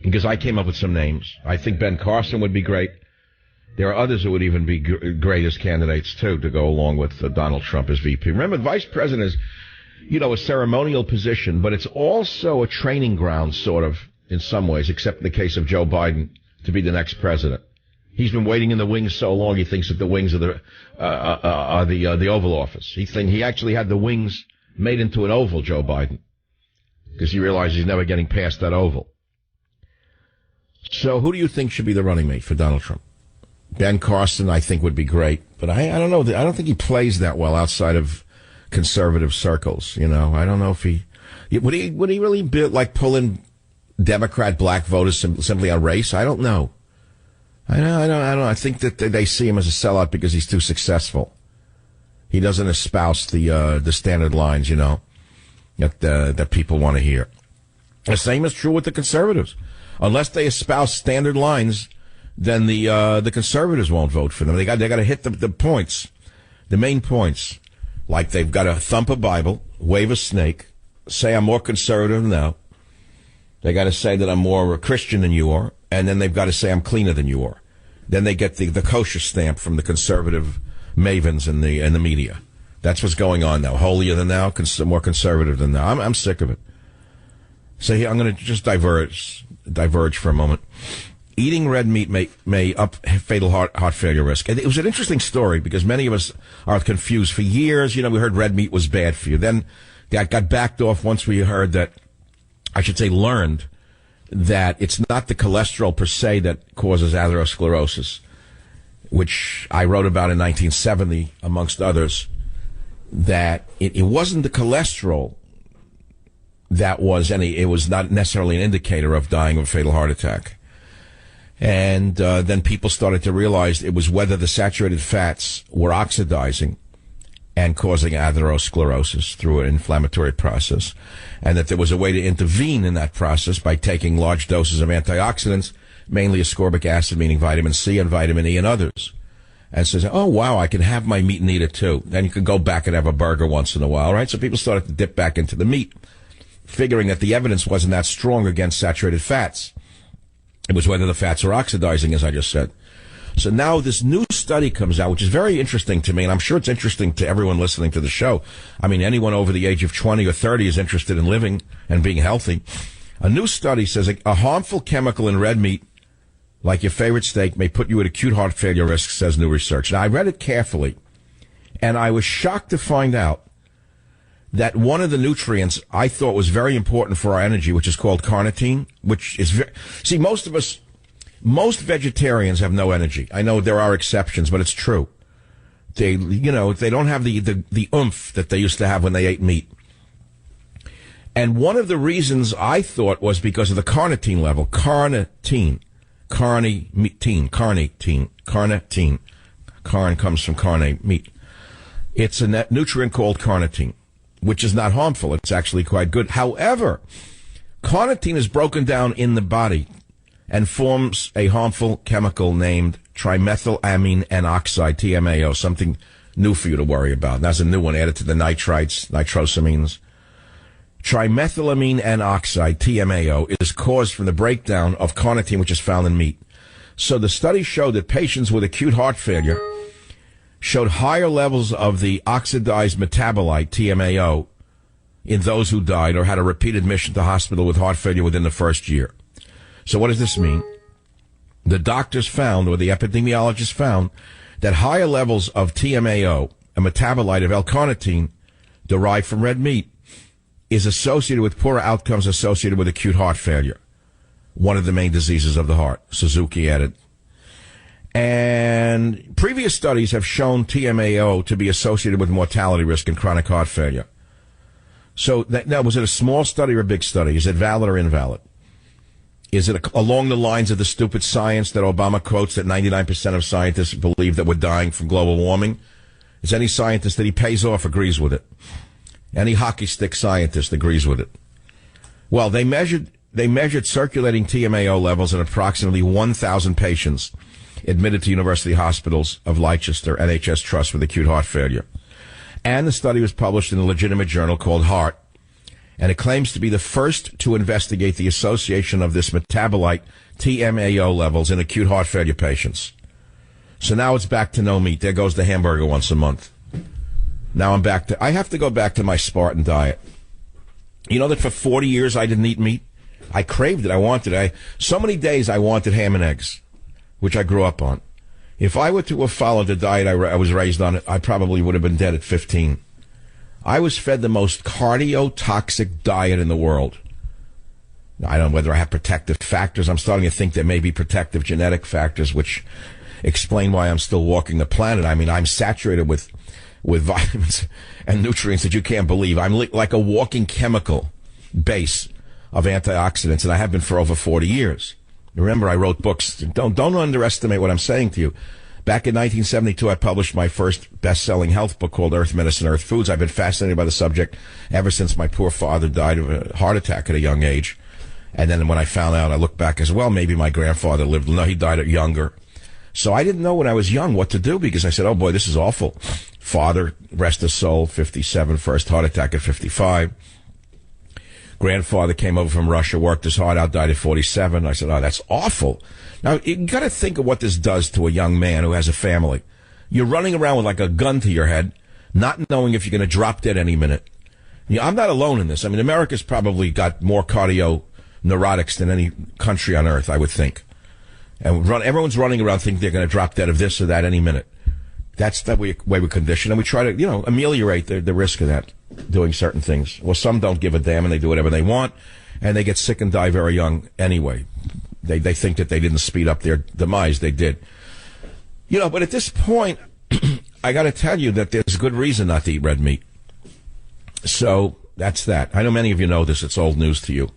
because I came up with some names. I think Ben Carson would be great. There are others who would even be great as candidates, too, to go along with Donald Trump as VP. Remember, the vice president is, a ceremonial position, but it's also a training ground, sort of, in some ways, except in the case of Joe Biden, to be the next president. He's been waiting in the wings so long, he thinks that the wings are the Oval Office. He actually had the wings made into an oval, Joe Biden, because he realized he's never getting past that oval. So who do you think should be the running mate for Donald Trump? Ben Carson, I think, would be great, but I don't know. I don't think he plays that well outside of conservative circles. I don't know if would he really pull in Democrat black voters simply on race. I don't know. I don't know. I think that they see him as a sellout because he's too successful. He doesn't espouse the standard lines, that people want to hear. The same is true with the conservatives. Unless they espouse standard lines, then the conservatives won't vote for them. They got to hit the points, the main points. Like they've got to thump a Bible, wave a snake, say I'm more conservative than thou. They got to say that I'm more Christian than you are, and then they've got to say I'm cleaner than you are. Then they get the kosher stamp from the conservative mavens in the media. That's what's going on now. Holier than thou, more conservative than thou. I'm sick of it. So here, I'm going to just diverge for a moment. Eating red meat may up fatal heart failure risk. And it was an interesting story because many of us are confused. For years, we heard red meat was bad for you. Then that got backed off once we heard that, learned that it's not the cholesterol per se that causes atherosclerosis, which I wrote about in 1970, amongst others, that it wasn't the cholesterol that it was not necessarily an indicator of dying of a fatal heart attack. And then people started to realize it was whether the saturated fats were oxidizing and causing atherosclerosis through an inflammatory process, and that there was a way to intervene in that process by taking large doses of antioxidants, mainly ascorbic acid, meaning vitamin C and vitamin E and others. And says, oh, wow, I can have my meat and eat it too. Then you can go back and have a burger once in a while, right? So people started to dip back into the meat, figuring that the evidence wasn't that strong against saturated fats. It was whether the fats were oxidizing, as I just said. So now this new study comes out, which is very interesting to me, and I'm sure it's interesting to everyone listening to the show. I mean, anyone over the age of 20 or 30 is interested in living and being healthy. A new study says a harmful chemical in red meat, like your favorite steak, may put you at acute heart failure risk, says new research. Now, I read it carefully, and I was shocked to find out that one of the nutrients I thought was very important for our energy, which is called carnitine, which is most vegetarians have no energy. I know there are exceptions, but it's true. They don't have the oomph that they used to have when they ate meat. And one of the reasons I thought was because of the carnitine level. Carnitine. Carn comes from carne, meat. It's a nutrient called carnitine, which is not harmful. It's actually quite good. However, carnitine is broken down in the body and forms a harmful chemical named trimethylamine N-oxide, TMAO, something new for you to worry about. And that's a new one added to the nitrites, nitrosamines. Trimethylamine N-oxide, TMAO, is caused from the breakdown of carnitine, which is found in meat. So the study showed that patients with acute heart failure showed higher levels of the oxidized metabolite, TMAO, in those who died or had a repeat admission to hospital with heart failure within the first year. So what does this mean? The doctors found, or the epidemiologists found, that higher levels of TMAO, a metabolite of L-carnitine derived from red meat, is associated with poorer outcomes associated with acute heart failure, one of the main diseases of the heart, Suzuki added. And previous studies have shown TMAO to be associated with mortality risk and chronic heart failure. So now, was it a small study or a big study? Is it valid or invalid? Is it along the lines of the stupid science that Obama quotes that 99% of scientists believe that we're dying from global warming? Is any scientist that he pays off agrees with it? Any hockey stick scientist agrees with it? Well, they measured circulating TMAO levels in approximately 1,000 patients admitted to University Hospitals of Leicester NHS Trust with acute heart failure. And the study was published in a legitimate journal called Heart. And it claims to be the first to investigate the association of this metabolite TMAO levels in acute heart failure patients. So now it's back to no meat. There goes the hamburger once a month. Now I have to go back to my Spartan diet. You know that for 40 years I didn't eat meat? I craved it. I wanted it. So many days I wanted ham and eggs, which I grew up on. If I were to have followed the diet I was raised on, I probably would have been dead at 15. I was fed the most cardiotoxic diet in the world. I don't know whether I have protective factors. I'm starting to think there may be protective genetic factors which explain why I'm still walking the planet. I mean, I'm saturated with vitamins and nutrients that you can't believe. I'm like a walking chemical base of antioxidants, and I have been for over 40 years. Remember, I wrote books. Don't underestimate what I'm saying to you. Back in 1972, I published my first best-selling health book called Earth Medicine, Earth Foods. I've been fascinated by the subject ever since my poor father died of a heart attack at a young age. And then when I found out, I looked back as well. Maybe my grandfather lived. No, he died younger. So I didn't know when I was young what to do because I said, oh, boy, this is awful. Father, rest his soul, 57, first heart attack at 55. Grandfather came over from Russia, worked his heart out, died at 47. I said, oh, that's awful. Now, you got to think of what this does to a young man who has a family. You're running around with like a gun to your head, not knowing if you're going to drop dead any minute. I'm not alone in this. I mean, America's probably got more cardio neurotics than any country on earth, I would think. And everyone's running around thinking they're going to drop dead of this or that any minute. That's the way we're conditioned, and we try to, ameliorate the risk of that, doing certain things. Well, some don't give a damn, and they do whatever they want, and they get sick and die very young anyway. They think that they didn't speed up their demise. They did. But at this point, I got to tell you that there's good reason not to eat red meat. So that's that. I know many of you know this. It's old news to you.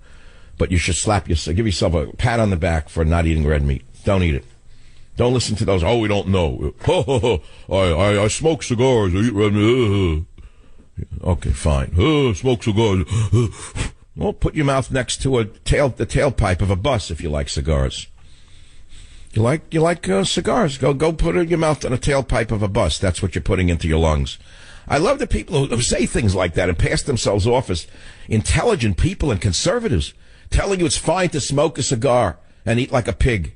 But you should give yourself a pat on the back for not eating red meat. Don't eat it. Don't listen to those, oh, we don't know. I smoke cigars. I eat red meat. Okay, fine. Smoke cigars. Well, put your mouth next to the tailpipe of a bus if you like cigars. You like cigars? Go put your mouth on a tailpipe of a bus. That's what you're putting into your lungs. I love the people who say things like that and pass themselves off as intelligent people and conservatives, telling you it's fine to smoke a cigar and eat like a pig.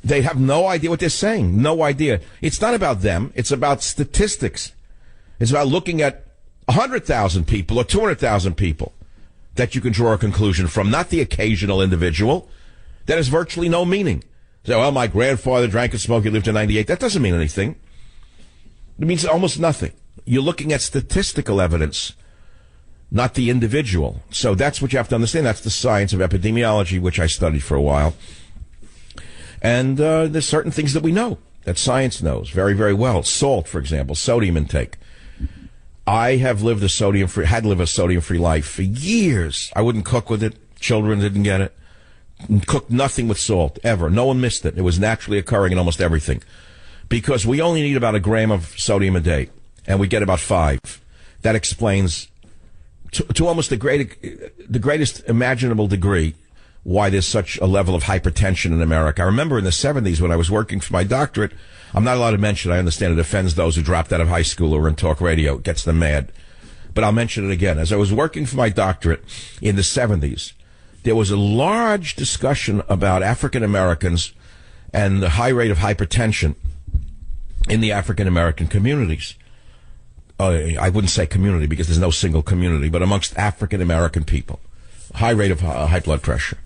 They have no idea what they're saying. No idea. It's not about them. It's about statistics. It's about looking at 100,000 people or 200,000 people that you can draw a conclusion from, not the occasional individual. That has virtually no meaning. Say, well, my grandfather drank and smoked, he lived to 98. That doesn't mean anything. It means almost nothing. You're looking at statistical evidence, not the individual. So that's what you have to understand. That's the science of epidemiology, which I studied for a while. And there's certain things that we know, that science knows very, very well. Salt, for example, sodium intake. I have lived a sodium-free life for years. I wouldn't cook with it. Children didn't get it. Cooked nothing with salt, ever. No one missed it. It was naturally occurring in almost everything. Because we only need about a gram of sodium a day, and we get about 5. That explains, to almost the greatest imaginable degree, why there's such a level of hypertension in America. I remember in the 70s when I was working for my doctorate, I'm not allowed to mention it. I understand it offends those who dropped out of high school or in talk radio. It gets them mad. But I'll mention it again. As I was working for my doctorate in the 70s, there was a large discussion about African Americans and the high rate of hypertension in the African American communities. I wouldn't say community because there's no single community, but amongst African American people, high rate of high blood pressure.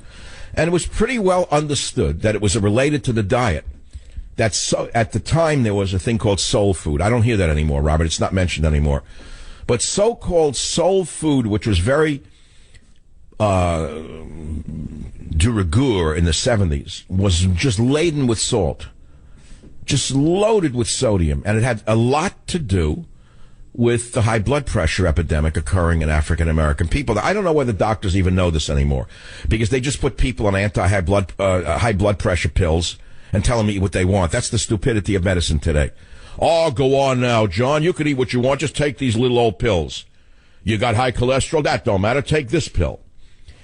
And it was pretty well understood that it was related to the diet. At the time, there was a thing called soul food. I don't hear that anymore, Robert. It's not mentioned anymore. But so-called soul food, which was very de rigueur in the 70s, was just laden with salt. just loaded with sodium. And it had a lot to do with the high blood pressure epidemic occurring in African American people. I don't know whether doctors even know this anymore, because they just put people on high blood pressure pills and tell them to eat what they want. That's the stupidity of medicine today. Oh, go on now, John. You can eat what you want. Just take these little old pills. You got high cholesterol? That don't matter. Take this pill.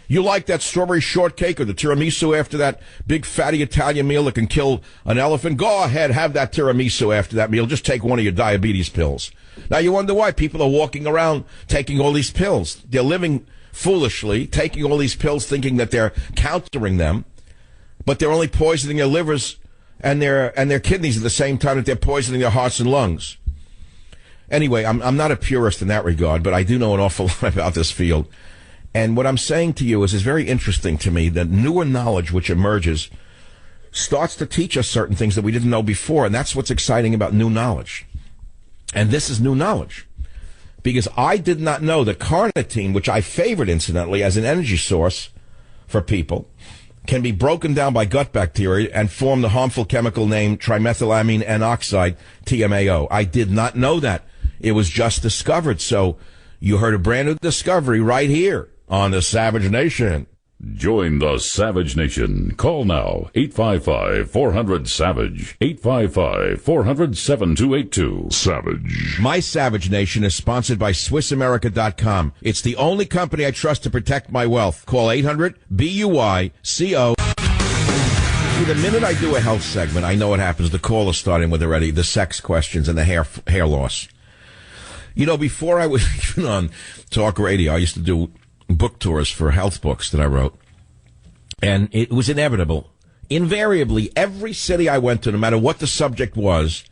You like that strawberry shortcake or the tiramisu after that big fatty Italian meal that can kill an elephant? Go ahead, have that tiramisu after that meal. Just take one of your diabetes pills. Now you wonder why people are walking around taking all these pills. They're living foolishly, taking all these pills thinking that they're countering them, but they're only poisoning their livers and their kidneys at the same time that they're poisoning their hearts and lungs. Anyway, I'm not a purist in that regard, but I do know an awful lot about this field. And what I'm saying to you is it's very interesting to me that newer knowledge which emerges starts to teach us certain things that we didn't know before, and that's what's exciting about new knowledge. And this is new knowledge, because I did not know that carnitine, which I favored incidentally as an energy source for people, can be broken down by gut bacteria and form the harmful chemical named trimethylamine N-oxide, TMAO. I did not know that. It was just discovered. So you heard a brand new discovery right here on the Savage Nation. Join the Savage Nation. Call now, 855-400-SAVAGE, 855-400-7282. Savage. My Savage Nation is sponsored by SwissAmerica.com. It's the only company I trust to protect my wealth. Call 800-BUY-CO. See, the minute I do a health segment, I know what happens. The call is starting with already the sex questions and the hair loss. You know, before I was even on talk radio, I used to do book tours for health books that I wrote. And it was inevitable. Invariably, every city I went to, no matter what the subject was,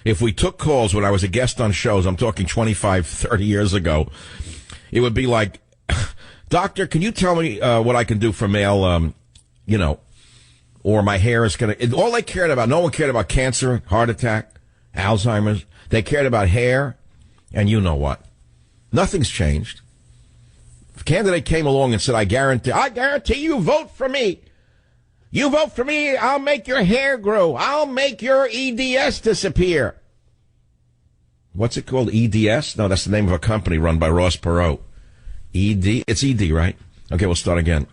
if we took calls when I was a guest on shows, I'm talking 25, 30 years ago, it would be like, doctor, can you tell me what I can do for male, or my hair is going to... All they cared about, no one cared about cancer, heart attack, Alzheimer's. They cared about hair, and you know what? Nothing's changed. If a candidate came along and said, I guarantee you vote for me. You vote for me, I'll make your hair grow. I'll make your EDS disappear. What's it called? EDS? No, that's the name of a company run by Ross Perot. It's ED, right? Okay, we'll start again.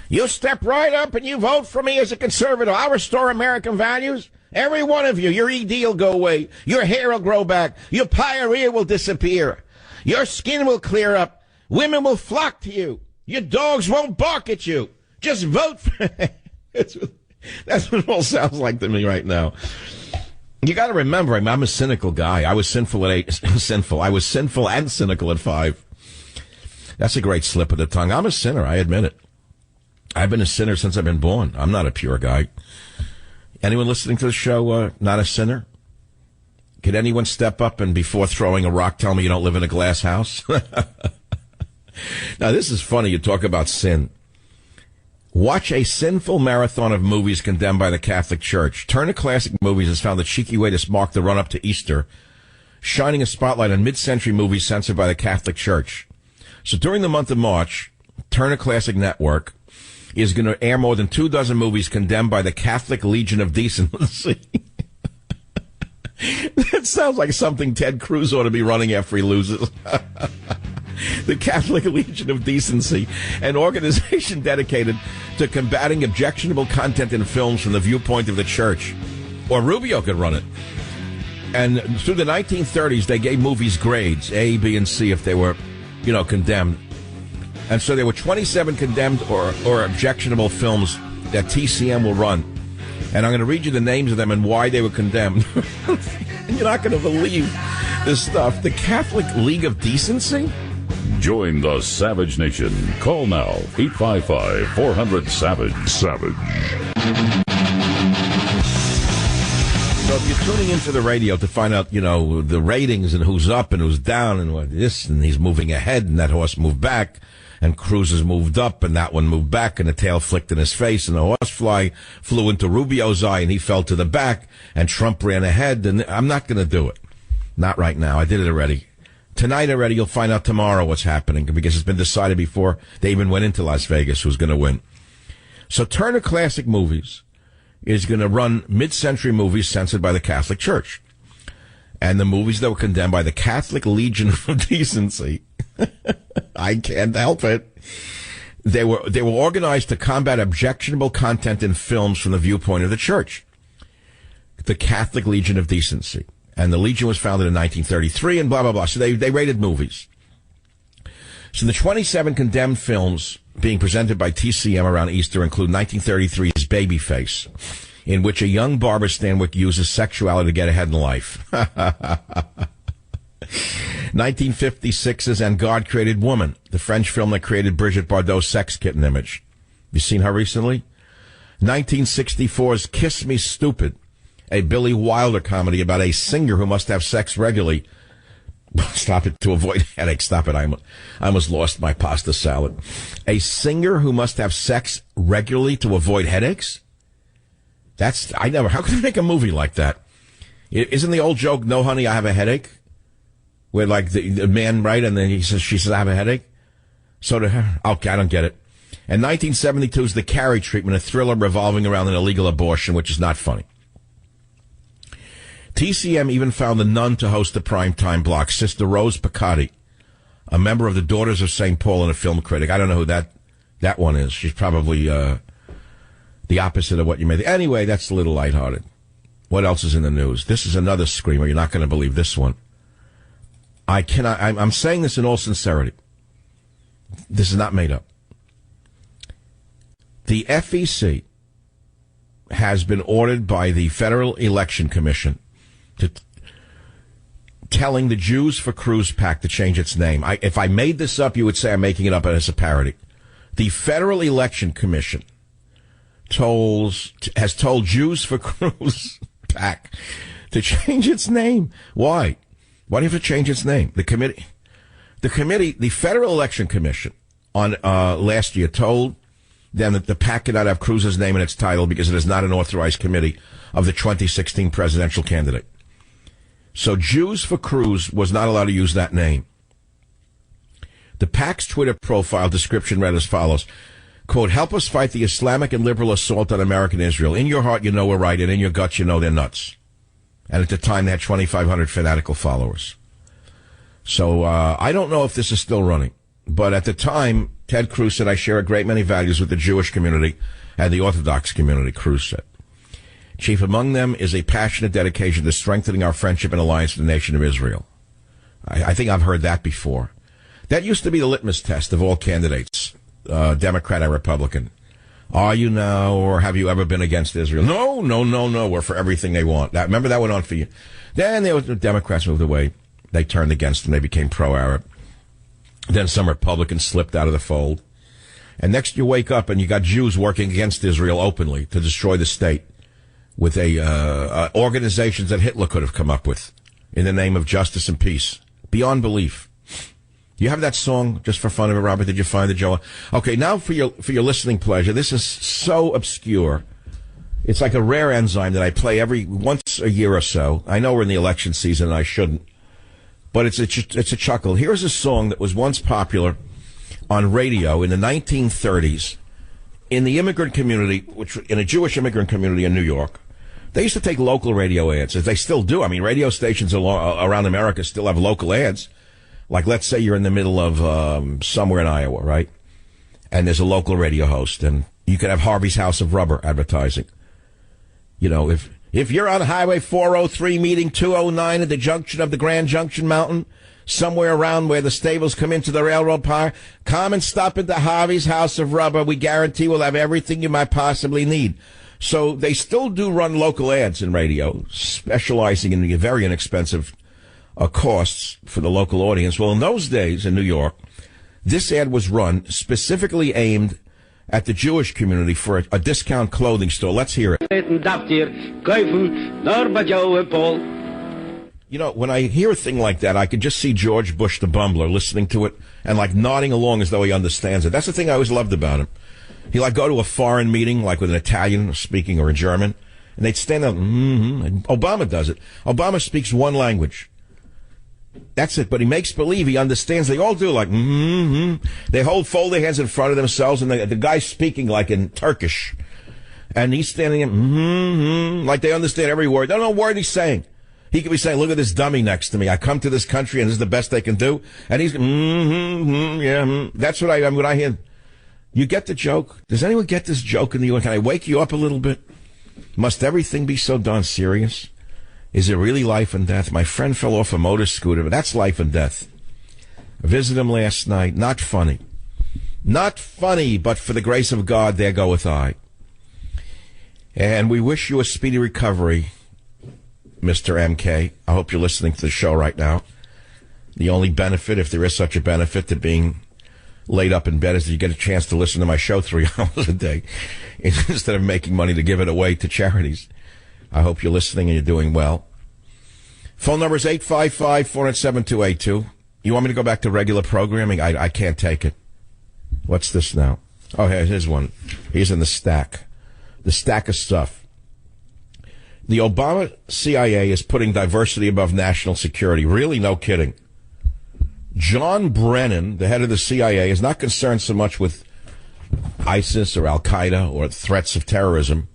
You step right up and you vote for me as a conservative. I'll restore American values. Every one of you, your ED will go away. Your hair will grow back. Your pyorrhea will disappear. Your skin will clear up. Women will flock to you. Your dogs won't bark at you. Just vote for That's what it all sounds like to me right now. You got to remember, I'm a cynical guy. I was sinful at 8. I was sinful and cynical at 5. That's a great slip of the tongue. I'm a sinner. I admit it. I've been a sinner since I've been born. I'm not a pure guy. Anyone listening to the show not a sinner? Could anyone step up and before throwing a rock tell me you don't live in a glass house? Now, this is funny. You talk about sin. Watch a sinful marathon of movies condemned by the Catholic Church. Turner Classic Movies has found a cheeky way to mark the run-up to Easter, shining a spotlight on mid-century movies censored by the Catholic Church. So during the month of March, Turner Classic Network is going to air more than 24 movies condemned by the Catholic Legion of Decency. That sounds like something Ted Cruz ought to be running after he loses. The Catholic Legion of Decency, an organization dedicated to combating objectionable content in films from the viewpoint of the church. Or Rubio could run it. And through the 1930s, they gave movies grades, A, B, and C, if they were, condemned. And so there were 27 condemned or objectionable films that TCM will run. And I'm going to read you the names of them and why they were condemned. And you're not going to believe this stuff. The Catholic League of Decency? Join the Savage Nation. Call now, 855-400-SAVAGE. Savage. So if you're tuning into the radio to find out, the ratings and who's up and who's down and what this, and he's moving ahead and that horse moved back and Cruz has moved up and that one moved back and the tail flicked in his face and the horsefly flew into Rubio's eye and he fell to the back and Trump ran ahead, and I'm not going to do it. Not right now. I did it already. Tonight already, you'll find out tomorrow what's happening because it's been decided before they even went into Las Vegas who's going to win. So Turner Classic Movies is going to run mid-century movies censored by the Catholic Church. And the movies that were condemned by the Catholic Legion of Decency, I can't help it. They were organized to combat objectionable content in films from the viewpoint of the Church. The Catholic Legion of Decency. And the Legion was founded in 1933 and blah, blah, blah. So they rated movies. So the 27 condemned films being presented by TCM around Easter include 1933's Babyface, in which a young Barbara Stanwyck uses sexuality to get ahead in life. 1956's And God Created Woman, the French film that created Brigitte Bardot's sex kitten image. You seen her recently? 1964's Kiss Me Stupid, a Billy Wilder comedy about a singer who must have sex regularly. Stop it, to avoid headaches. Stop it. I almost lost my pasta salad. A singer who must have sex regularly to avoid headaches? How could they make a movie like that? Isn't the old joke, no honey, I have a headache? Where like the man, right? And then she says, I have a headache. So to her, okay, I don't get it. And 1972's The Carrie Treatment, a thriller revolving around an illegal abortion, which is not funny. TCM even found The Nun to host the primetime block. Sister Rose Picotti, a member of the Daughters of St. Paul and a film critic. I don't know who that one is. She's probably the opposite of what you may think. Anyway, that's a little lighthearted. What else is in the news? This is another screamer. You're not going to believe this one. I'm saying this in all sincerity. This is not made up. The FEC has been ordered by the Federal Election Commission telling the Jews for Cruz PAC to change its name. If I made this up, you would say I'm making it up as a parody. The Federal Election Commission has told Jews for Cruz PAC to change its name. Why? Why do you have to change its name? The Federal Election Commission on last year told them that the PAC cannot have Cruz's name in its title because it is not an authorized committee of the 2016 presidential candidate. So Jews for Cruz was not allowed to use that name. The PAC's Twitter profile description read as follows, quote, help us fight the Islamic and liberal assault on American Israel. In your heart, you know we're right, and in your guts, you know they're nuts. And at the time, they had 2,500 fanatical followers. So I don't know if this is still running. But at the time, Ted Cruz said, I share a great many values with the Jewish community and the Orthodox community, Cruz said. Chief among them is a passionate dedication to strengthening our friendship and alliance with the nation of Israel. I think I've heard that before. That used to be the litmus test of all candidates, Democrat and Republican. Are you now, or have you ever been against Israel? No. We're for everything they want. Remember that went on for you. Then the Democrats moved away. They turned against them. They became pro-Arab. Then some Republicans slipped out of the fold. And next you wake up and you got Jews working against Israel openly to destroy the state with organizations that Hitler could have come up with in the name of justice and peace. Beyond belief. You have that song just for fun of it, Robert? Did you find it, Joe? Okay, now for your listening pleasure. This is so obscure. It's like a rare enzyme that I play once a year or so. I know we're in the election season and I shouldn't, but it's a chuckle. Here's a song that was once popular on radio in the 1930s in the immigrant community, in a Jewish immigrant community in New York. They used to take local radio ads, as they still do. I mean, radio stations around America still have local ads. Like, let's say you're in the middle of somewhere in Iowa, right? And there's a local radio host, and you could have Harvey's House of Rubber advertising. You know, if you're on Highway 403 meeting 209 at the junction of the Grand Junction Mountain, somewhere around where the stables come into the railroad park, come and stop at the Harvey's House of Rubber. We guarantee we'll have everything you might possibly need. So they still do run local ads in radio, specializing in the very inexpensive costs for the local audience. Well, in those days in New York, this ad was run specifically aimed at the Jewish community for a discount clothing store. Let's hear it. You know, when I hear a thing like that, I can just see George Bush the bumbler listening to it and like nodding along as though he understands it. That's the thing I always loved about him. He'd like go to a foreign meeting, like with an Italian speaking or a German, and they'd stand up, and Obama does it. Obama speaks one language. That's it, but he makes believe he understands. They all do, like, They fold their hands in front of themselves, and the guy's speaking like in Turkish. And he's standing there, like they understand every word. They don't know a word he's saying. He could be saying, look at this dummy next to me. I come to this country and this is the best they can do. And he's, That's what I hear. You get the joke? Does anyone get this joke in the UN? Can I wake you up a little bit? Must everything be so darn serious? Is it really life and death? My friend fell off a motor scooter, but that's life and death. I visited him last night. Not funny. Not funny, but for the grace of God, there goeth I. And we wish you a speedy recovery, Mr. MK. I hope you're listening to the show right now. The only benefit, if there is such a benefit to being laid up in bed, is that you get a chance to listen to my show 3 hours a day instead of making money to give it away to charities. I hope you're listening and you're doing well. Phone number is 855-407-282. You want me to go back to regular programming? I can't take it. What's this now? Oh, here's one. Here's in the stack. The stack of stuff. The Obama CIA is putting diversity above national security. Really? No kidding. John Brennan, the head of the CIA, is not concerned so much with ISIS or Al-Qaeda or threats of terrorism.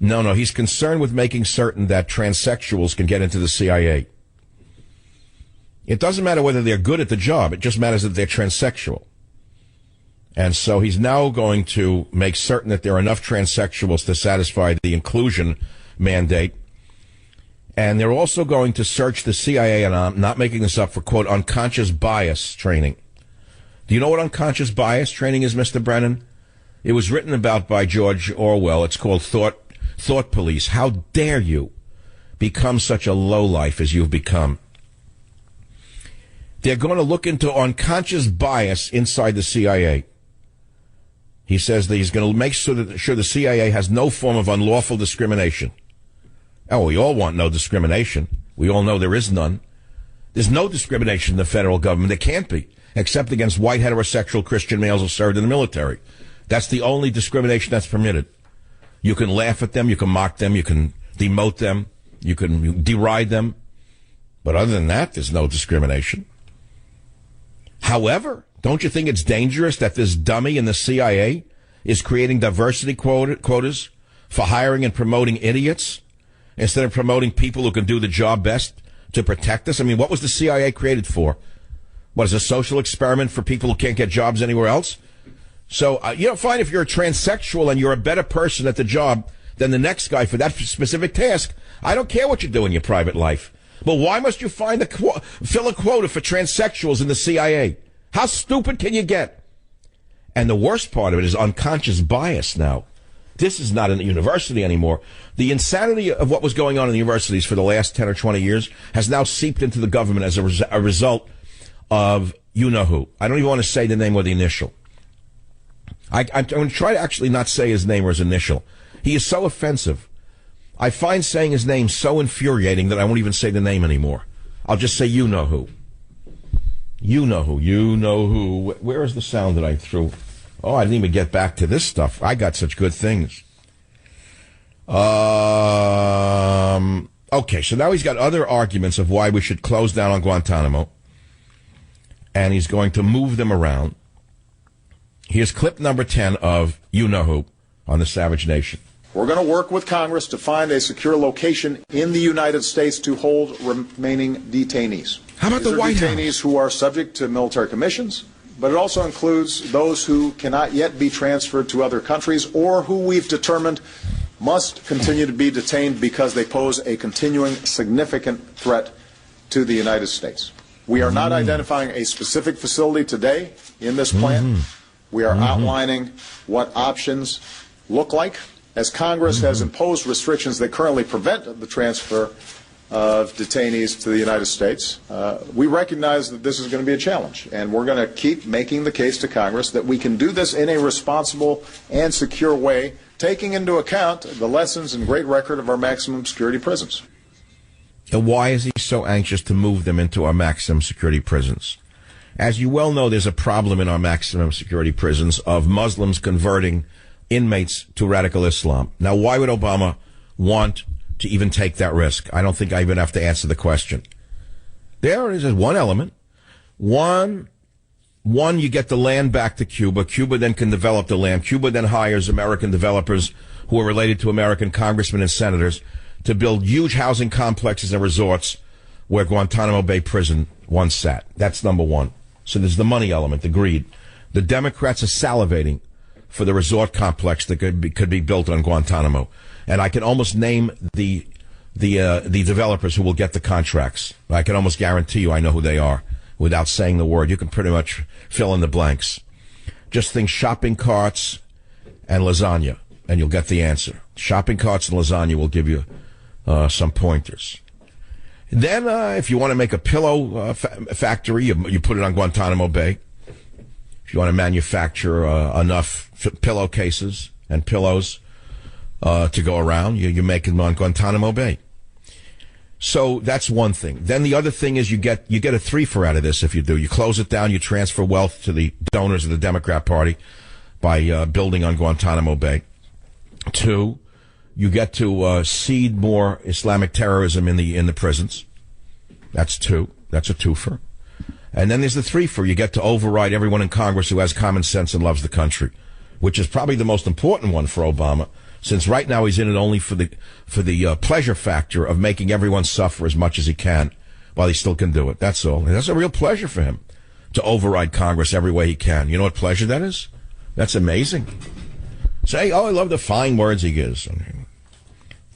No, he's concerned with making certain that transsexuals can get into the CIA. It doesn't matter whether they're good at the job. It just matters that they're transsexual. And so he's now going to make certain that there are enough transsexuals to satisfy the inclusion mandate. And they're also going to search the CIA, and I'm not making this up, for, quote, unconscious bias training. Do you know what unconscious bias training is, Mr. Brennan? It was written about by George Orwell. It's called Thought Police. How dare you become such a lowlife as you've become? They're going to look into unconscious bias inside the CIA. He says that he's going to make sure the CIA has no form of unlawful discrimination. Oh, we all want no discrimination. We all know there is none. There's no discrimination in the federal government. There can't be, except against white heterosexual Christian males who served in the military. That's the only discrimination that's permitted. You can laugh at them, you can mock them, you can demote them, you can deride them. But other than that, there's no discrimination. However, don't you think it's dangerous that this dummy in the CIA is creating diversity quotas for hiring and promoting idiots instead of promoting people who can do the job best to protect us? I mean, what was the CIA created for? What, is a social experiment for people who can't get jobs anywhere else? So, fine if you're a transsexual and you're a better person at the job than the next guy for that specific task. I don't care what you do in your private life. But why must you fill a quota for transsexuals in the CIA? How stupid can you get? And the worst part of it is unconscious bias now. This is not in the university anymore. The insanity of what was going on in the universities for the last 10 or 20 years has now seeped into the government as a result of you-know-who. I don't even want to say the name or the initial. I'm going to try to actually not say his name or his initial. He is so offensive. I find saying his name so infuriating that I won't even say the name anymore. I'll just say you-know-who. You-know-who. You-know-who. Where is the sound that I threw? Oh, I didn't even get back to this stuff. I got such good things. Okay, so now he's got other arguments of why we should close down on Guantanamo. And he's going to move them around. Here's clip number 10 of you-know-who on the Savage Nation. We're going to work with Congress to find a secure location in the United States to hold remaining detainees. How about the White House? Detainees who are subject to military commissions, but it also includes those who cannot yet be transferred to other countries or who we've determined must continue to be detained because they pose a continuing significant threat to the United States. We are not identifying a specific facility today in this plan. We are outlining what options look like. As Congress has imposed restrictions that currently prevent the transfer of detainees to the United States, we recognize that this is going to be a challenge, and we're going to keep making the case to Congress that we can do this in a responsible and secure way, taking into account the lessons and great record of our maximum security prisons. And why is he so anxious to move them into our maximum security prisons? As you well know, there's a problem in our maximum security prisons of Muslims converting inmates to radical Islam. Now, why would Obama want to even take that risk? I don't think I even have to answer the question. There is one element, one One, you get the land back to Cuba. Cuba then can develop the land. Cuba then hires American developers who are related to American congressmen and senators to build huge housing complexes and resorts where Guantanamo Bay Prison once sat. That's number one. So there's the money element, the greed. The Democrats are salivating for the resort complex that could be built on Guantanamo. And I can almost name the developers who will get the contracts. I can almost guarantee you I know who they are without saying the word. You can pretty much fill in the blanks. Just think shopping carts and lasagna, and you'll get the answer. Shopping carts and lasagna will give you some pointers. Then, if you want to make a pillow factory, you put it on Guantanamo Bay. If you want to manufacture enough pillowcases and pillows to go around, you make them on Guantanamo Bay. So that's one thing. Then the other thing is you get a three-for out of this if you do. You close it down, you transfer wealth to the donors of the Democrat Party by building on Guantanamo Bay. Two, you get to seed more Islamic terrorism in the prisons. That's two. That's a twofer. And then there's the threefer. You get to override everyone in Congress who has common sense and loves the country, which is probably the most important one for Obama, since right now he's in it only for the pleasure factor of making everyone suffer as much as he can while he still can do it. That's all. And that's a real pleasure for him to override Congress every way he can. You know what pleasure that is? That's amazing. Say, I love the fine words he gives.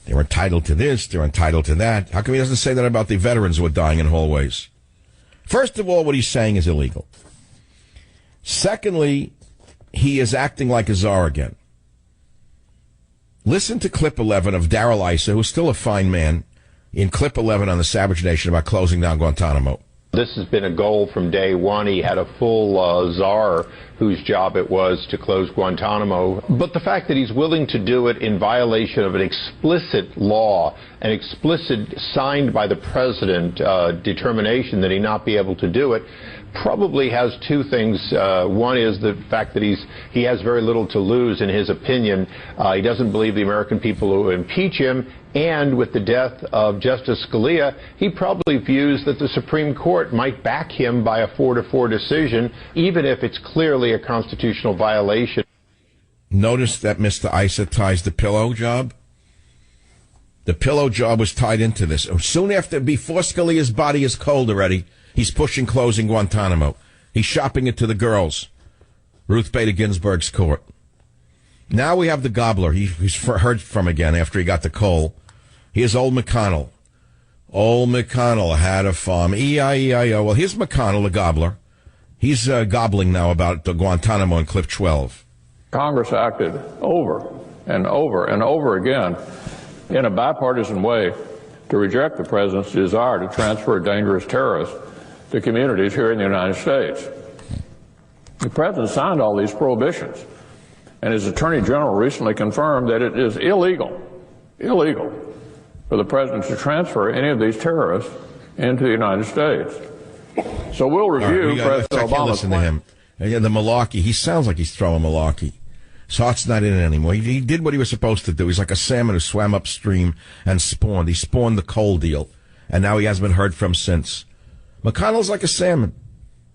They're entitled to this, they're entitled to that. How come he doesn't say that about the veterans who are dying in hallways? First of all, what he's saying is illegal. Secondly, he is acting like a czar again. Listen to clip 11 of Darrell Issa, who's still a fine man, in clip 11 on the Savage Nation about closing down Guantanamo. This has been a goal from day one. He had a full czar whose job it was to close Guantanamo. But the fact that he's willing to do it in violation of an explicit law, an explicit signed by the president determination that he not be able to do it, probably has two things. One is the fact that he has very little to lose in his opinion. He doesn't believe the American people will impeach him. And with the death of Justice Scalia, he probably views that the Supreme Court might back him by a 4-4 decision, even if it's clearly a constitutional violation. Notice that Mr. Issa ties the pillow job. The pillow job was tied into this. Soon after, before Scalia's body is cold already, he's pushing closing Guantanamo. He's shopping it to the girls. Ruth Bader Ginsburg's court. Now we have the gobbler. He's heard from again after he got the coal. Here's old McConnell. Old McConnell had a farm. E-I-E-I-O. Well, here's McConnell, the gobbler. He's gobbling now about the Guantanamo in clip 12. Congress acted over and over and over again in a bipartisan way to reject the president's desire to transfer dangerous terrorists to communities here in the United States. The president signed all these prohibitions, and his attorney general recently confirmed that it is illegal for the president to transfer any of these terrorists into the United States. So we'll review President Obama's listen to him. Again, the malarkey. He sounds like he's throwing malarkey. His heart's not in it anymore. He did what he was supposed to do. He's like a salmon who swam upstream and spawned. He spawned the coal deal, and now he hasn't been heard from since. McConnell's like a salmon.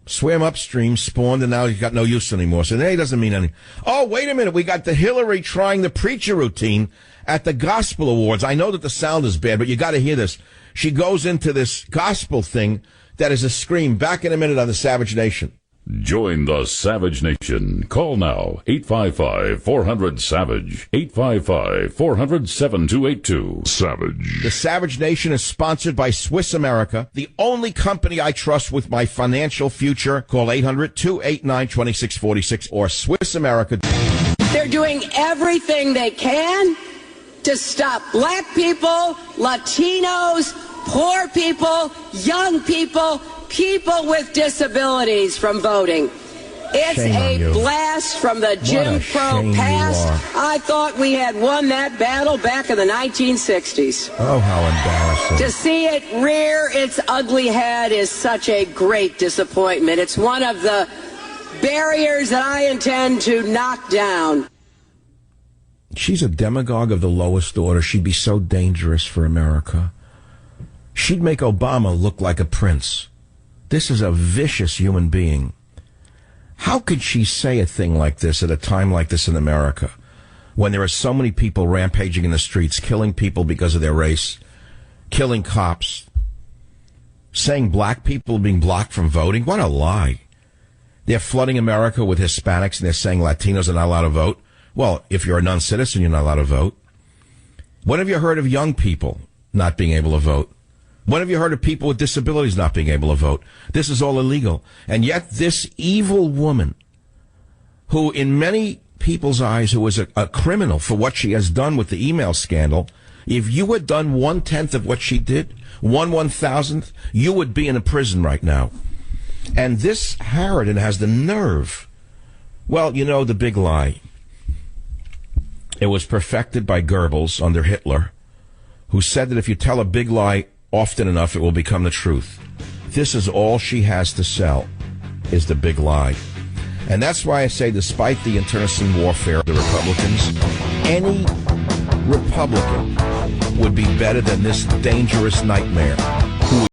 Swam upstream, spawned, and now he's got no use anymore. So he doesn't mean anything. Oh, wait a minute. We got the Hillary trying the preacher routine at the Gospel Awards. I know that the sound is bad, but you got to hear this. She goes into this gospel thing that is a scream. Back in a minute on the Savage Nation. Join the Savage Nation. Call now, 855-400-SAVAGE, 855-400-7282. Savage. The Savage Nation is sponsored by Swiss America, the only company I trust with my financial future. Call 800-289-2646 or Swiss America. They're doing everything they can to stop black people, Latinos, poor people, young people, people with disabilities from voting. It's a blast from the Jim Crow past. I thought we had won that battle back in the 1960s. Oh, how embarrassing. To see it rear its ugly head is such a great disappointment. It's one of the barriers that I intend to knock down. She's a demagogue of the lowest order. She'd be so dangerous for America. She'd make Obama look like a prince. This is a vicious human being. How could she say a thing like this at a time like this in America, when there are so many people rampaging in the streets, killing people because of their race, killing cops, saying black people are being blocked from voting? What a lie. They're flooding America with Hispanics, and they're saying Latinos are not allowed to vote. Well, if you're a non-citizen, you're not allowed to vote. When have you heard of young people not being able to vote? When have you heard of people with disabilities not being able to vote? This is all illegal. And yet this evil woman, who in many people's eyes, who is a criminal for what she has done with the email scandal, if you had done 1/10 of what she did, 1/1000th, you would be in a prison right now. And this Harridan has the nerve. Well, you know the big lie. It was perfected by Goebbels under Hitler, who said that if you tell a big lie often enough, it will become the truth. This is all she has to sell, is the big lie. And that's why I say, despite the internecine warfare of the Republicans, any Republican would be better than this dangerous nightmare.